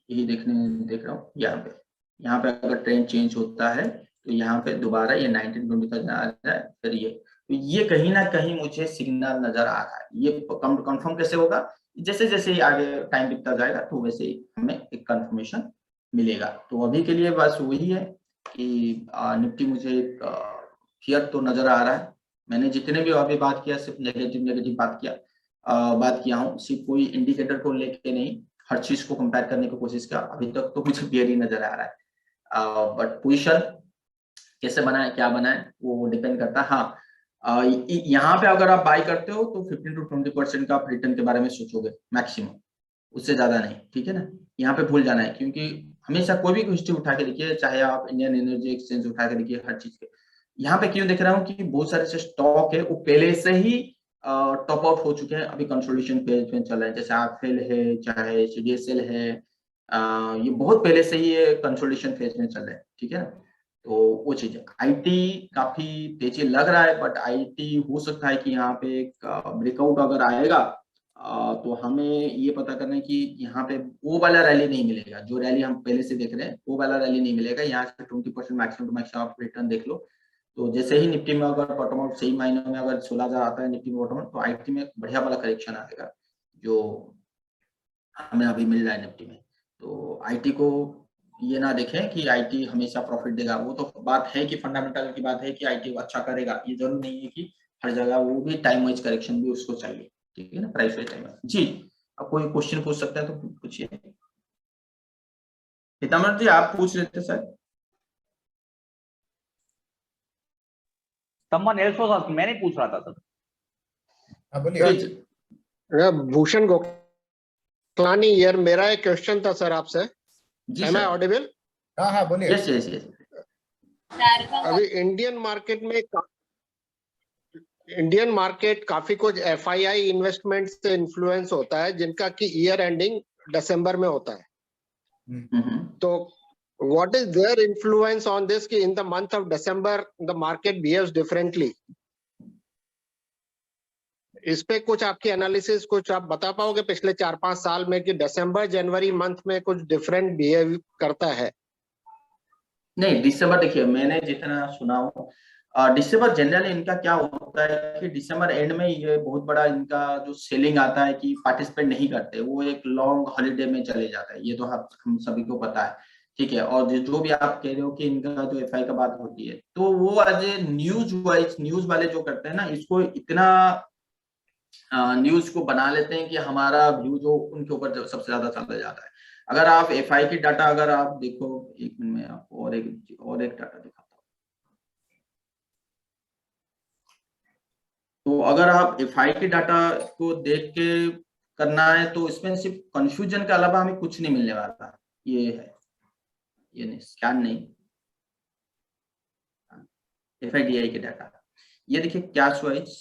यही देख रहा हूँ। यहाँ पे अगर ट्रेंड चेंज होता है, तो यहाँ पे दोबारा ये 1920 आ रहा है, फिर ये कहीं ना कहीं मुझे सिग्नल नजर आ रहा है। ये कंफर्म कैसे होगा? जैसे जैसे ही आगे टाइम बीतता जाएगा, तो वैसे ही हमें एक कंफर्मेशन मिलेगा। तो अभी के लिए बस वही है कि निफ्टी मुझे एक फियर तो नजर आ रहा है। मैंने जितने भी अभी बात किया, सिर्फ नेगेटिव बात किया हूँ, सिर्फ कोई इंडिकेटर को लेके नहीं, हर चीज को कंपेयर करने की कोशिश किया। अभी तक तो मुझे फियर ही नजर आ रहा है, बट पोजिशन कैसे बनाए, क्या बनाए, वो डिपेंड करता है। हाँ, यहाँ पे अगर आप बाय करते हो तो 15 to 20% का आप रिटर्न के बारे में सोचोगे मैक्सिमम, उससे ज्यादा नहीं, ठीक है ना। यहाँ पे भूल जाना है, क्योंकि हमेशा कोई भी हिस्ट्री उठा के देखिए, चाहे आप इंडियन एनर्जी एक्सचेंज उठा के देखिए, हर चीज के यहाँ पे क्यों देख रहा हूँ कि बहुत सारे स्टॉक है वो पहले से ही टॉप आउट हो चुके हैं, अभी कंसोलिडेशन फेज में चल रहे हैं। जैसे आरफेल है, चाहे सीडीएसएल है, ये बहुत पहले से ही ये कंसोलिडेशन फेज में चल रहे हैं, ठीक है ना। तो वो चीज है। आईटी काफी तेजी लग रहा है, बट आईटी हो सकता है कि यहाँ पे एक ब्रेकआउट अगर आएगा, तो हमें ये पता करना है कि यहाँ पे वो वाला रैली नहीं मिलेगा, जो रैली हम पहले से देख रहे हैं वो वाला रैली नहीं मिलेगा। यहाँ से 20% मैक्सिमम टू मैक्सिमम आप रिटर्न देख लो। तो जैसे ही निफ्टी में अगर बॉटम आउट सही मायनों में अगर 16,000 आता है निफ्टी में बॉटम आउट, तो आईटी में बढ़िया वाला करेक्शन आएगा जो हमें अभी मिल रहा है निफ्टी में। तो आईटी को ये ना देखें कि आईटी हमेशा प्रॉफिट देगा। वो तो बात है कि फंडामेंटल की बात है कि आईटी अच्छा करेगा, ये जरूर नहीं है कि हर जगह वो भी टाइम वाइज करेक्शन भी उसको चाहिए, ठीक है ना, प्राइस वाइज टाइम। जी, अब कोई क्वेश्चन पूछ सकते हैं तो पूछिए। पीताम्बर जी आप पूछ रहे थे sir. Someone else was asking, मैं नहीं पूछ रहा था सर। हाँ बोलिए। भूषण गोखलानी यार, मेरा एक क्वेश्चन था सर आपसे। जी Am I audible? हाँ बोलिए। Yes yes yes. अभी इंडियन मार्केट काफी कुछ FII इन्वेस्टमेंट से इन्फ्लुएंस होता है, जिनका कि ईयर एंडिंग दिसंबर में होता है। तो what is their influence on this कि in the month of December the market behaves differently? इस पे कुछ आपकी एनालिसिस, कुछ आप बता पाओगे पिछले 4-5 साल में कि दिसंबर जनवरी मंथ में कुछ डिफरेंट बिहेव करता है? नहीं, दिसंबर देखिए मैंने जितना सुना हूँ, दिसंबर जनरली इनका क्या होता है कि दिसंबर एंड में ये बहुत बड़ा इनका जो सेलिंग आता है कि पार्टिसिपेट नहीं करते, वो एक लॉन्ग हॉलीडे में चले जाता है। ये तो हम सभी को पता है ठीक है। और जो भी आप कह रहे हो कि इनका जो एफआई का बात होती है, तो वो as a news wise, news वाले जो करते हैं ना, इसको इतना न्यूज को बना लेते हैं कि हमारा व्यू जो उनके ऊपर सबसे ज्यादा चला जाता है। अगर आप एफआई की डाटा अगर आप देखो, एक मिनट में आपको और एक डाटा दिखाता हूँ। तो अगर आप एफआई के डाटा को देख के करना है तो इसमें सिर्फ कंफ्यूजन के अलावा हमें कुछ नहीं मिलने वाला। ये है, ये नहीं, स्कैन नहीं, एफआईडीआई के डाटा। ये देखिए कैश वाइज,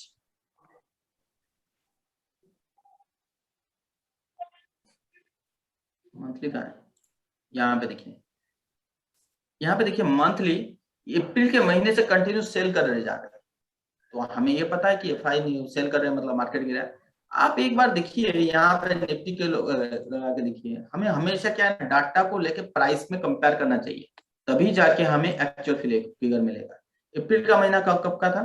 मंथली का है, यहाँ पे देखिए, यहाँ पे देखिए मंथली अप्रैल के महीने से कंटिन्यू सेल कर रहे जा रहे हैं। तो हमें ये पता है कि एफआई नहीं सेल कर रहे हैं, मतलब मार्केट गिरा है। आप एक बार देखिए यहाँ पे निफ्टी के लगा के देखिए, हमें हमेशा क्या है, डाटा को लेके प्राइस में कंपेयर करना चाहिए, तभी जाके हमें एक्चुअल फिगर मिलेगा। अप्रैल का महीना कब कब का था,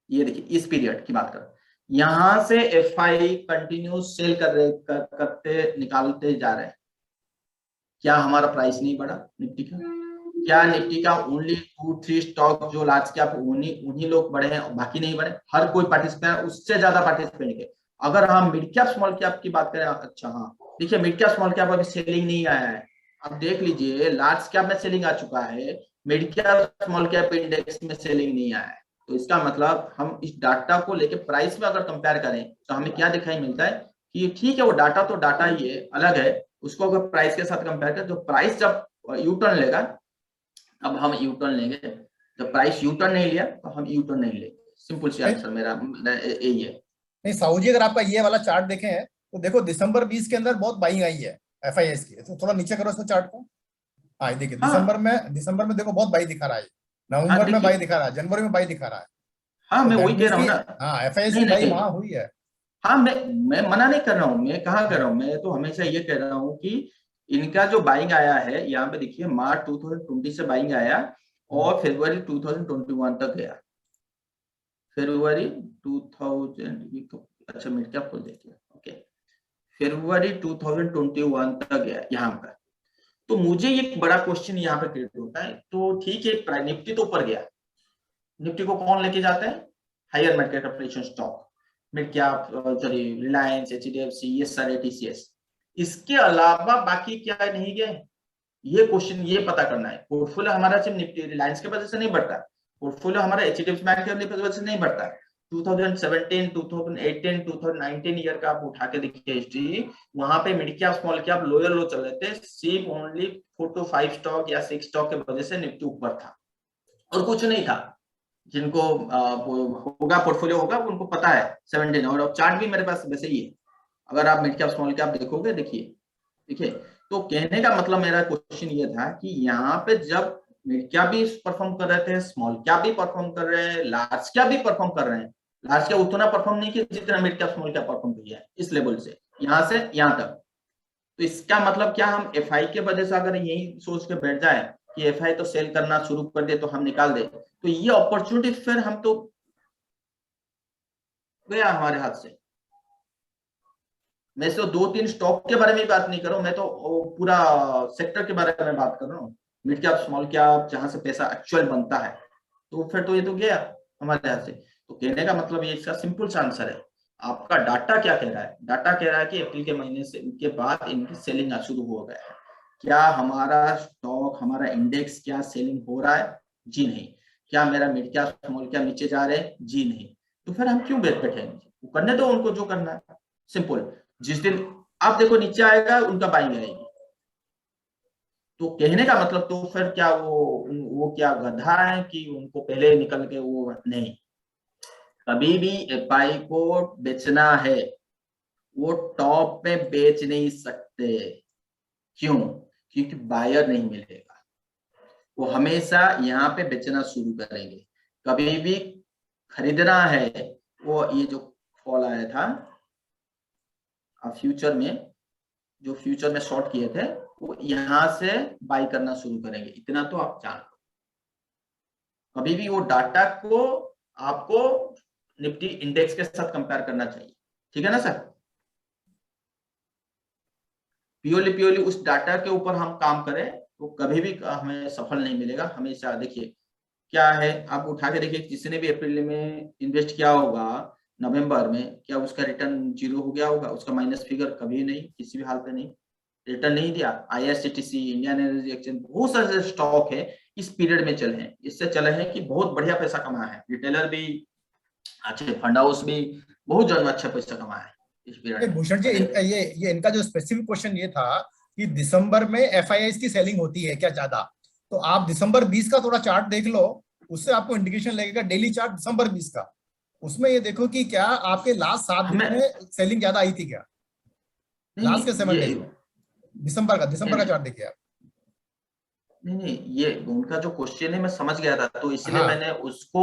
ये देखिए इस पीरियड की बात कर, यहां से एफआई कंटिन्यू सेल करते निकालते जा रहे हैं। क्या हमारा प्राइस नहीं बढ़ा निफ्टी का? क्या निफ्टी का ओनली 2-3 स्टॉक जो लार्ज कैप उन्हीं लोग बढ़े हैं, बाकी नहीं बढ़े? हर कोई पार्टिसिपेंट, उससे ज्यादा पार्टिसिपेंट के। अगर हम मिड कैप स्मॉल कैप की बात करें, अच्छा हाँ देखिए मिड कैप स्मॉल कैप अभी सेलिंग नहीं आया है। अब देख लीजिए लार्ज कैप में सेलिंग आ चुका है, mid cap small cap index में सेलिंग नहीं आया है। तो इसका मतलब हम इस डाटा को लेके प्राइस में अगर कंपेयर करें तो हमें क्या दिखाई मिलता है कि ठीक है वो डाटा तो डाटा ही है, अलग है, उसको अगर प्राइस के साथ कंपेयर करें तो प्राइस जब यू टर्न लेगा, अब हम यू टर्न लेंगे, जब प्राइस यू टर्न नहीं लिया तो हम यू टर्न नहीं लेंगे। सिंपल सी आंसर मेरा यही है। नहीं साहू जी, अगर आपका ये वाला चार्ट देखें तो देखो दिसंबर 20 के अंदर बहुत बाइंग आई है एफआईएस की। तो थोड़ा नीचे करो इसको चार्ट को। हाँ देखिए दिसंबर में देखो बहुत बाई दिखा रहा है, नवंबर में बाई दिखा रहा है, जनवरी में बाई दिखा रहा है। हाँ तो मैं वही कह रहा हूँ ना। हाँ एफआईएस की बाई वहां हुई है। हाँ मैं मना नहीं कर रहा हूँ, मैं कहाँ कर रहा हूँ, मैं तो हमेशा ये कह रहा हूँ कि इनका जो बाइंग आया है, यहाँ पे देखिए मार्च 2020 से बाइंग आया और फरवरी 2021 तक गया। फरवरी 2000, अच्छा मिड कैप खोल देखिए, ओके, फरवरी 2021 तक गया यहाँ पर। तो मुझे एक बड़ा क्वेश्चन यहाँ पे क्रिएट होता है, तो ठीक है निफ्टी तो ऊपर गया, निफ्टी को कौन लेके जाता है? Higher market capitalisation stock, mid cap, sorry Reliance, HDFC, ये सारे टीसीएस। इसके अलावा बाकी क्या नहीं गए? ये क्वेश्चन ये पता करना है। पोर्टफोलियो हमारा सिर्फ निफ्टी रिलायंस के वजह से नहीं बढ़ता, पोर्टफोलियो हमारा एचडीएफसी बैंक के वजह से नहीं बढ़ता। 2017, 2018, 2019 ईयर का आप उठा के देखिए हिस्ट्री, वहां पे mid cap small cap lower लो चल रहे थे, सिर्फ ओनली 4 to 5 स्टॉक या 6 स्टॉक के वजह से निफ्टी ऊपर था और कुछ नहीं था। जिनको होगा पोर्टफोलियो होगा उनको पता है 17, और चार्ट भी मेरे पास वैसे ही है, अगर आप मिड कैप स्मॉल कैप देखोगे देखिए, ठीक है। तो कहने का मतलब मेरा क्वेश्चन ये था कि यहाँ पे जब मिड कैप भी परफॉर्म कर रहे थे, स्मॉल कैप भी परफॉर्म कर रहे हैं, लार्ज कैप भी परफॉर्म कर रहे हैं, लार्ज कैप उतना परफॉर्म नहीं किया जितना mid cap small cap perform किया है इस लेवल से यहाँ तक। तो इसका मतलब क्या, हम एफआई के वजह से अगर यही सोच के बैठ जाए कि एफआई तो सेल करना शुरू कर दे तो हम निकाल दे, तो ये अपॉर्चुनिटी फिर हम तो गया हमारे हाथ से। मैं तो 2-3 स्टॉक के बारे में बात नहीं कर रहा हूं, मैं तो पूरा सेक्टर के बारे में बात कर रहा हूँ, मिड कैप स्मॉल कैप, जहां से पैसा एक्चुअल बनता है। तो फिर तो ये तो गया हमारे हाथ से। तो कहने का मतलब ये इसका सिंपल सा आंसर है, आपका डाटा क्या कह रहा है? डाटा कह रहा है कि अप्रैल के महीने से के बाद इनकी सेलिंग शुरू हो गया है। क्या हमारा स्टॉक, हमारा इंडेक्स क्या सेलिंग हो रहा है? जी नहीं। क्या मेरा मिड कैप स्मॉल कैप नीचे जा रहे हैं? जी नहीं। तो फिर हम क्यों बैठेंगे? करने दो उनको जो करना है, सिंपल। जिस दिन आप देखो नीचे आएगा उनका बाइंग आएगी। तो कहने का मतलब तो फिर क्या वो क्या गधा है कि उनको पहले निकल के वो नहीं, कभी भी एफआई को बेचना है वो टॉप में बेच नहीं सकते। क्यों? क्योंकि बायर नहीं मिलेगा, वो हमेशा यहाँ पे बेचना शुरू करेंगे। कभी भी खरीदना है, वो ये जो फॉल आया था फ्यूचर में, जो फ्यूचर में शॉर्ट किए थे, वो यहां से बाई करना शुरू करेंगे, इतना तो आप जान लो। कभी भी वो डाटा को आपको निफ्टी इंडेक्स के साथ कंपेयर करना चाहिए, ठीक है ना सर? प्योरली उस डाटा के ऊपर हम काम करें तो कभी भी हमें सफल नहीं मिलेगा। हमेशा देखिए क्या है, आप उठा के देखिए, जिसने भी अप्रैल में इन्वेस्ट किया होगा नवंबर में, क्या उसका रिटर्न 0 हो गया होगा? उसका माइनस फिगर कभी नहीं, किसी भी हाल पे नहीं, रिटर्न नहीं दिया। IRCTC, इंडियन एनर्जी एक्सचेंज, बहुत सारे स्टॉक है इस पीरियड में चले हैं, इससे चले हैं कि बहुत बढ़िया पैसा कमाया है। रिटेलर भी अच्छे, फंड हाउस भी बहुत ज्यादा अच्छा पैसा कमाया है इस पीरियड में। भूषण जी, ये इनका जो स्पेसिफिक क्वेश्चन ये था कि दिसंबर में FIIs की सेलिंग होती है क्या ज्यादा, तो आप दिसंबर 20 का थोड़ा चार्ट देख लो, उससे आपको इंडिकेशन लगेगा। डेली चार्ट दिसंबर 20 का, उसमें ये देखो कि क्या आपके लास्ट 7 दिन में सेलिंग ज्यादा आई थी क्या, लास्ट के 7 डेज में, दिसंबर का चार्ट देखिए आप। नहीं, ये उनका जो क्वेश्चन है मैं समझ गया था, तो इसलिए हाँ। मैंने उसको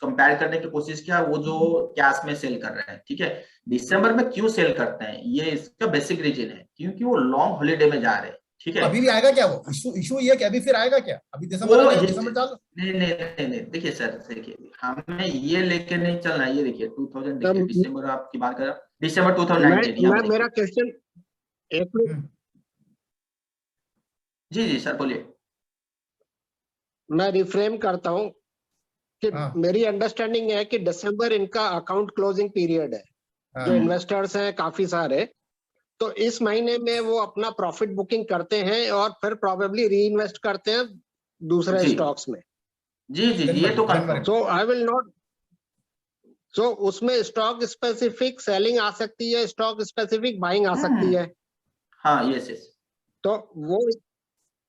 कंपेयर करने की कोशिश किया। वो जो कैश में सेल कर रहे हैं, ठीक है, दिसंबर में क्यों सेल करते हैं, ये इसका बेसिक रीजन है, क्योंकि वो लॉन्ग हॉलीडे में जा रहे हैं, ठीक है। अभी भी आएगा क्या वो इशू ये कि अभी फिर आएगा क्या, अभी दिसंबर चालू? नहीं, देखिए सर, देखिए हमें ये लेके नहीं चलना। ये देखिए 2000, देखिए दिसंबर आपकी बात कर रहा, दिसंबर 2019। मेरा क्वेश्चन एक मिनट, जी सर बोलिए। मैं रिफ्रेम करता हूं कि हाँ। मेरी अंडरस्टैंडिंग है कि दिसंबर इनका अकाउंट क्लोजिंग पीरियड है, हाँ। जो इन्वेस्टर्स हैं काफी सारे, तो इस महीने में वो अपना प्रॉफिट बुकिंग करते हैं और फिर प्रोबेबली री इन्वेस्ट करते हैं दूसरे स्टॉक्स में। जी ये तो confirm. So I will not, so उसमें स्टॉक स्पेसिफिक सेलिंग आ सकती है, स्टॉक स्पेसिफिक बाइंग आ सकती है। हाँ, यस।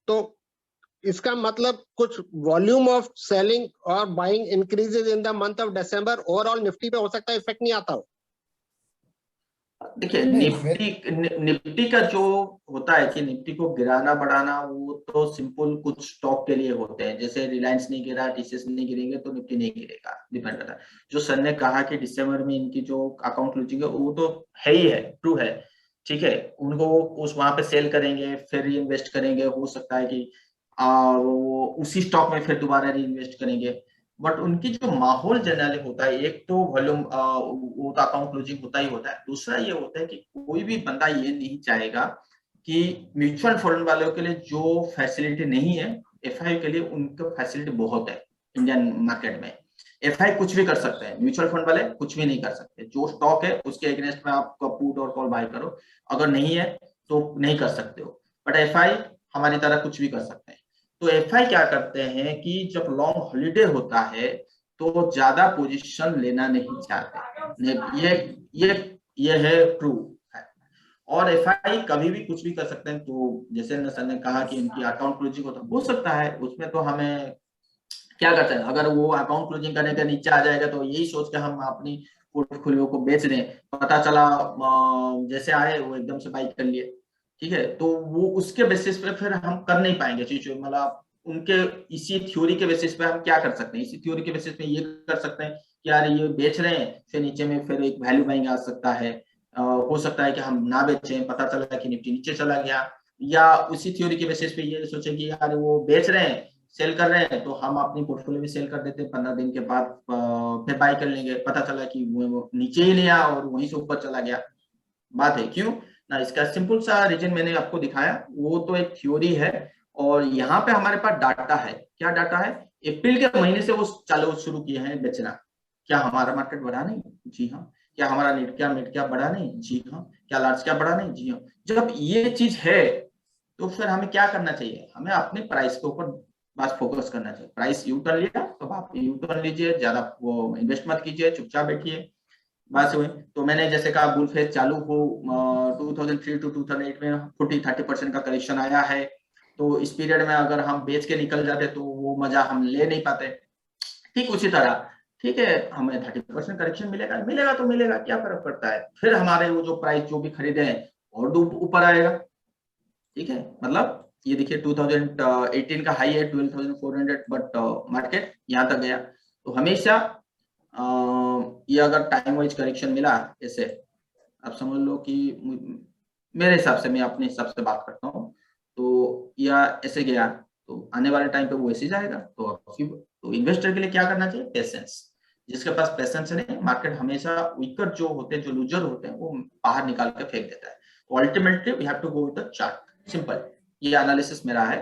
तो इसका मतलब कुछ वॉल्यूम ऑफ सेलिंग और buying increases in the month of December, overall Nifty पे हो सकता है इफेक्ट नहीं आता हो। देखिए निफ्टी का जो होता है कि निफ्टी को गिराना बढ़ाना, वो तो सिंपल कुछ स्टॉक के लिए होते हैं। जैसे रिलायंस नहीं गिरा, TCS नहीं गिरेंगे तो निफ्टी नहीं गिरेगा, डिपेंड करता है। जो सर ने कहा कि दिसंबर में इनकी जो अकाउंट क्लोजिंग है, वो तो है ही है, ट्रू है, ठीक है। उनको उस वहां पे सेल करेंगे, फिर री इन्वेस्ट करेंगे, हो सकता है कि वो उसी स्टॉक में फिर दोबारा री इन्वेस्ट करेंगे। बट उनकी जो माहौल जनरली होता है, एक तो वॉल्यूम वो तो अकाउंट क्लोजिंग होता ही होता है, दूसरा ये होता है कि कोई भी बंदा ये नहीं चाहेगा कि म्यूचुअल फंड वालों के लिए जो फैसिलिटी नहीं है, FI के लिए उनका फैसिलिटी बहुत है इंडियन मार्केट में। FI कुछ भी कर सकते हैं, म्यूचुअल फंड वाले कुछ भी नहीं कर सकते। जो स्टॉक है उसके अगेंस्ट में आप पुट और कॉल बाय करो, अगर नहीं है तो नहीं कर सकते हो। बट FI हमारी तरह कुछ भी कर सकते हैं। तो FI क्या करते हैं कि जब लॉन्ग हॉलीडे होता है तो ज्यादा पोजीशन लेना नहीं चाहते। ये है ट्रू है। और FI कभी भी कुछ भी कर सकते हैं। तो जैसे सर ने कहा कि इनकी अकाउंट क्लोजिंग होता हो सकता है, उसमें तो हमें क्या करते हैं, अगर वो अकाउंट क्लोजिंग करने के नीचे आ जाएगा तो यही सोच के हम अपनी पोर्टफोलियो को बेच दें। पता चला जैसे आए वो एकदम से बाई कर लिए, ठीक है, तो वो उसके बेसिस पे फिर हम कर नहीं पाएंगे चीज। मतलब उनके इसी थ्योरी के बेसिस पे हम क्या कर सकते हैं, इसी थ्योरी के बेसिस पे ये कर सकते हैं कि यार ये बेच रहे हैं, फिर नीचे में फिर एक वैल्यू बाइंग आ सकता है। हो सकता है कि हम ना बेचें, पता चला कि निफ्टी नीचे चला गया। या उसी थ्योरी के बेसिस पे ये सोचे कि यार वो बेच रहे हैं, सेल कर रहे हैं, तो हम अपनी पोर्टफोलियो में सेल कर देते हैं, 15 दिन के बाद फिर बाई कर लेंगे। पता चला कि वो नीचे ही लिया और वहीं से ऊपर चला गया। बात है क्यों ना, इसका सिंपल सा रीजन मैंने आपको दिखाया। वो तो एक थ्योरी है और यहाँ पे हमारे पास डाटा है। क्या डाटा है? अप्रैल के महीने से वो चालू शुरू किए हैं बेचना। क्या हमारा मार्केट बढ़ा नहीं? जी हाँ। क्या हमारा मिड कैप बढ़ा नहीं? जी हाँ। क्या लार्ज कैप बढ़ा नहीं? जी हाँ। जब ये चीज है तो फिर हमें क्या करना चाहिए? हमें अपने प्राइस के ऊपर बस फोकस करना चाहिए। प्राइस यू टर्न लिया तो आप यू टर्न लीजिए, ज्यादा वो इन्वेस्ट मत कीजिए, चुपचाप बैठिए, बस हुई। तो मैंने जैसे कहा बुल फेज चालू हो 2003 टू 2008 में 40-30% का करेक्शन आया है। तो इस पीरियड में अगर हम बेच के निकल जाते तो वो मजा हम ले नहीं पाते। ठीक उसी तरह, ठीक है, हमें 30% करेक्शन मिलेगा तो मिलेगा, क्या फर्क पड़ता है। फिर हमारे वो जो प्राइस जो भी खरीदे हैं और ऊपर आएगा, ठीक है। मतलब ये देखिए 2018 का हाई है 12,400, बट मार्केट यहाँ तक गया। तो हमेशा ये अगर टाइम वाइज करेक्शन मिला ऐसे, आप समझ लो कि मेरे हिसाब से, मैं अपने हिसाब से बात करता हूँ, तो या ऐसे गया तो आने वाले टाइम पे वो ऐसे जाएगा। तो इन्वेस्टर के लिए क्या करना चाहिए? पेशेंस। जिसके पास पेशेंस नहीं, मार्केट हमेशा विकर जो होते हैं, जो लूजर होते हैं, वो बाहर निकाल के फेंक देता है। Ultimately we have to go with the chart, simple. ये एनालिसिस मेरा है।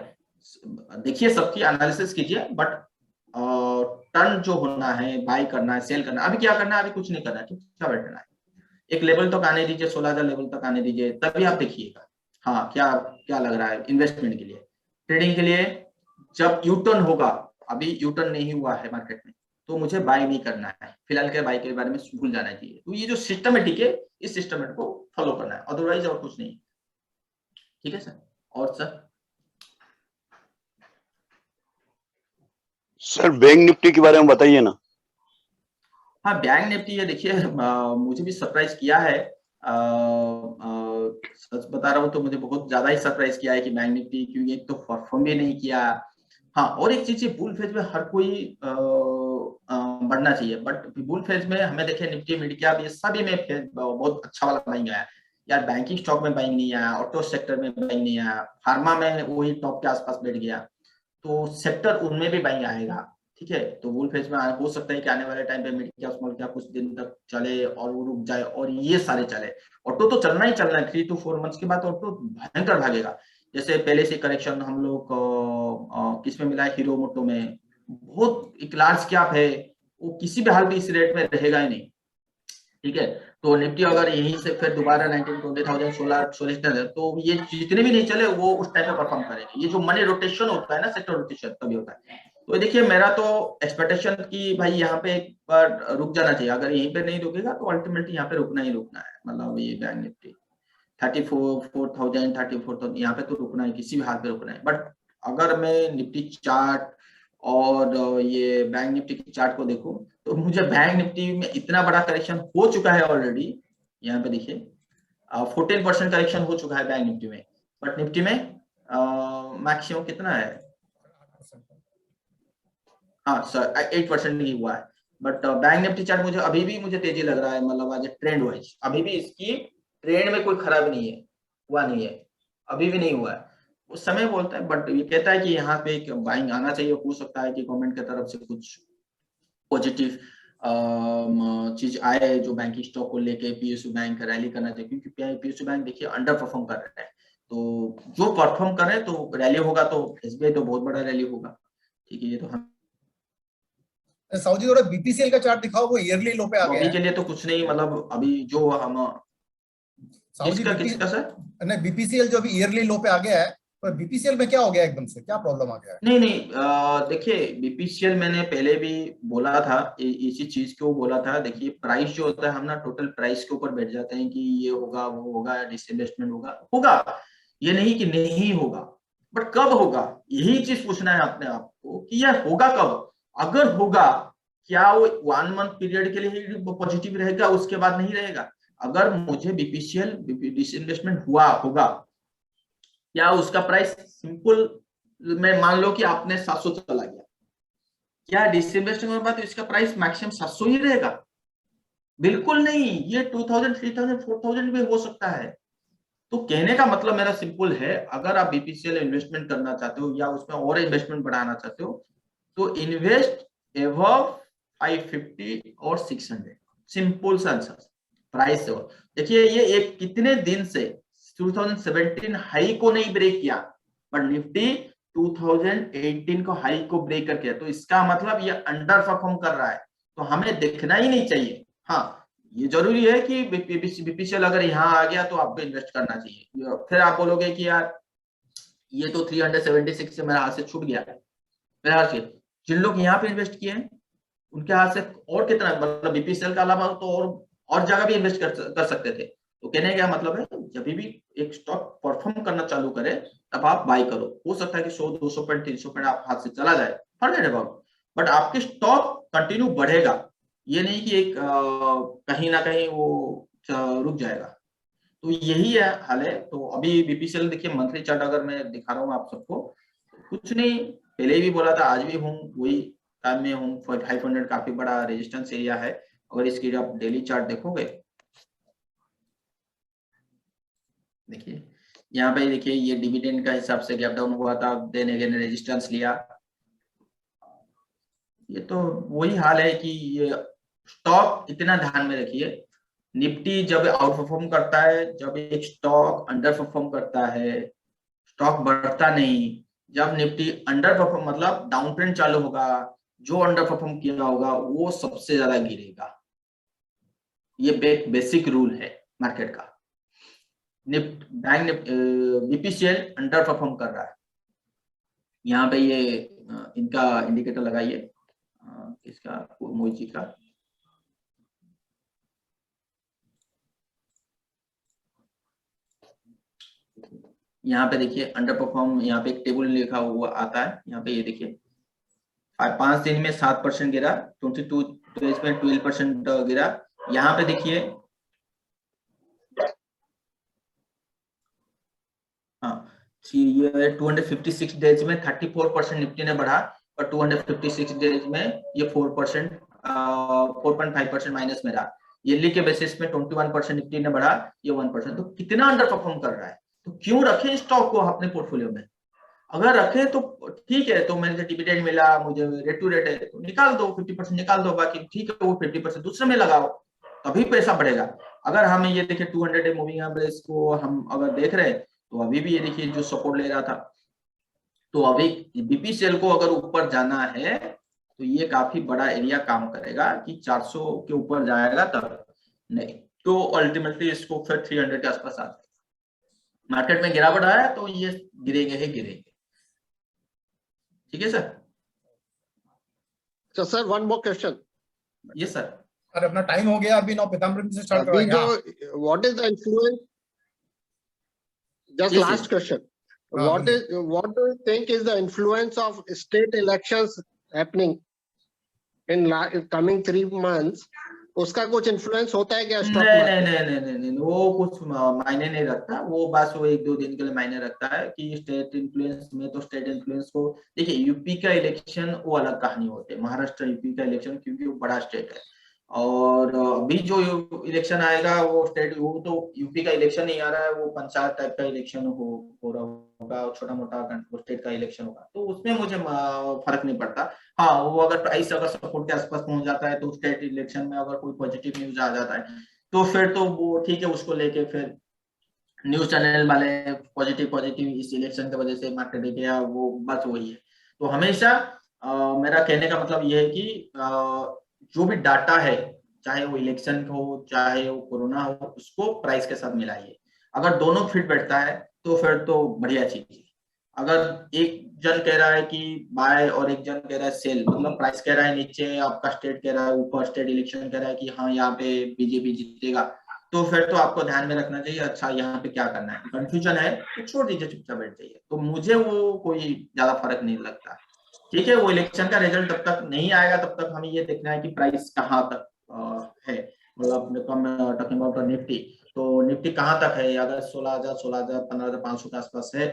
देखिए सबकी एनालिसिस कीजिए, बट टर्न जो होना है, बाय करना है, सेल करना है, अभी क्या करना है? अभी कुछ नहीं करना है, क्या बैठना है, एक लेवल तक आने दीजिए, 16,000 लेवल तक आने दीजिए, तभी आप देखिएगा हाँ क्या क्या लग रहा है इन्वेस्टमेंट के लिए, ट्रेडिंग के लिए। जब यू टर्न होगा, अभी यू टर्न नहीं हुआ है मार्केट में, तो मुझे बाय नहीं करना है, फिलहाल के बाय के बारे में भूल जाना चाहिए। तो ये जो सिस्टमेटिक है, इस सिस्टमेटिक को फॉलो करना है, अदरवाइज और कुछ नहीं। ठीक है सर। और सर बैंक निफ्टी के बारे में बताइए ना। हाँ, बैंक निफ्टी ये देखिए मुझे भी सरप्राइज किया है। सच बता रहा हूँ तो मुझे बहुत ज्यादा ही सरप्राइज किया है कि बैंक निफ्टी, क्योंकि एक तो परफॉर्म भी नहीं किया। हाँ, और एक चीज बुल फेज में हर कोई बढ़ना चाहिए, बट बुल फेज में हमें देखे निफ्टी मिड कैप ये सभी में फेज बहुत अच्छा वाला बाइंग आया यार। बैंकिंग स्टॉक में बाइंग नहीं आया, ऑटो सेक्टर में बाइंग नहीं आया, फार्मा में वही टॉप के आसपास बैठ गया, तो सेक्टर उनमें भी बाइंग आएगा। ठीक है, तो बुल फेज में हो सकता है कि आने वाले टाइम पे मिड कैप स्मॉल कैप कुछ दिन तक चले और वो रुक जाए और ये सारे चले। ऑटो तो चलना ही चलना है, 3 to 4 मंथ्स के बाद ऑटो भयंकर भागेगा। जैसे पहले से करेक्शन हम लोग किसमें मिला है, हीरो मोटो में, बहुत एक लार्ज कैप है, वो किसी भी हाल में इस रेट में रहेगा ही नहीं। ठीक है, तो निफ्टी अगर यहीं से फिर दोबारा 19-20,000 16 तो ये जितने भी नहीं चले वो उस टाइम पे परफॉर्म करेंगे। ये जो मनी रोटेशन होता है ना, सेक्टर रोटेशन तभी होता है। तो देखिए मेरा तो एक्सपेक्टेशन कि भाई यहाँ पे एक बार रुक जाना चाहिए, अगर यहीं पे नहीं रुकेगा तो अल्टीमेटली यहाँ पे रुकना ही रुकना है। मतलब ये बैंक निफ्टी 34,000 34,000 यहाँ पे तो रुकना है, किसी भी हाल पे रुकना है। बट अगर मैं निफ्टी चार्ट और ये बैंक निफ्टी की चार्ट को देखूं तो मुझे बैंक निफ्टी में इतना बड़ा करेक्शन हो चुका है ऑलरेडी। यहाँ पे देखिए 14% करेक्शन हो चुका है बैंक निफ्टी में, बट निफ्टी में मैक्सिमम कितना है? हाँ सर 8% ही हुआ है। बट बैंक निफ्टी चार्ट मुझे अभी भी मुझे तेजी लग रहा है, मतलब आज ट्रेंड वाइज अभी भी इसकी ट्रेंड में कोई खराब नहीं है, हुआ नहीं है, अभी भी नहीं हुआ है। उस समय बोलता है, बट ये कहता है कि यहाँ पे एक बाइंग आना चाहिए। हो सकता है कि गवर्नमेंट की तरफ से कुछ पॉजिटिव चीज आए जो बैंकिंग स्टॉक को लेके पीएसयू बैंक रैली करना चाहिए, क्योंकि पीएसयू बैंक देखिए अंडर परफॉर्म कर रहे हैं, तो जो परफॉर्म करे तो रैली होगा, तो एसबीआई तो बहुत बड़ा रैली होगा। ठीक है, ये तो हम साउजी और बीपीसीएल का चार्ट दिखाओ, वो ईयरली लो पे आ गया अभी है। के लिए तो कुछ नहीं, मतलब अभी जो हम किसका सर? नहीं, बीपीसीएल जो अभी ईयरली लो पे आ गया है, पर बीपीसीएल में क्या हो गया, एकदम से क्या प्रॉब्लम आ गया है? नहीं देखिए बीपीसीएल मैंने पहले भी बोला था, इसी चीज को बोला था। देखिए प्राइस जो होता है, हम ना टोटल प्राइस के ऊपर बैठ जाते हैं कि ये होगा वो होगा, डिसइन्वेस्टमेंट होगा, ये नहीं कि नहीं होगा, बट कब होगा, यही चीज पूछना है अपने आप को कि यह होगा कब। अगर होगा, क्या वो 1 मंथ पीरियड के लिए ही पॉजिटिव रहेगा, उसके बाद नहीं रहेगा? अगर मुझे बीपीसीएल डिसइन्वेस्टमेंट होगा, या उसका प्राइस सिंपल में मान लो कि आपने 700 चला गया, क्या डिसइन्वेस्टमेंट के बाद इसका प्राइस मैक्सिमम 700 ही रहेगा? बिल्कुल नहीं, ये 2000 3000 4000 भी हो सकता है। तो कहने का मतलब मेरा सिंपल है, अगर आप बीपीसीएल इन्वेस्टमेंट करना चाहते हो या उसमें और इन्वेस्टमेंट बढ़ाना चाहते हो, तो इन्वेस्ट एबव 550 और 600, सिंपल सा आंसर। प्राइस देखिए ये एक कितने दिन से 2017 हाई को नहीं ब्रेक किया, बट निफ्टी 2018 को हाई को ब्रेक कर किया, तो इसका मतलब ये अंडर परफॉर्म कर रहा है, तो हमें देखना ही नहीं चाहिए। हाँ, ये जरूरी है कि बीपीसीएल अगर यहाँ आ गया तो आपको इन्वेस्ट करना चाहिए। फिर आप बोलोगे कि यार ये तो 376 से मेरा हाथ से छूट गया, मेरे हाथ से। जिन लोग यहाँ पे इन्वेस्ट किए हैं उनके हाथ से और कितना, मतलब बीपीसीएल का अलावा तो और जगह भी इन्वेस्ट कर सकते थे। तो कहने का मतलब है, जब भी एक स्टॉक परफॉर्म करना चालू करे तब आप बाय करो। हो सकता है कि 100-200 पॉइंट 300 पॉइंट आप हाथ से चला जाए, फॉरगेट अबाउट, बट आपके स्टॉक कंटिन्यू बढ़ेगा, ये नहीं कि एक कहीं ना कहीं वो रुक जाएगा। तो यही है हाल है। तो अभी बीपीसीएल देखिए मंथली चार्ट अगर मैं दिखा रहा हूँ आप सबको, कुछ नहीं, पहले भी बोला था, आज भी हूँ, वही टाइम में हूँ। 500 काफी बड़ा रेजिस्टेंस एरिया है। अगर इसकी आप डेली चार्ट देखोगे, देखिए यहाँ पे देखिए ये डिविडेंड का हिसाब से गैप डाउन हुआ था, देन अगेन रेजिस्टेंस लिया। ये तो वही हाल है कि ये स्टॉक इतना ध्यान में रखिए, निफ्टी जब आउट परफॉर्म करता है, जब एक स्टॉक अंडर परफॉर्म करता है, स्टॉक बढ़ता नहीं, जब निफ्टी अंडर परफॉर्म मतलब डाउन ट्रेंड चालू होगा, जो अंडर परफॉर्म किया होगा वो सबसे ज्यादा गिरेगा। ये बेसिक रूल है मार्केट का। बैंक बीपीसीएल अंडर परफॉर्म कर रहा है, यहाँ पे ये इनका इंडिकेटर लगाइए, इसका मोहित जी का, यहाँ पे देखिए अंडर परफॉर्म, यहाँ पे एक टेबल लिखा हुआ आता है, यहाँ पे ये देखिए 5 दिन में 7% गिरा, 22 डेज में 12% गिरा। यहाँ पे देखिए हाँ, ये 256 डेज में 34% निफ्टी ने बढ़ा, और 256 डेज में ये 4% 4.5% माइनस में रहा। ईयरली के बेसिस में 21% निफ्टी ने बढ़ा, ये 1%। तो कितना अंडर परफॉर्म कर रहा है, तो क्यों रखें स्टॉक को अपने पोर्टफोलियो में? अगर रखें तो ठीक है, तो मैंने डिविडेंड मिला, मुझे रेट टू रेट है, तो निकाल दो, 50% निकाल दो, बाकी ठीक है वो 50% दूसरे में लगाओ, तभी पैसा बढ़ेगा। अगर हम ये देखें 200 डे मूविंग एवरेज को हम अगर देख रहे हैं, तो अभी भी ये देखिए जो सपोर्ट ले रहा था, तो अभी बीपीसीएल को अगर ऊपर जाना है तो ये काफी बड़ा एरिया काम करेगा कि 400 के ऊपर जाएगा, तब नहीं तो अल्टीमेटली इसको फिर 300 के आसपास आ जाएगा। मार्केट में गिरावट आया तो ये गिरेंगे ही गिरेंगे। ठीक है sir? So sir, one more question. Yes sir. Sir अपना टाइम हो गया, अभी 9 पीताम्बर से स्टार्ट अभी करेंगे। जो what is the influence? Just Yes, last yes. question. हाँ, What do you think is the influence of state elections happening in coming 3 months? उसका कुछ इन्फ्लुएंस होता है क्या स्टॉक नहीं मार्केट? नहीं नहीं नहीं नहीं, वो कुछ मायने नहीं रखता, वो बस वो 1-2 दिन के लिए मायने रखता है कि स्टेट इन्फ्लुएंस में। तो स्टेट इन्फ्लुएंस को देखिए, यूपी का इलेक्शन वो अलग कहानी होती है, महाराष्ट्र यूपी का इलेक्शन, क्योंकि वो बड़ा स्टेट है। और अभी जो इलेक्शन आएगा वो स्टेट, वो तो यूपी का इलेक्शन नहीं आ रहा है, वो पंचायत टाइप का इलेक्शन हो रहा होगा, छोटा मोटा स्टेट का इलेक्शन होगा, तो उसमें मुझे फर्क नहीं पड़ता। हाँ, वो अगर प्राइस अगर सपोर्ट के आसपास पहुंच जाता है, तो स्टेट इलेक्शन में अगर कोई पॉजिटिव न्यूज आ जाता है, तो फिर तो वो ठीक है, उसको लेके फिर न्यूज चैनल वाले पॉजिटिव इस इलेक्शन की वजह से मार्केट गया, वो बस वही है। तो हमेशा मेरा कहने का मतलब ये है कि जो भी डाटा है, चाहे वो इलेक्शन हो चाहे वो कोरोना हो, उसको प्राइस के साथ मिलाइए। अगर दोनों फिट बैठता है तो फिर तो बढ़िया चीज है। अगर एक जन कह रहा है कि बाय और एक जन कह रहा है सेल, मतलब प्राइस कह रहा है नीचे, आपका स्टेट कह रहा है ऊपर, स्टेट इलेक्शन कह रहा है कि हाँ यहाँ पे बीजेपी जीतेगा, तो फिर तो आपको ध्यान में रखना चाहिए, अच्छा यहाँ पे क्या करना है। कंफ्यूजन है तो छोड़ दीजिए, चुपचाप बैठ जाइए। तो मुझे वो कोई ज्यादा फर्क नहीं लगता। ठीक है, वो इलेक्शन का रिजल्ट तब तक नहीं आएगा, तब तक हमें ये देखना है कि प्राइस कहाँ तक है। मतलब टॉकिंग अबाउट निफ्टी, तो निफ्टी कहाँ तक है, अगर 16,000 15,500 के आसपास है,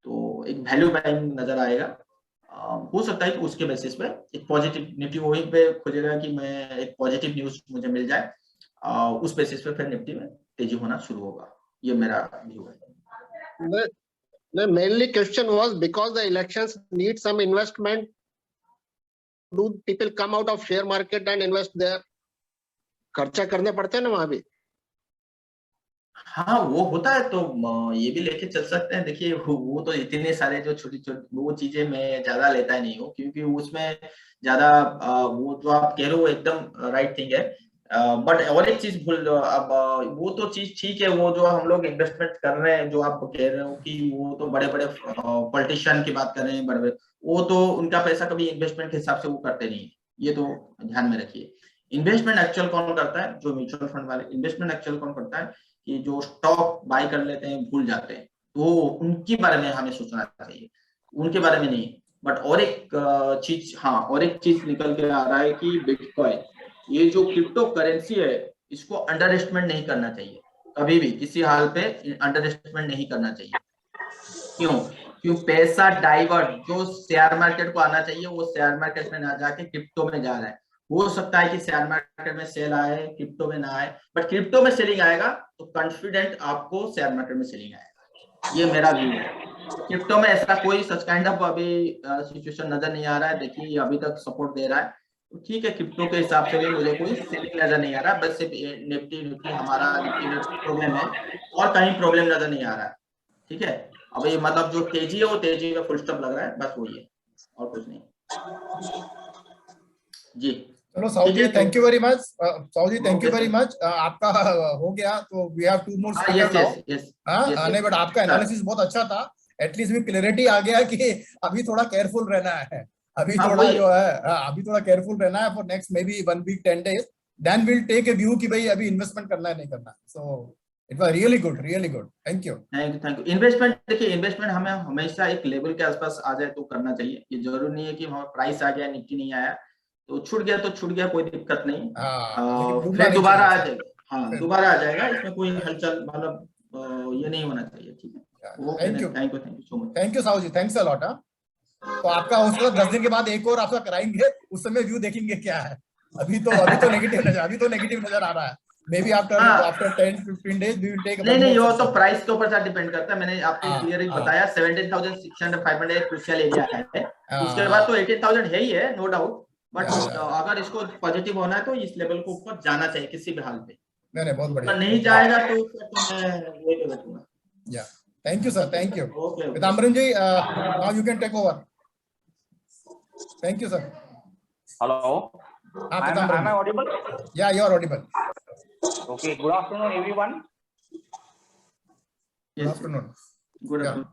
तो एक वैल्यू बाइंग नजर आएगा। हो सकता है कि उसके बेसिस पे एक पॉजिटिव निफ्टी वहीं पे खोजेगा कि मैं एक पॉजिटिव न्यूज मुझे मिल जाए, उस बेसिस पे फिर निफ्टी में तेजी होना शुरू होगा। ये मेरा व्यू है। The mainly question was because the elections need some investment. Do people come out of share market and invest there? खर्चा करने पड़ते हैं ना वहां भी। हाँ वो होता है, तो ये भी लेके चल सकते हैं। देखिए वो तो इतने सारे जो छोटी छोटी वो चीजें मैं ज्यादा लेता नहीं हूँ, क्योंकि उसमें ज्यादा वो जो आप कह रहे हो एकदम राइट थिंग है। बट और एक चीज भूल, अब वो तो चीज ठीक है, वो जो हम लोग इन्वेस्टमेंट कर रहे हैं, जो आप कह रहे हो कि वो तो बड़े बड़े पॉलिटिशियन की बात कर रहे हैं, बड़े बड़े, वो तो उनका पैसा कभी इन्वेस्टमेंट के हिसाब से वो करते नहीं है, ये तो ध्यान में रखिए। इन्वेस्टमेंट एक्चुअल कौन करता है? जो म्यूचुअल फंड वाले। इन्वेस्टमेंट एक्चुअल कौन करता है? कि जो स्टॉक बाय कर लेते हैं, भूल जाते हैं, तो उनके बारे में हमें सोचना चाहिए, उनके बारे में नहीं। बट और एक चीज, हाँ और एक चीज निकल के आ रहा है कि बिटकॉइन, ये जो क्रिप्टो करेंसी है, इसको अंडर एस्टिमेट नहीं करना चाहिए, कभी भी किसी हाल पे अंडर एस्टिमेट नहीं करना चाहिए। क्यों पैसा डाइवर्ट जो शेयर मार्केट को आना चाहिए, वो शेयर मार्केट में ना जाके क्रिप्टो में जा रहा है। हो सकता है कि शेयर मार्केट में सेल आए, क्रिप्टो में ना आए, बट क्रिप्टो में सेलिंग आएगा तो कॉन्फिडेंट आपको शेयर मार्केट में सेलिंग आएगा। ये मेरा व्यू है। क्रिप्टो में ऐसा कोई सच काइंड ऑफ अभी सिचुएशन नजर नहीं आ रहा है। देखिए अभी तक सपोर्ट दे रहा है, तो ठीक है, क्रिप्टो के हिसाब से भी मुझे कोई सेलिंग नजर नहीं आ रहा, बस सिर्फ निफ्टी हमारा प्रॉब्लम है और कहीं प्रॉब्लम नजर नहीं आ रहा है। ठीक है, अब ये मतलब जो तेजी है वो तेजी में फुल स्टॉप लग रहा है, बस वही है और कुछ नहीं जी। चलो Sahu ji, thank you very much. Sahu ji, thank you Okay, very sir. Much. आपका हो गया, तो वी हैव 2 मोर हाँ, स्पीकर नाउ। yes. नहीं, बट आपका एनालिसिस बहुत अच्छा था। एटलीस्ट भी क्लैरिटी आ गया कि अभी थोड़ा केयरफुल रहना है, अभी हाँ, थोड़ा वही। जो है, अभी थोड़ा केयरफुल रहना है for next maybe 1 week 10 days, then will take a view कि भाई अभी इन्वेस्टमेंट करना है नहीं करना। So it was really good, thank you. Thank you. Investment देखिए, इन्वेस्टमेंट हमें हमेशा एक लेवल के आसपास आ जाए तो करना चाहिए। ये जरूरी नहीं है कि हमारा प्राइस आ गया, निफ्टी नहीं आया तो छूट गया, कोई दिक्कत नहीं। फिर दोबारा आ जाएगा। हाँ, दोबारा आ जाएगा, इसमें कोई हलचल मतलब ये नहीं होना चाहिए। ठीक है, thank you so much. Thank you Sahu ji, thanks a lot. तो आपका हो सकता है 10 दिन के बाद एक और आपका कराएंगे, उस समय व्यू देखेंगे क्या है। अभी तो नेगेटिव नजर आ रहा है। May be after 10-15 days we will take a नहीं, वो तो session. प्राइस के ऊपर से डिपेंड करता है। मैंने आपको क्लियरली बताया 17,600-500 एक क्रूशियल एरिया है। उसके बाद तो 18,000 है ही है, नो डाउट। बट अगर इसको पॉजिटिव होना है तो इस लेवल को ऊपर जाना चाहिए किसी भी हाल पे। नहीं, बहुत बढ़िया। नहीं जाएगा तो मैं वही पे बैठूंगा। Yeah thank you sir, thank you. Okay. Pitambaran ji, now you can take over. Thank you sir. Hello. Am I audible? Yeah you are audible. Okay. Good afternoon, everyone. Good afternoon. Good afternoon.